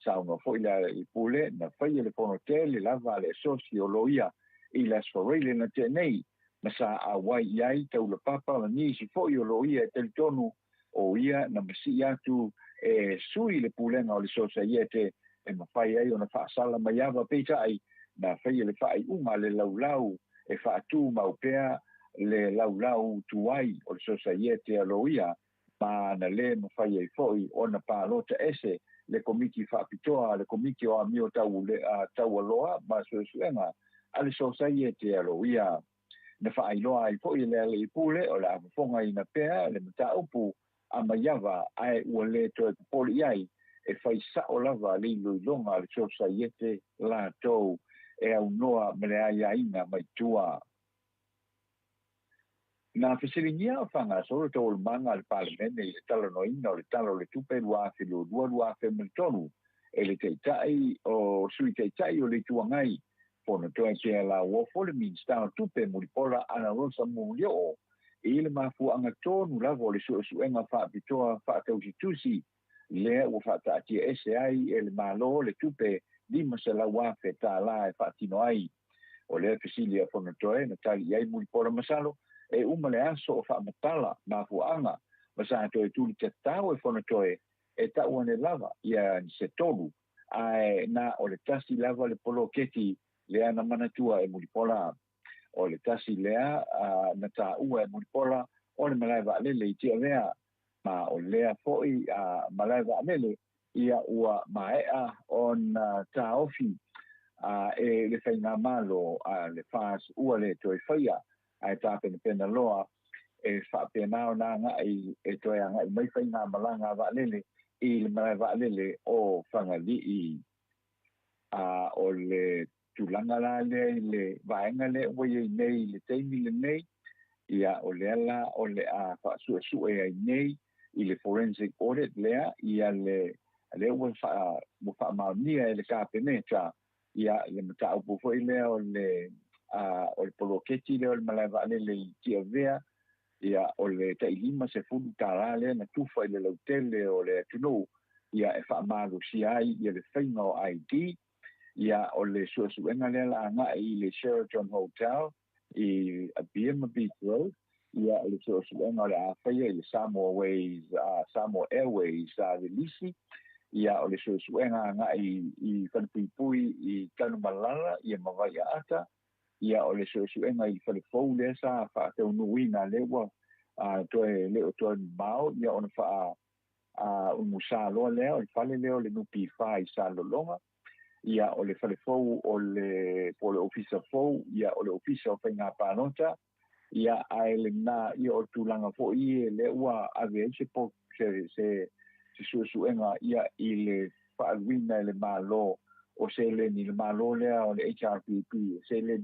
sauno foi la i pule na whai le pono te le lava le socioloia i las foreile na te nei na sa a wai iai tau le papa la nisi foi o lo ia te tonu o ia na masi atu e sui le pulenga o le societe e mawhai ai o na whaasala mai awa peita ai na whai le whai unga le laulau e whaatu maupea le laulau tuai o le societe a lo ia ma na le mawhai ai foi o na pālota ese le komiki whaapitoa le komiki o amio tau aloa ma suenga ale societe a lo ia na whaailoa ai po i lea le i pule o le awafonga i na pea le mata upu a maiawa ai ua le toi poli ai e whai sao lava le iluilonga le societe la tau e au noa mele ai aina mai tua. Na whasiringia o whanga soro tau le manga le parlemene i le talo noina o le talo le tupe lua whilu lua whemeltonu e le teitai o sui teitai o le tuangai pono toa ke la wofo le minsta tupe mulipola ana rosa mulio e le mafu anga tonu lavo le suenga fa pitoa fa tausitusi le o fa tati SI e le malo le tupe lima se la wafe ta la e fa tino ai o le fisilia pono toa na tali ai mulipola masalo e umale aso fa matala mafu anga masa to e tuli te tau e pono toa e ta uane lava ia se tolu ai na o le tasi lava le polo keti lea na manatua e mulipola o le tasi lea na ta ua e mulipola o le malai vaalele i tia lea ma o lea foi malai vaalele ia ua maea on ta ofi e le whainga malo le whaas ua le toi whaia ai ta pena loa e whapenao na ngai e toi ngai mai whainga malanga vaalele i le malai vaalele o whangali i o le tulanga la le vaenga le wai nei le teimi le nei ia o le ala o le a fa su e nei i le forensic audit lea ia le wa fa ma nia le ka peneta ia le mata o po le o le poloketi le o le malava le tia vea ia o le tailima se fu tarale na tufa le lotele o le tuno ia e fa ma lu ai ia le fainga o ID ia o le suenga le la nga i le Sheraton Hotel i a BMB Road ia le suenga le a whaia i le Samoa Airways le lisi ia o le suenga nga i whanipui i tanu malala ia mawai a ata ia o le suenga i whanifou le sa wha te unuina le wa toe le o toe mau ia ona wha umusa loa leo i whale leo le nupi whai sa lolonga ia o le falefou o le ofisa fou ia o le ofisa o whainga pānota ia aele na ia o tūlanga fo i le ua ave se po se suenga ia i le whaalwina le malo o se le ni le malo lea o le HRPP se le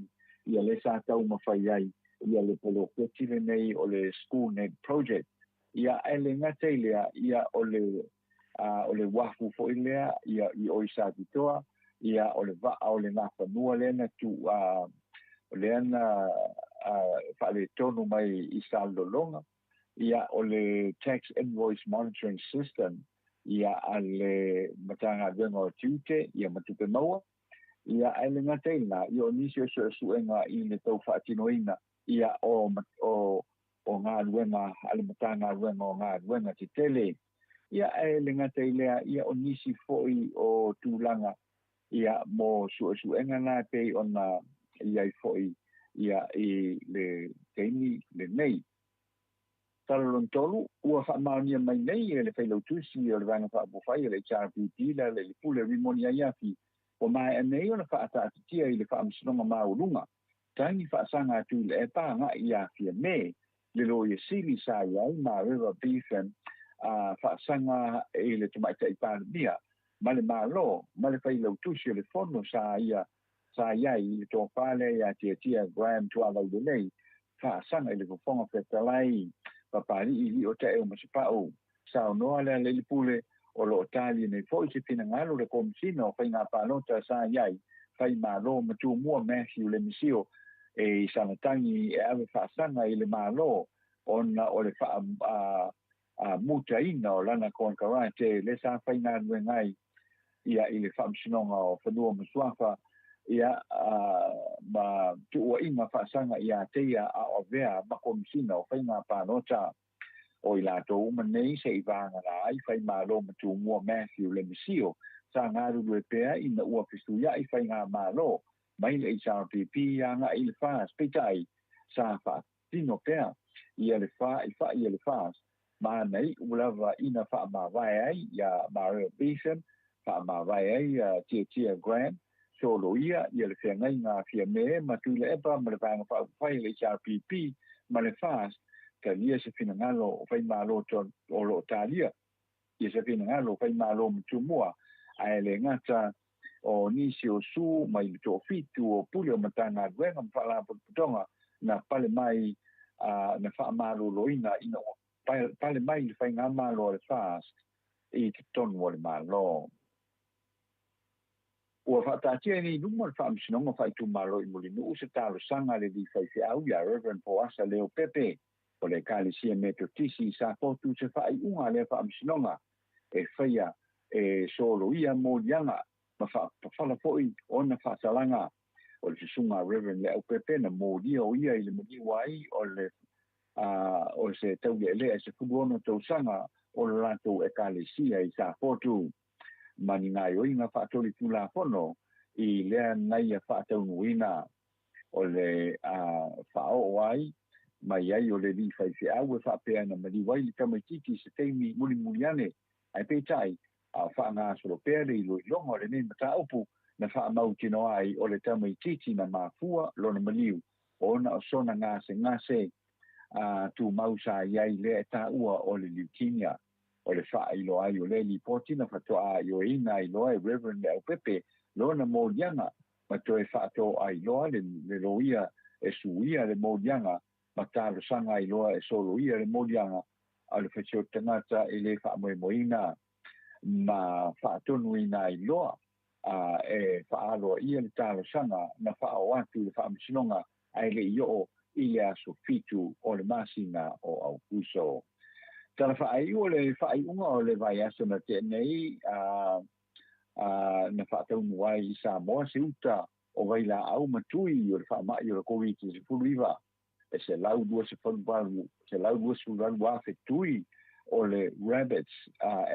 ia le sa tau mawhai ai ia le polo ketile nei o le school net project ia aele ngate lea ia o le wafu fo i lea ia i oisa vitoa ia o le va'a o le nafanua lena tu o le ana whaale tonu mai i salolonga ia o le tax invoice monitoring system ia a le matanga venga o tiute ia matupe maua ia aile ngateina ia o nisi o suenga i le tau whaatinoina ia o ngā ruenga ale matanga ruenga o ngā ruenga te tele ia aile ngateilea ia o nisi foi o tūlanga ia mo suenga na pe ona ia foi ia i le teini le nei talon tolu ua whaamaunia mai nei e le whailautusi o le vanga whaapofai e le HRPP la le pule rimonia iafi o mai anei o na whaatatitia i le whaamsinonga maurunga. Taingi whaasanga atu le e pānga iafi me le lo i sili sa iai ma River Beacon whaasanga e le tumaita i pānamia ma le malo ma le whailautusi o le fono sa iai i le tō pāle ia tia Graham tualau le nei whaasanga i le kufonga whetalai papari i o te eo masipao sa noa le pule o lo tali nei foi se fina ngalo le komisino fai ngā pālota sa iai fai malo matu mua Matthew le misio e sanatangi e ave whaasanga i le malo ona o le muta ina o lana konkarate le sa fai ngā nuengai ia i le whamsinonga o whanua masuafa ia ma tua inga whaasanga ia teia a o vea ma komisina o whai ngā pānota o i lato umanei se i vanga la ai whai mālo matu mua Matthew le misio sa ngā ruru e pēa ina ua pistu ia i whai ngā mālo mai le HRPP ia ngā i le whaas peitai sa wha tino pēa ia le wha i wha ia le whaas ma nei ulawa ina wha mawai ai ia Mario Beeson wha mawai ai tia Graham so lo ia le whengai ngā whia me ma tu le epa ma le vanga whai le HRPP ma le whaas ka lia se fina ngalo o whai mālo o lo talia ia se fina ngalo o whai mālo mtumua ai le ngata o nisi o su mai le tō fitu o pule o matanga duenga mwhala putonga na pale mai na wha mālo loina ina pale mai le whai ngā mālo o le whaas i te tonu o le mālo ua whaatatia ni numa le whaamsinonga whai tu mālo i muli nuu se tālo sanga le di whai whiau ia Reverend Poasa Leo Pepe o le kalisia metotisi sa potu se whai unga le whaamsinonga e whaia e solo ia mōlianga ma whawhala poi o na whaatalanga o le susunga Reverend Leo Pepe na mōlia o ia i le maniwai o se tau le lea se fuduono tau sanga o le lato e kalisia i sa potu mani ngai o inga whaatoli tula pono i lea nai a whaatau nuina o le whao ai mai ai o le li whai whiau e whapea na maniwai li tamaitiki se teimi muli muliane ai peitai a whaanga solo pea le ilo ilonga le nei mata upu na whaamau tino ai o le tamaitiki na mafua lona maliu o na o sona ngase tu mausa iai le ta ua o le leukemia o le wha ilo ai o le li poti na whatoa ai o ina ilo ai Reverend Leo Pepe lona mōlianga ma toe whaato ai loa le loia e suia le mōlianga ma tālo sanga iloa e solo ia le mōlianga a le whachio tangata e le whaamoemoina ma whaatonu ina iloa e whaaloa ia le tālo sanga na whaao atu le whaamisinonga ai le io i le aso fitu o le masina o au kuso. Tala whaai o le whaai unga o le vai aso na te nei na whaatau muai i Samoa se uta o vai la au matui o le whaamai o le COVID se furuiva e se lau dua se whalubalu se lau dua se furubalu wafe tui o le rabbits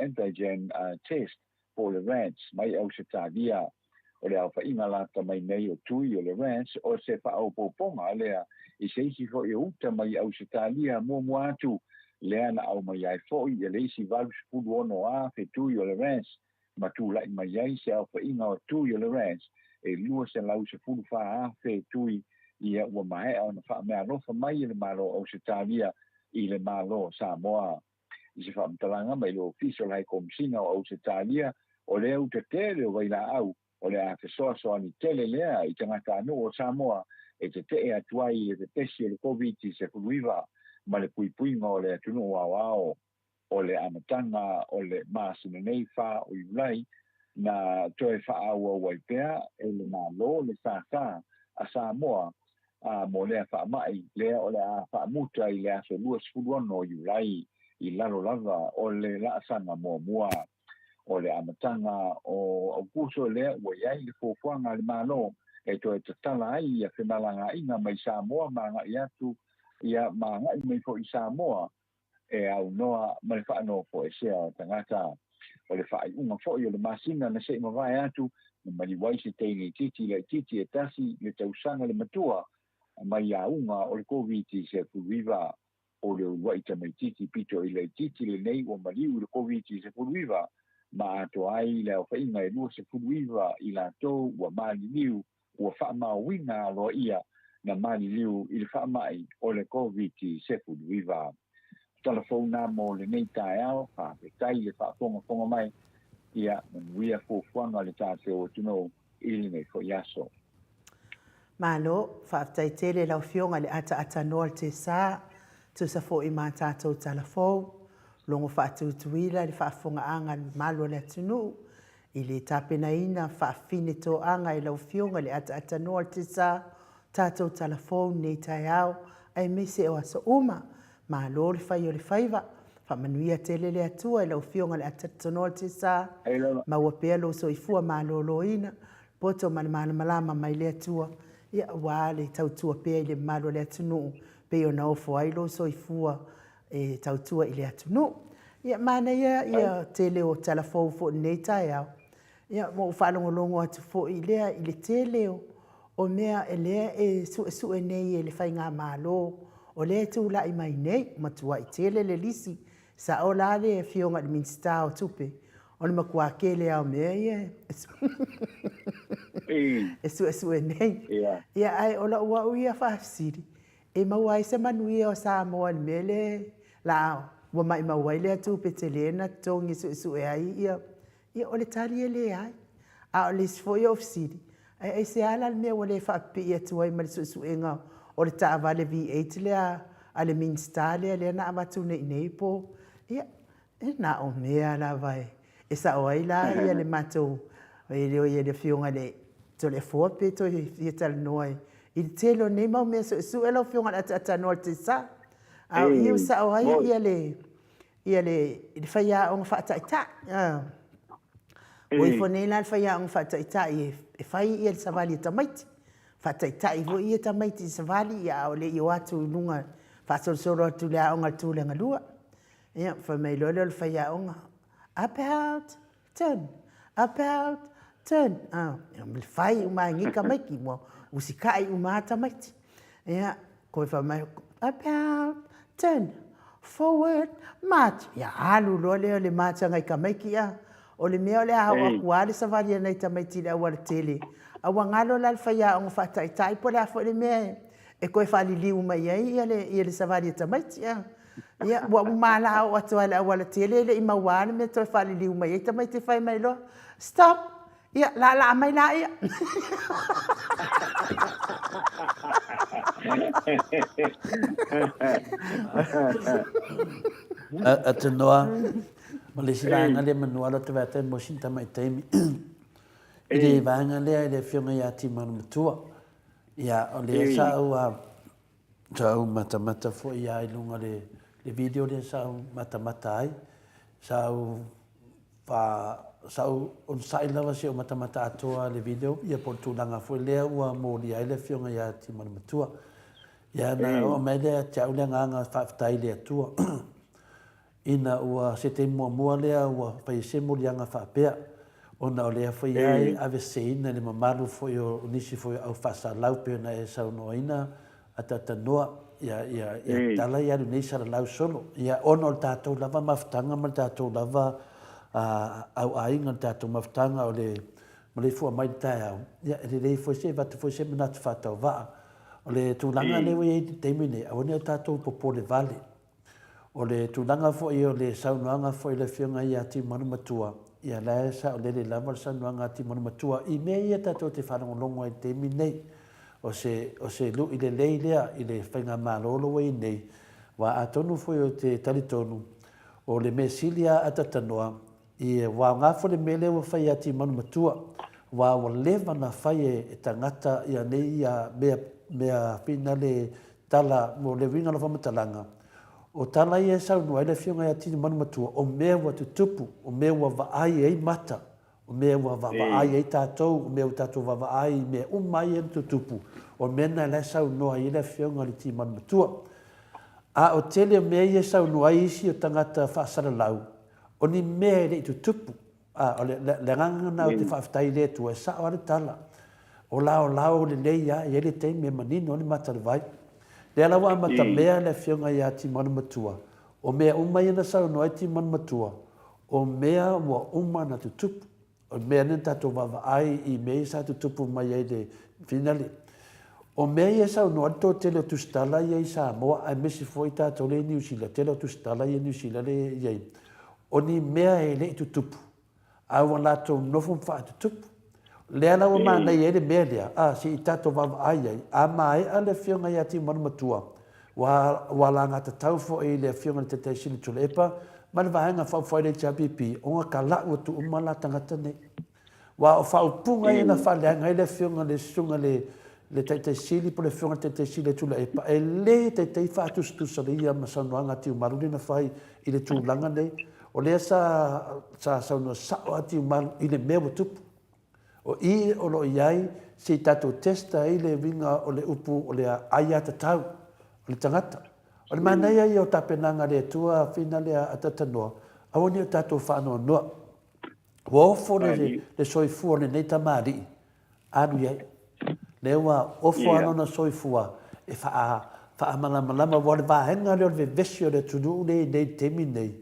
antigen test o le rats mai au se tādia o le au whainga lata mai nei o tui o le rats o se whaau poponga lea i se isi ho i uta mai au se tādia mua atu lea na au mai ai foi e leisi valu se fulu ono a fe tui o le rats ma tu lai mai ai se au whainga o tui o le rats e lua se lau se fulu wha a fe tui ia ua mai au na wha mea rofa mai le malo au se tādia i le malo Samoa i se wha mtalanga mai lo official hai komisina o au se tādia o le au te tele o waila au o le a te soa soa ni tele lea i tangata anu o Samoa e te te atuai e te pesi o le COVID i se kuruiva ma le puipuinga o le atunu o ao o le amatanga o le masina nei wha o iulai na toe wha aua waipea e le malo le sāsā a Samoa mo lea wha mai lea o le a wha muta i le aso lua sikuruano o iulai i lalo lava o le laasanga mua o le amatanga o aukuso lea ua iai le fuafuanga le malo e toe tatala ai ia whenalanga inga mai Samoa maanga i atu ia maanga i mai fo i Samoa e au noa mai whaano fo e sea o tangata o le whaai unga fo i o le masina na se mawai atu na mani waisi teini titi le titi e tasi le tausanga le matua mai a unga o le COVID se furuiva o le wai tamaititi pito i le titi le nei o maliu le koviti se furuiva ma ato ai le o whainga e lua se furuiva i la tau ua mali liu ua whaamawina aloa ia na mali liu i le whaamai o le koviti se furuiva. Telefona mo le nei tae ao, whaapetai le whaafonga mai ia manuia fuafuanga le tāteo tuno i le nei whaiaso. Malo, whaapetai tele lau fionga le ata noa te sā, tu sa fo i mā tātou telefou, longo whaatutuila le whaafonga anga malo le atunu, i le tāpena ina whaafine tō anga i lau fionga le ata noa te sā, tātou telefou nei tae ao, ai mese o asa uma, malo le whai o le whaiva, whamanuia tele le atua i lau fionga le ata noa te sā, maua pea lo so i fua malo loina, poto mana malama mai le atua, ia wale tautua pea i le malo le atunu, pe o na ofo ai lo so i fua e tautua i le atunu. Ia mana ia tele o telefou fo nei tae au. Ia mo whalongolongo atu fo i lea i le tele o mea e lea e su e nei e le whai ngā malo, o lea tu la i mai nei, matua i tele le lisi, sa o la le e fionga le minsta o tupe. O le makua kele au mea ia. E su e nei. Ia ai o la ua uia whaafsiri. E maua i se manuia o sa moa ni mele la au. Wa mai maua i lea tupe te lena tongi su e ai ia. Ia o le tali e le ai. A o le sfoi o fsiri. Ai se ala le mea o le whaapi ia tuai ma le su e ngau. O le taa vale V8 lea a le minsta lea na amatu nei nei po. Ia e na o mea la vai. E sa o ai la ia le matou. E leo ia le fionga le to le fua pe to i tal noi. I telo nei mau mea su elo fionga ata noa te sa. Au iu sa o ai ia le whaia o ngā whaata o i whonei la le whaia o ngā whaata e whai ia le savali tamaiti. Whaata i vo ia tamaiti savali ia o le i o atu lunga whaasoro atu lea o ngā tūlenga lua. Ia whamei lolo le whaia o ngā about turn. Le whai uma ngika maiki mo usikai uma tamaiti. Ia koe whamei about turn. Forward, march. Ia alu loa leo le marcha ngai ka maiki ia. O le mea o le hao akua le savali nei tamaiti le awa le tele. Awa ngalo la le whaia o ngā whaataitai po le afo le mea. E koe whali liu mai ai ia le savali tamaiti ia. Ia wa umala o atu ala awa le tele le ima wane me toi whali liu mai ai tamaiti whai mai lo. Stop! Ia la mai la ia. Ata noa, ma le silanga le manua lo te vata mo sinta mai teimi. I le vanga lea i le fionga ia ti manu matua. Ia o le sau mata fo ia i lunga le video le sau mata ai. Sau on sai lava se o mata atoa le video ia por tulanga fo lea ua mo li ai le fionga ia ti manu matua. Ia na o mai lea te au lea nganga whaafitai lea tua. Ina ua se te mua lea ua pai se mo lianga whaapea. Ona o lea whai ai ave se ina le mamaru foi o nisi foi au whasa laupe na e sau noa ina atata noa. Ia tala ia lu nei sara lau solo. Ia ono o tātou lava mafutanga ma tātou lava au ainga o tātou mafutanga o le fua mai tae au. Ia le foi se vatu foi se manatu whatau waa. O le tūlanga lewe ei te teimine, a wane o tātou popo le vale. O le tūlanga fo i o le saunuanga fo i le fionga i ati manu matua. Ia lae sa o le lama le saunuanga ati manu matua. I mea ia tātou te whanongolongo i teimine. O se lu i le lei lea i le whainga malolo wei nei. Wa atonu fo i o te talitonu. O le me silia atatanoa. I wa ngafo le mele wa whai ati manu matua. Wa lewa na whai e tangata ia nei ia mea pina le tala mo le winga la whamatalanga. O tala i e saunu ai le fionga ia tini manu matua. O mea wa tutupu. O mea wa vaai ei mata. O mea wa vaai ei tātou. O mea wa tātou wa vaai mea umai e tutupu. O mena le saunu ai le fionga li tini manu matua. A o tele mea i e saunu ai isi o tangata whaasara lau. O ni mea le tutupu. O le ngangana o te whaafitai le tua. E sa o ale tala. O lao le lei ia, i ele te me manino o le matarivai. Le ala wa mata mea le fionga ia ti mana matua. O mea uma ina sau no ai ti mana matua. O mea wa uma na tutupu. O mea nena tato wawa ai I mea sa tutupu mai ai le finale. O mea ia sau no ato tele o tustala ia I Samoa ai mesi foi tato le New Zealand. Tele o tustala ia New Zealand le iai. O ni mea e le tutupu. Ai wa lato nofum wha tutupu. Le ala wa mana ia le mea lea. Si I tato wawa ai ai. A mai ale fionga ia ti mana matua. Wa la ngata tau fo e le fionga le te sili tule epa. Mana vahenga whau whai le chapipi. O nga ka lau tu umala tangata nei. Wa o whau punga i na whaleanga i le fionga le sunga le te sili po le fionga te sili tule epa. E le te whaatus tu saria ma saunoanga ti umaru na whai I le tūlanga nei. O lea sa saunua sao ati umaru I le mea tupu. O I o lo iai si tato testa I le winga o le upu o le aia tatau. O le tangata. O le mana ia I o tapenanga le tua fina le atatanoa. Awani o tato whaanoa noa. Wofo le soifua le nei tamari. Anu iai. Le ua ofo ano na soifua. E wha malama wa le vahenga le o le vesio le tunu nei temi nei.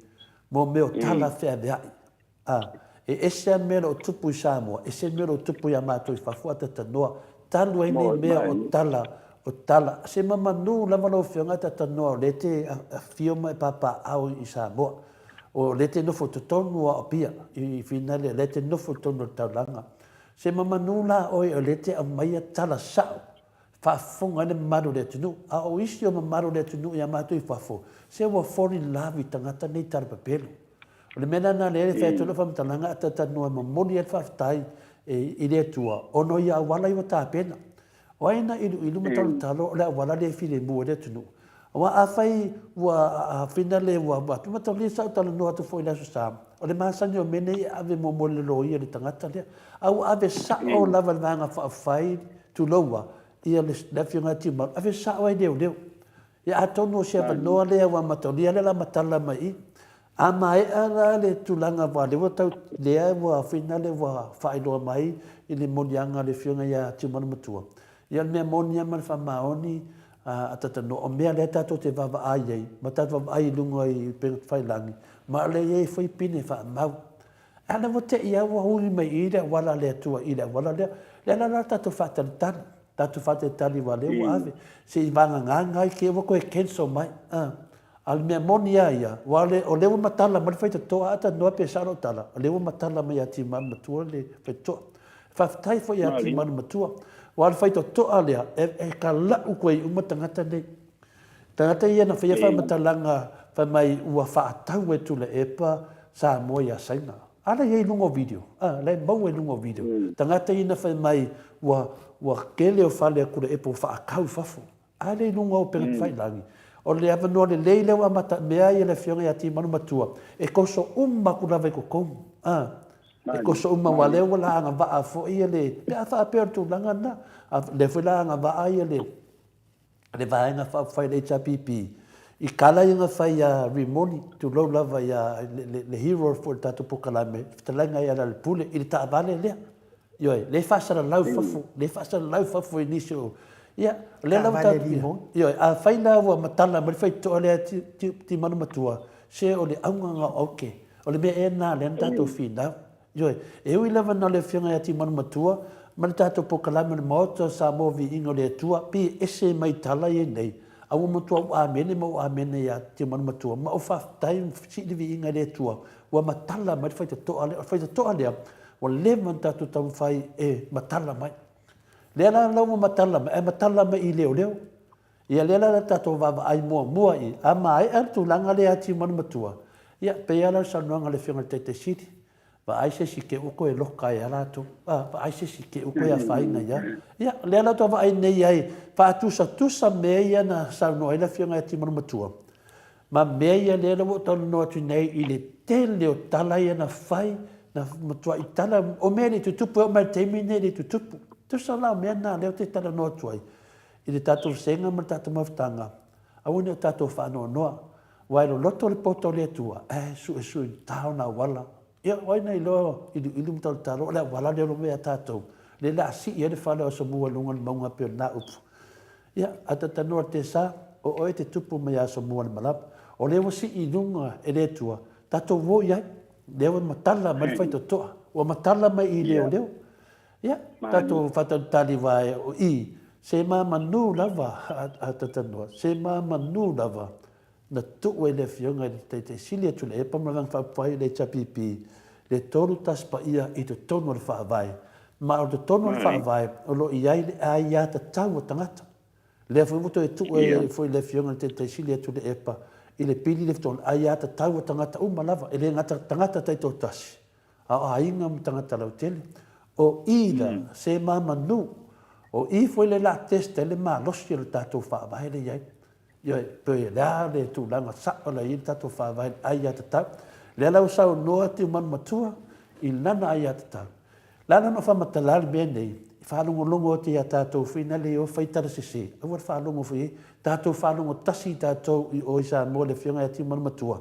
Mo meo tala whea veai. E ese an mea o tupu I Samoa. Ese mea o tupu I amato I whafua tatanoa. Talu ai nei mea o tala. Se mamanu lama no whionga tatanoa. Le te whioma papa au I Samoa. O le te nofo totonu o pia. I finale le te nofo tonu o taulanga. Se mamanu la oi o le te amaia tala sao. Whafunga ne maru le tunu. A o isi o maru le tunu I amato I whafu. Se wa foreign love I tangata nei tarapapelu. O le mena na le whaetolo whamtalanga a tatanua mamoni e whaftai I le tua. Ono I awala I wa tāpena. O aina ilu matalo talo o le awala le file mua le tunu. Wa afai wa finale wa tumatalo le sa talo no atu foi la susam. O le masani o mene ave mo le loia le tangata le. Au ave sa o lava vanga whaafai tu loa. Ia le fionga tima. Ave sa o ai leo. Ia atono se noa le wa matolia le la matala mai. A mai ala le tulanga wa le tau lea wa finale wa whaeloa mai I le monianga le fionga ia timana matua. Ia mea monia man whamaoni a tatano o mea le tato te wawa ai ei. Ma tato wawa ai lunga I pengat whailangi. Ma le ei whai pine whamau. Ana wa te ia wa hui mai I le wala le atua I le wala le. Le ala tato whataritani. Tato whataritani wa le wa ave. Se I vanga ngangai ke wa koe kenso mai. Al mea monia ia, wale o lewa matala mai fai toa ata noa pe saro tala. O lewa matala mai ati man matua le fai toa. Whaftai fai ati man matua. Wale fai toa lea, e ka lau koe uma tangata nei. Tangata ia na fai fai matalanga fai mai ua whaatau e tula epa sa moa ia saina. Ala iei lungo video, lai mau e lungo video. Tangata ina fai mai ua kele o fale kura epa ua whaakau fafo. Ala iei lungo o pengat fai langi. O le ava noa le leile wa mata mea I le fionga ia ti manu matua. E koso umma kuna vai kokomu. E koso umma wa leo la anga waa fo ia le. Pe a wha apea tu langa na. Le fila anga waa ia le. Le vaenga wha whai le HPP. I kala inga whai a Rimoni. Tu lau lava ia le hero for tatu pukalame. Fitalanga ia le pule. I le taa vale lea. Ioi, le whasara lau fafu. Le whasara lau fafu inisio. Ia, le la ta yo a faina wa matala ma fai to le ti manu matua se o le aunga oke o le be na le ta to fina yo e ui lava na le fionga ti manu matua ma ta to pokala me moto sa movi ingo le tua pi ese mai tala ye nei a wo matua a mene mo a mene ya ti manu matua ma o fa time si di inga le tua wa matala ma fai to ale o le man ta to tau fai e matala mai le ala lau matala ma I leo. Ia le ala tato wawa ai mua I. Ama ai tu langa le ati manu matua. Ia pe ala sanuanga le whionga te siri. Va ai se si ke uko e loka e ala tu. Va ai se si ke uko e a whainga ia. Ia le ala tu ai nei ai. Pa tusa mea ia na sanuanga le whionga ati manu matua. Ma mea ia le ala tonu noa tu nei I le te leo tala ia na whai. Na matua I tala o mea le tutupu o mai teimi nei le tutupu. Tusa la mea na leo te tala noa tuai. I le tatou senga ma tatou maftanga. Awani o tatou whaanoa noa. Wai lo loto le poto le tua. Su tau na wala. Ia waina I loa ilu mtau talo. Le wala le lo mea tatou. Le la si ia le whale o sa mua lunga le maunga peo na upu. ia atatanoa te sa o oe te tupu mai aso mua le malapa o le wasi I lunga e le tua tatou wo ia lewa matala mai fai totoa o matala mai I leo leo ia tatou fatatali vai o I se mamanu lava atatanoa se mamanu lava na tu e le fionga te sili atu le epa mawang whapawhai le chapipi le tolu taspa ia I te tonu al whaavai ma o te tonu al whaavai o lo iai le ai ia ta tau o tangata le fuimuto e tu e foi le fionga te sili atu le epa I le pili le fton ai ia ta tau o tangata lava e le ngata tangata tai tau tasi a inga mo tangata lau tele o ila se mamanu o I foi le la testa le ma losi le tatou whaavai le iai ia pe la le tu langa sa la I tatou whaavai ai ia ta tau le lau sau noa te man matua I nana ai ia ta tau lana no whamatalali mea nei whalongolongo te ia tātou whina le o whaitara sese. Awar whalongo whi, tātou whalongo tasi tātou I o isa mo le whionga ati manamatua.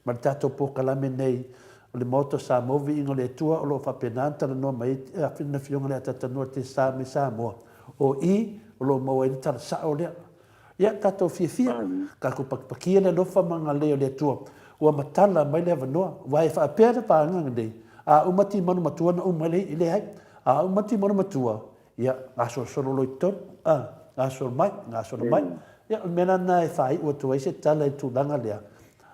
Ma le tātou pokalame nei, o le moto sa movi ingo le tua o lo whapenantara no mai a whina whionga le atatanua te sa me sa moa. O I, o lo maua I tara sa o lea. Ia tātou fia, ka ku pakia le lofa manga leo le tua. Ua matala mai le avanoa, wai whaapea pa anganga nei. A umati manamatua na umale I le hai. A umati manamatua, ia ngaso solo loiton ngaso mai ia mena na e fai o tu ese tala e tu langa lea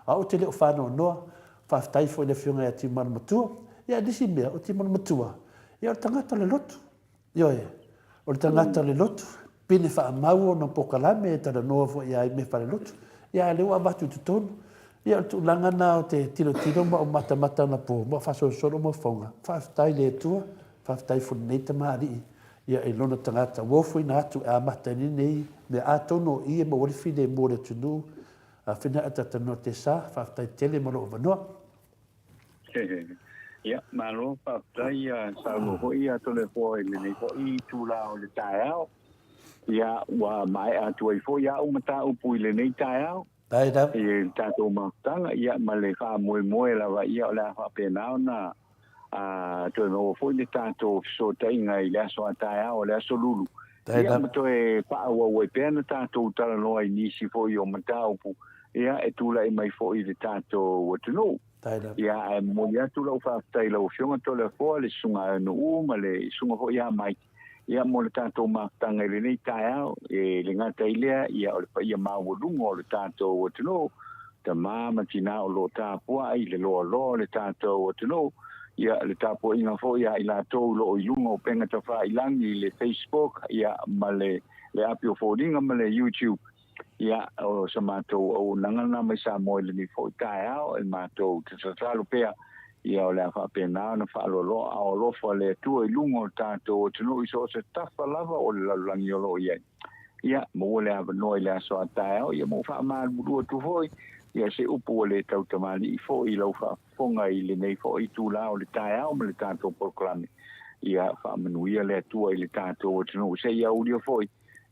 a o te le fano no fa tai foi le fiunga ti man matua ia disi mea o ti man matua ia o tangata le lotu ia o tangata le lotu pine fa mau no pokalame e tala no fo ia me fa le lotu ia le wa batu tu ton ia tu langa na o te tiro ma o mata na po mo fa so solo mo fonga fa tai le tua fa tai fu nei tamari ia e lona tangata wofu ina atu a matani nei me atono I e mo fide mo le tunu a fina ata no te sa fa tai tele mo lo vano ia malo fa tai sa lo ho ia to le fo le nei fo I tu la o le taao ia wa mai atu I fo ia o mata o pui le nei taao tai da e tato matanga ia ma le fa mo la va ia la fa penao na to no fo ni tanto so tainga I le so ataia o le so lulu ia mo to e pa wa we pena tanto tala no ai ni si fo yo matau pu ia e tu la mai fo I le tanto o tu no ia e mo ia tu la fa tai la option to le fo le sunga no ma le sunga fo ia mai ia mo le tanto ma tanga le ni taia e le ngata ile ia o le pa ia ma wo lungo le tanto o tu no ta mama tina o lo ta po ai le lo le tanto o tu no ia le tapo inga fo ia I la tau lo o ilunga o penga ta wha ilangi le Facebook ia ma le apio fōringa ma le YouTube ia o sa mātou o nangana mai sa moe le ni fo I tae ao e mātou te tatalo pea ia o le a whapena na wha alolo a o lofa le tua ilunga o tātou o tino I so se tafa lava o le lalulangi o lo ia mo le a vanoi le aso a tae ao ia mo wha maa murua tu hoi ia se upu le tau tamani I fo I lau wha fonga I le nei fo I tu la o le tae au ma le tātou proklame ia wha manuia le atua I le tātou o tino se ia ulia fo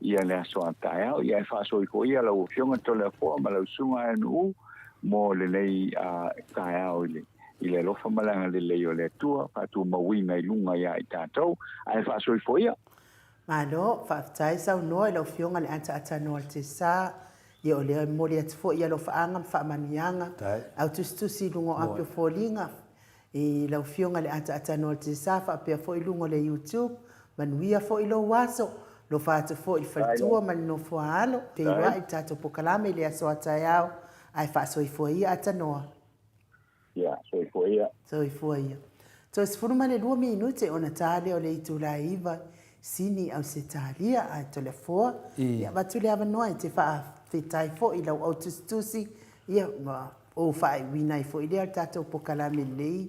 ia le aso a tae au ia e wha so I ko ia lau fionga to le fo ma lau sunga anu mo le nei tae au I le lofa malanga le leo le atua wha tu mawinga I lunga ia I tātou ai wha so I fo ia Malo, whaftai sau noa I lau fionga le ata noa te sa ia o lea mori atu fo ia lo whaanga whaamanianga au tustusi lungo apio fōlinga I lau fionga le ata noa te sa whaapea fo I lungo le YouTube manuia fo I lo waso lo whaatu fo I whalitua mani no fuaalo pe iwa I tato pokalame I le aso atai au ai whaasoi fo ia ata noa ia soi fo ia soi fo ia so sifuru mane 2 minute ona tale o le itu la iva sini au se talia ai tole fo ia batule ava noa te wha fitai fo I lau autustusi ia o whai winai fo I lea tato pokalame lei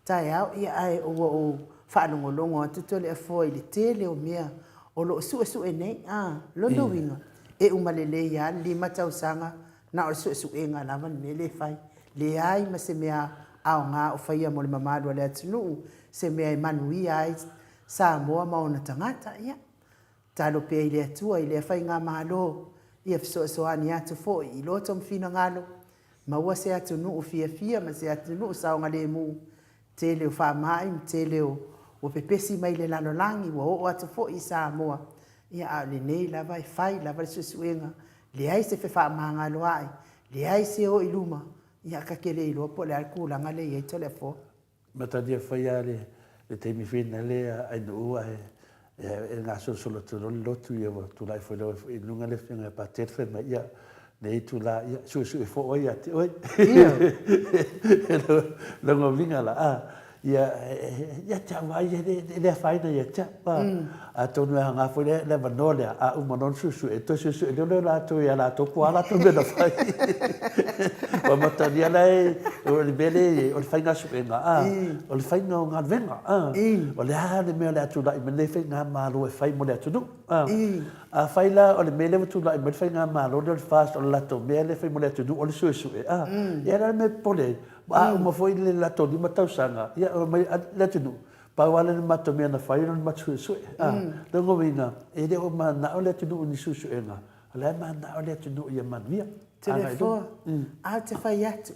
tai au ia ai o whaanongolongo atu tole fo I le tele o mea o lo su e nei londo winga e umalele ia lima tausanga na o su e nga lava me le fai le ai ma se mea ao nga o whaia mo le mamadu le atunu se mea manui ai sa moa maona tangata ia talo pe I le atua I le whai ngā mahalo ia fisoani atu fo I loto mwhina ngalo maua se atunu fia ma se atunu saonga le mu tele o wha mai tele o pepesi mai le lalolangi wa o atu fo I sa moa ia a le nei lava e fai lava le susuenga le ai se fe fa manga lo ai le ai se o iluma ia ka kele ilo po le alkula nga le ia telefo mata dia fai ale le te mi fina le ai no e nga solo to lo tu ia tu lai foi lo i lunga le fina pa te fe ma ia nei tu la ia su fo o ia te oi lo ngovinga la ia te awai le whaina ia te pa. A tonu e hanga fo le vanole a umanon susu e to susu e leo la to ia la to kua la to mena whai. Wa matania lai o le bele o le whainga suenga o le whainga o ngā venga o le hane mea le atu lai me le whainga malo e whai mo le atu nu. A whaila o le mele watu lai me le whainga malo le fast o le lato mea le whai mo le atu nu o le susu e. Ia la me pole uma foi le lato di matausanga ia mai le tu pa wala le mato me na fai no matu su lo ngovinga e le o mana o le tu ni susu enga le mana o le tu ia manvia telefo a te fai atu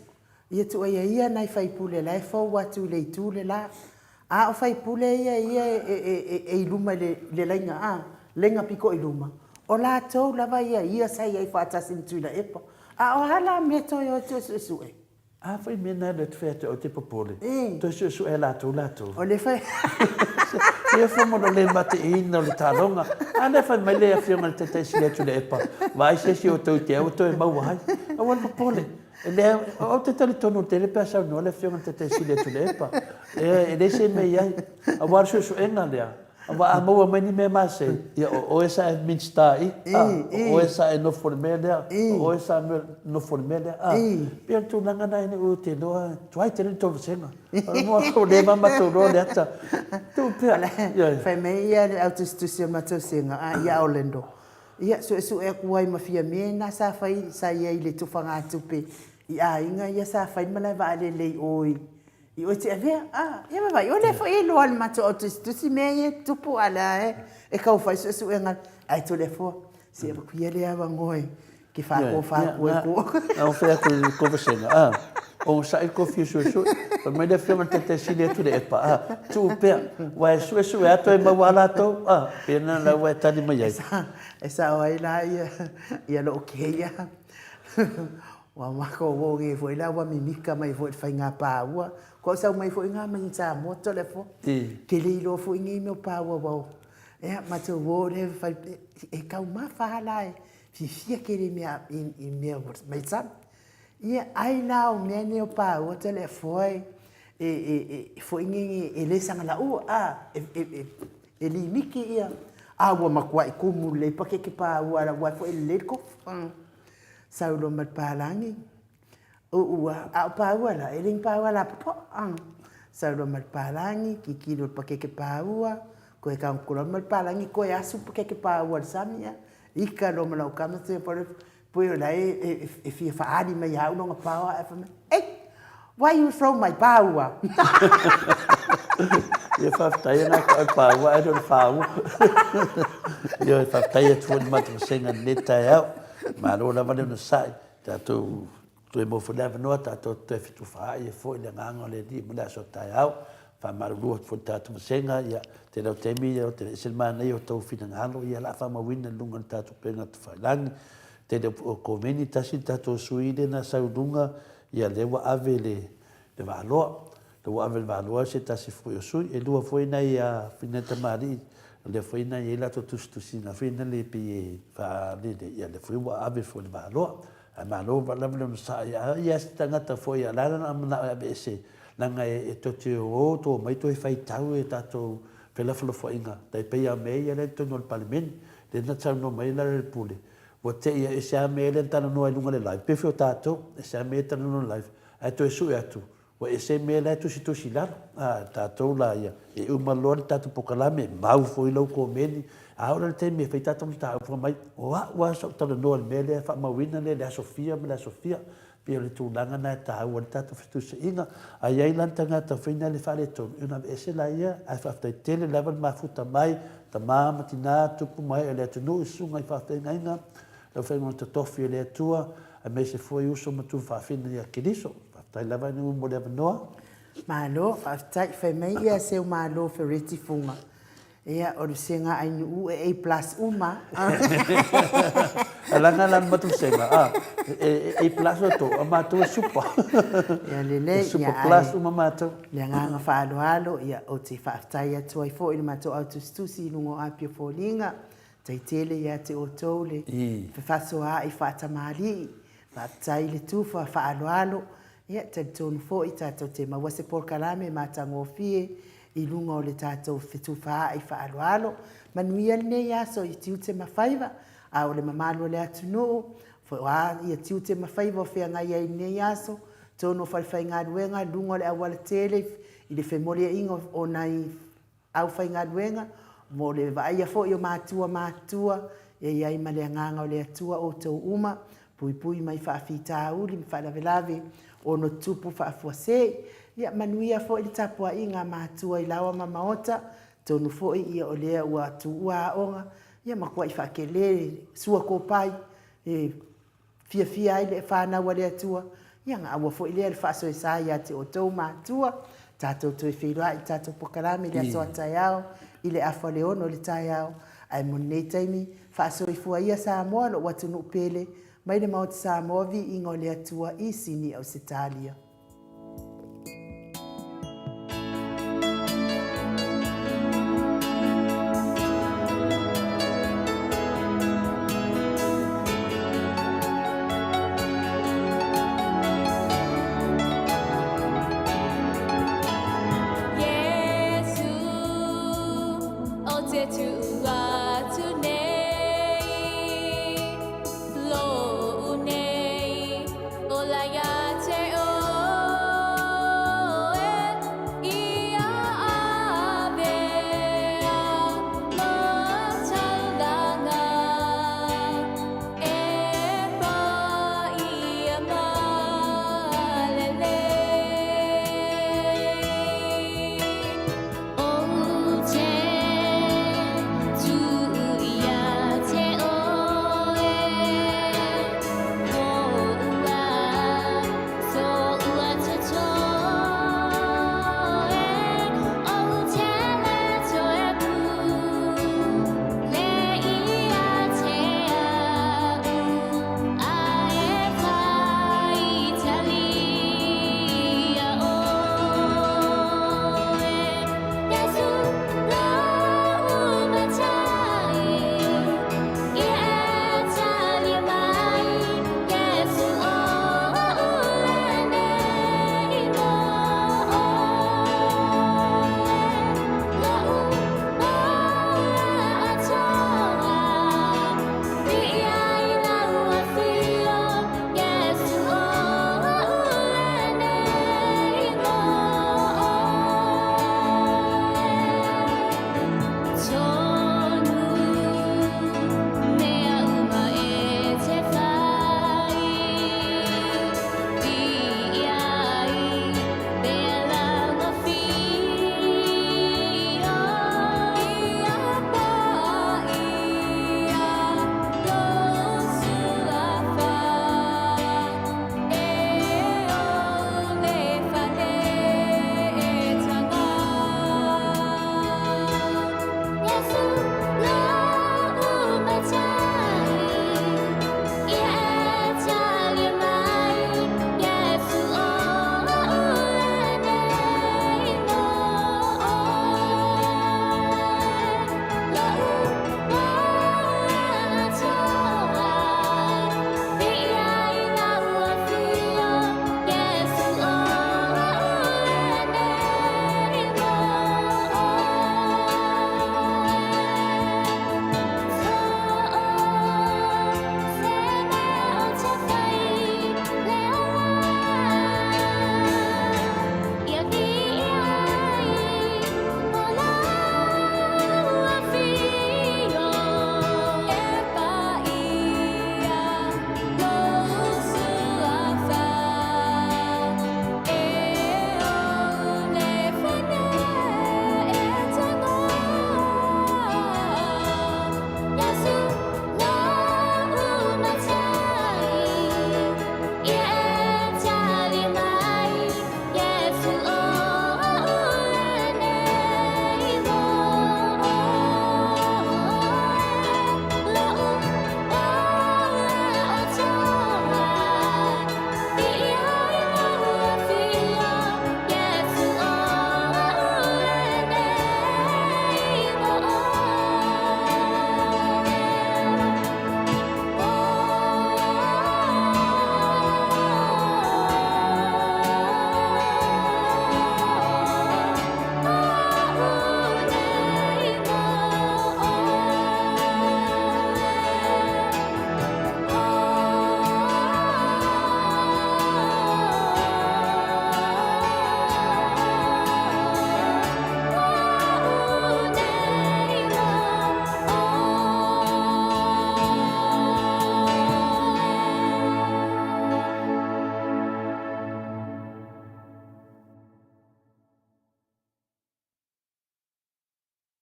ia tu ia nai fai pule lai fo watu le tu le la a o fai pule ia e iluma le lenga lenga piko iluma o la to la vai ia sai ai fa tasin tu la epo a o hala me to yo tu su a fai mena le tfete o te popole to su e lato o le fai ia fo mo le mate ina le talonga a le fai mai le afio ngal te si le tu le epa vai se o to te o to e mau hai a wan popole le o te tele tono te le pesa no le afio ngal te si le tu le epa e le se me ia a war su enga le a mo mani me mase ia o esa e minstai o esa e no formele o esa no formele per tu nanga na ne o te no tu ai te to senga no ko le mama to ro le ata tu pe fai me ia le autistu se mato senga ia olendo ia su e kuai mafia me na sa fai sa ia ile tu fanga tupe ia inga ia sa fai mala va le oi I o te avea, ia mawai, o le fo e loa le mato o tusi mea e tupu ala e kau fai su e ngal, ai to le fo, se e kuia le awa ngoi, ki whako e ko. Au whea ko vasenga, o sa i ko fiu su, pa mai le whionga te sile tu le epa, tu pea, wai su e ato e mawala tau, pena la wai tani mai ai. E sa wai la ia lo keia. Wa mako wo nge foi la wa mimika mai foi fai nga pa wa ko sa mai foi nga mai sa moto le fo ke le lo foi ngi me pa wa wa e ma to wo le fai e ka ma fa la fi fi ke le me in me mai sa ia ai la o me ne pa wa te le foi foi ngi e le sanga la e li miki ia a wa ma kwa ku mu le pa ke pa wa la wa foi le ko saulo mat palangi a paula eling paula po saulo mat palangi ki kilo pakeke paua ko e kam kulo mat palangi ko ya su pakeke paua samia ika lo mala kama se por la e fi fa ani me ya no paua e fa me why you throw my paua Ia whaftai ana ka paua e don fau ia whaftai tu mat senga neta au Malo la vale no sai, tato tu e mo fona no tato te fitu fa e foi le nganga le di mo la so tai au, fa malu fo tato senga ia te lo temi o te selmana io to fina ngalo ia la fa ma wina lunga tato pena tu fa lang te de ko meni tasi tato suide na saudunga ia le wa avele de valo de wa avele valo se tasi foi su e lua foi na ia fina tamari le foi na ia to tu sina fina le pi fa le ia le foi wa ave foi valo a malo va no sa ia stanga ta foi ala na na bese langa e to te o to mai to fai tau e tato pela foi inga dai pe ia me ia le to no parlament le na tsa no mai la le pule o te ia se a me le tana no ai lunga le live pe fio tato se a me tana no live ai to su e tu o e se me le tu si la tato la ia e uma lor tato pokalame mau foi lo ko meni ora te me fai tato ta fo mai wa so tana no me le fa ma wina le Sofia me la Sofia pe le tu langa na ta o tato fitu se inga ai ai lan tanga ta fina le fa le to una ese la ia a fa te tele level ma futa mai ta mama tina tu pu mai le tu no su mai fa te nga lo fai mo to tofi le tua a me se foi uso ma tu fa fina ia kediso tai lava no mo le no malo aftai fai mai ia se malo fereti funga Ia, o le senga ai nu A+ uma. Alanga lan matu senga. A plus o to, a matu super. Ia lele, Super plus uma matu. Le nganga whaaloalo, ia o te whaatai atua i fo ili mato au tustusi lungo apia fōlinga. Tai tele ia te o tole. Whawhaso a i whaatamari. Whaatai le tufa whaaloalo. Ia te tonu fo i tātou te mawase porkalame mātango fie. I lunga o le tātou whituwha a i whaaloalo. Manuia ne ia so i tiu te mawhaiva. A o le mamalo le atu noo. Wha ia tiu te mawhaiva o whea ngai ai ne ia so. Tono whai ngā ruenga, lungo le awala tele, i le whemoria ingo o nai au whai ngā ruenga, mo le vaia fo i o mātua, e iai ma le nganga o le atua o tau uma, pui mai whaafita uli, mi whaalavelave, o no tupu whaafuase, ia manuia fo i le tapua i ngā mātua i lawa mamaota, tono fo i o lea ua tu ua aonga, ia makua i whaakele, sua kōpai, fia ai le whanau le atua, ia ngā awa fo i lea le whaaso e sa ia te o tau mātua, tātou tui whiroa i tātou pokarami le aso a tai au, i le awha leono le tai au, ai mon nei taimi, whaaso i fua ia Samoa lo watu nupele, mai le mauti Samoa vi ingo le atua i sini au Sitalia.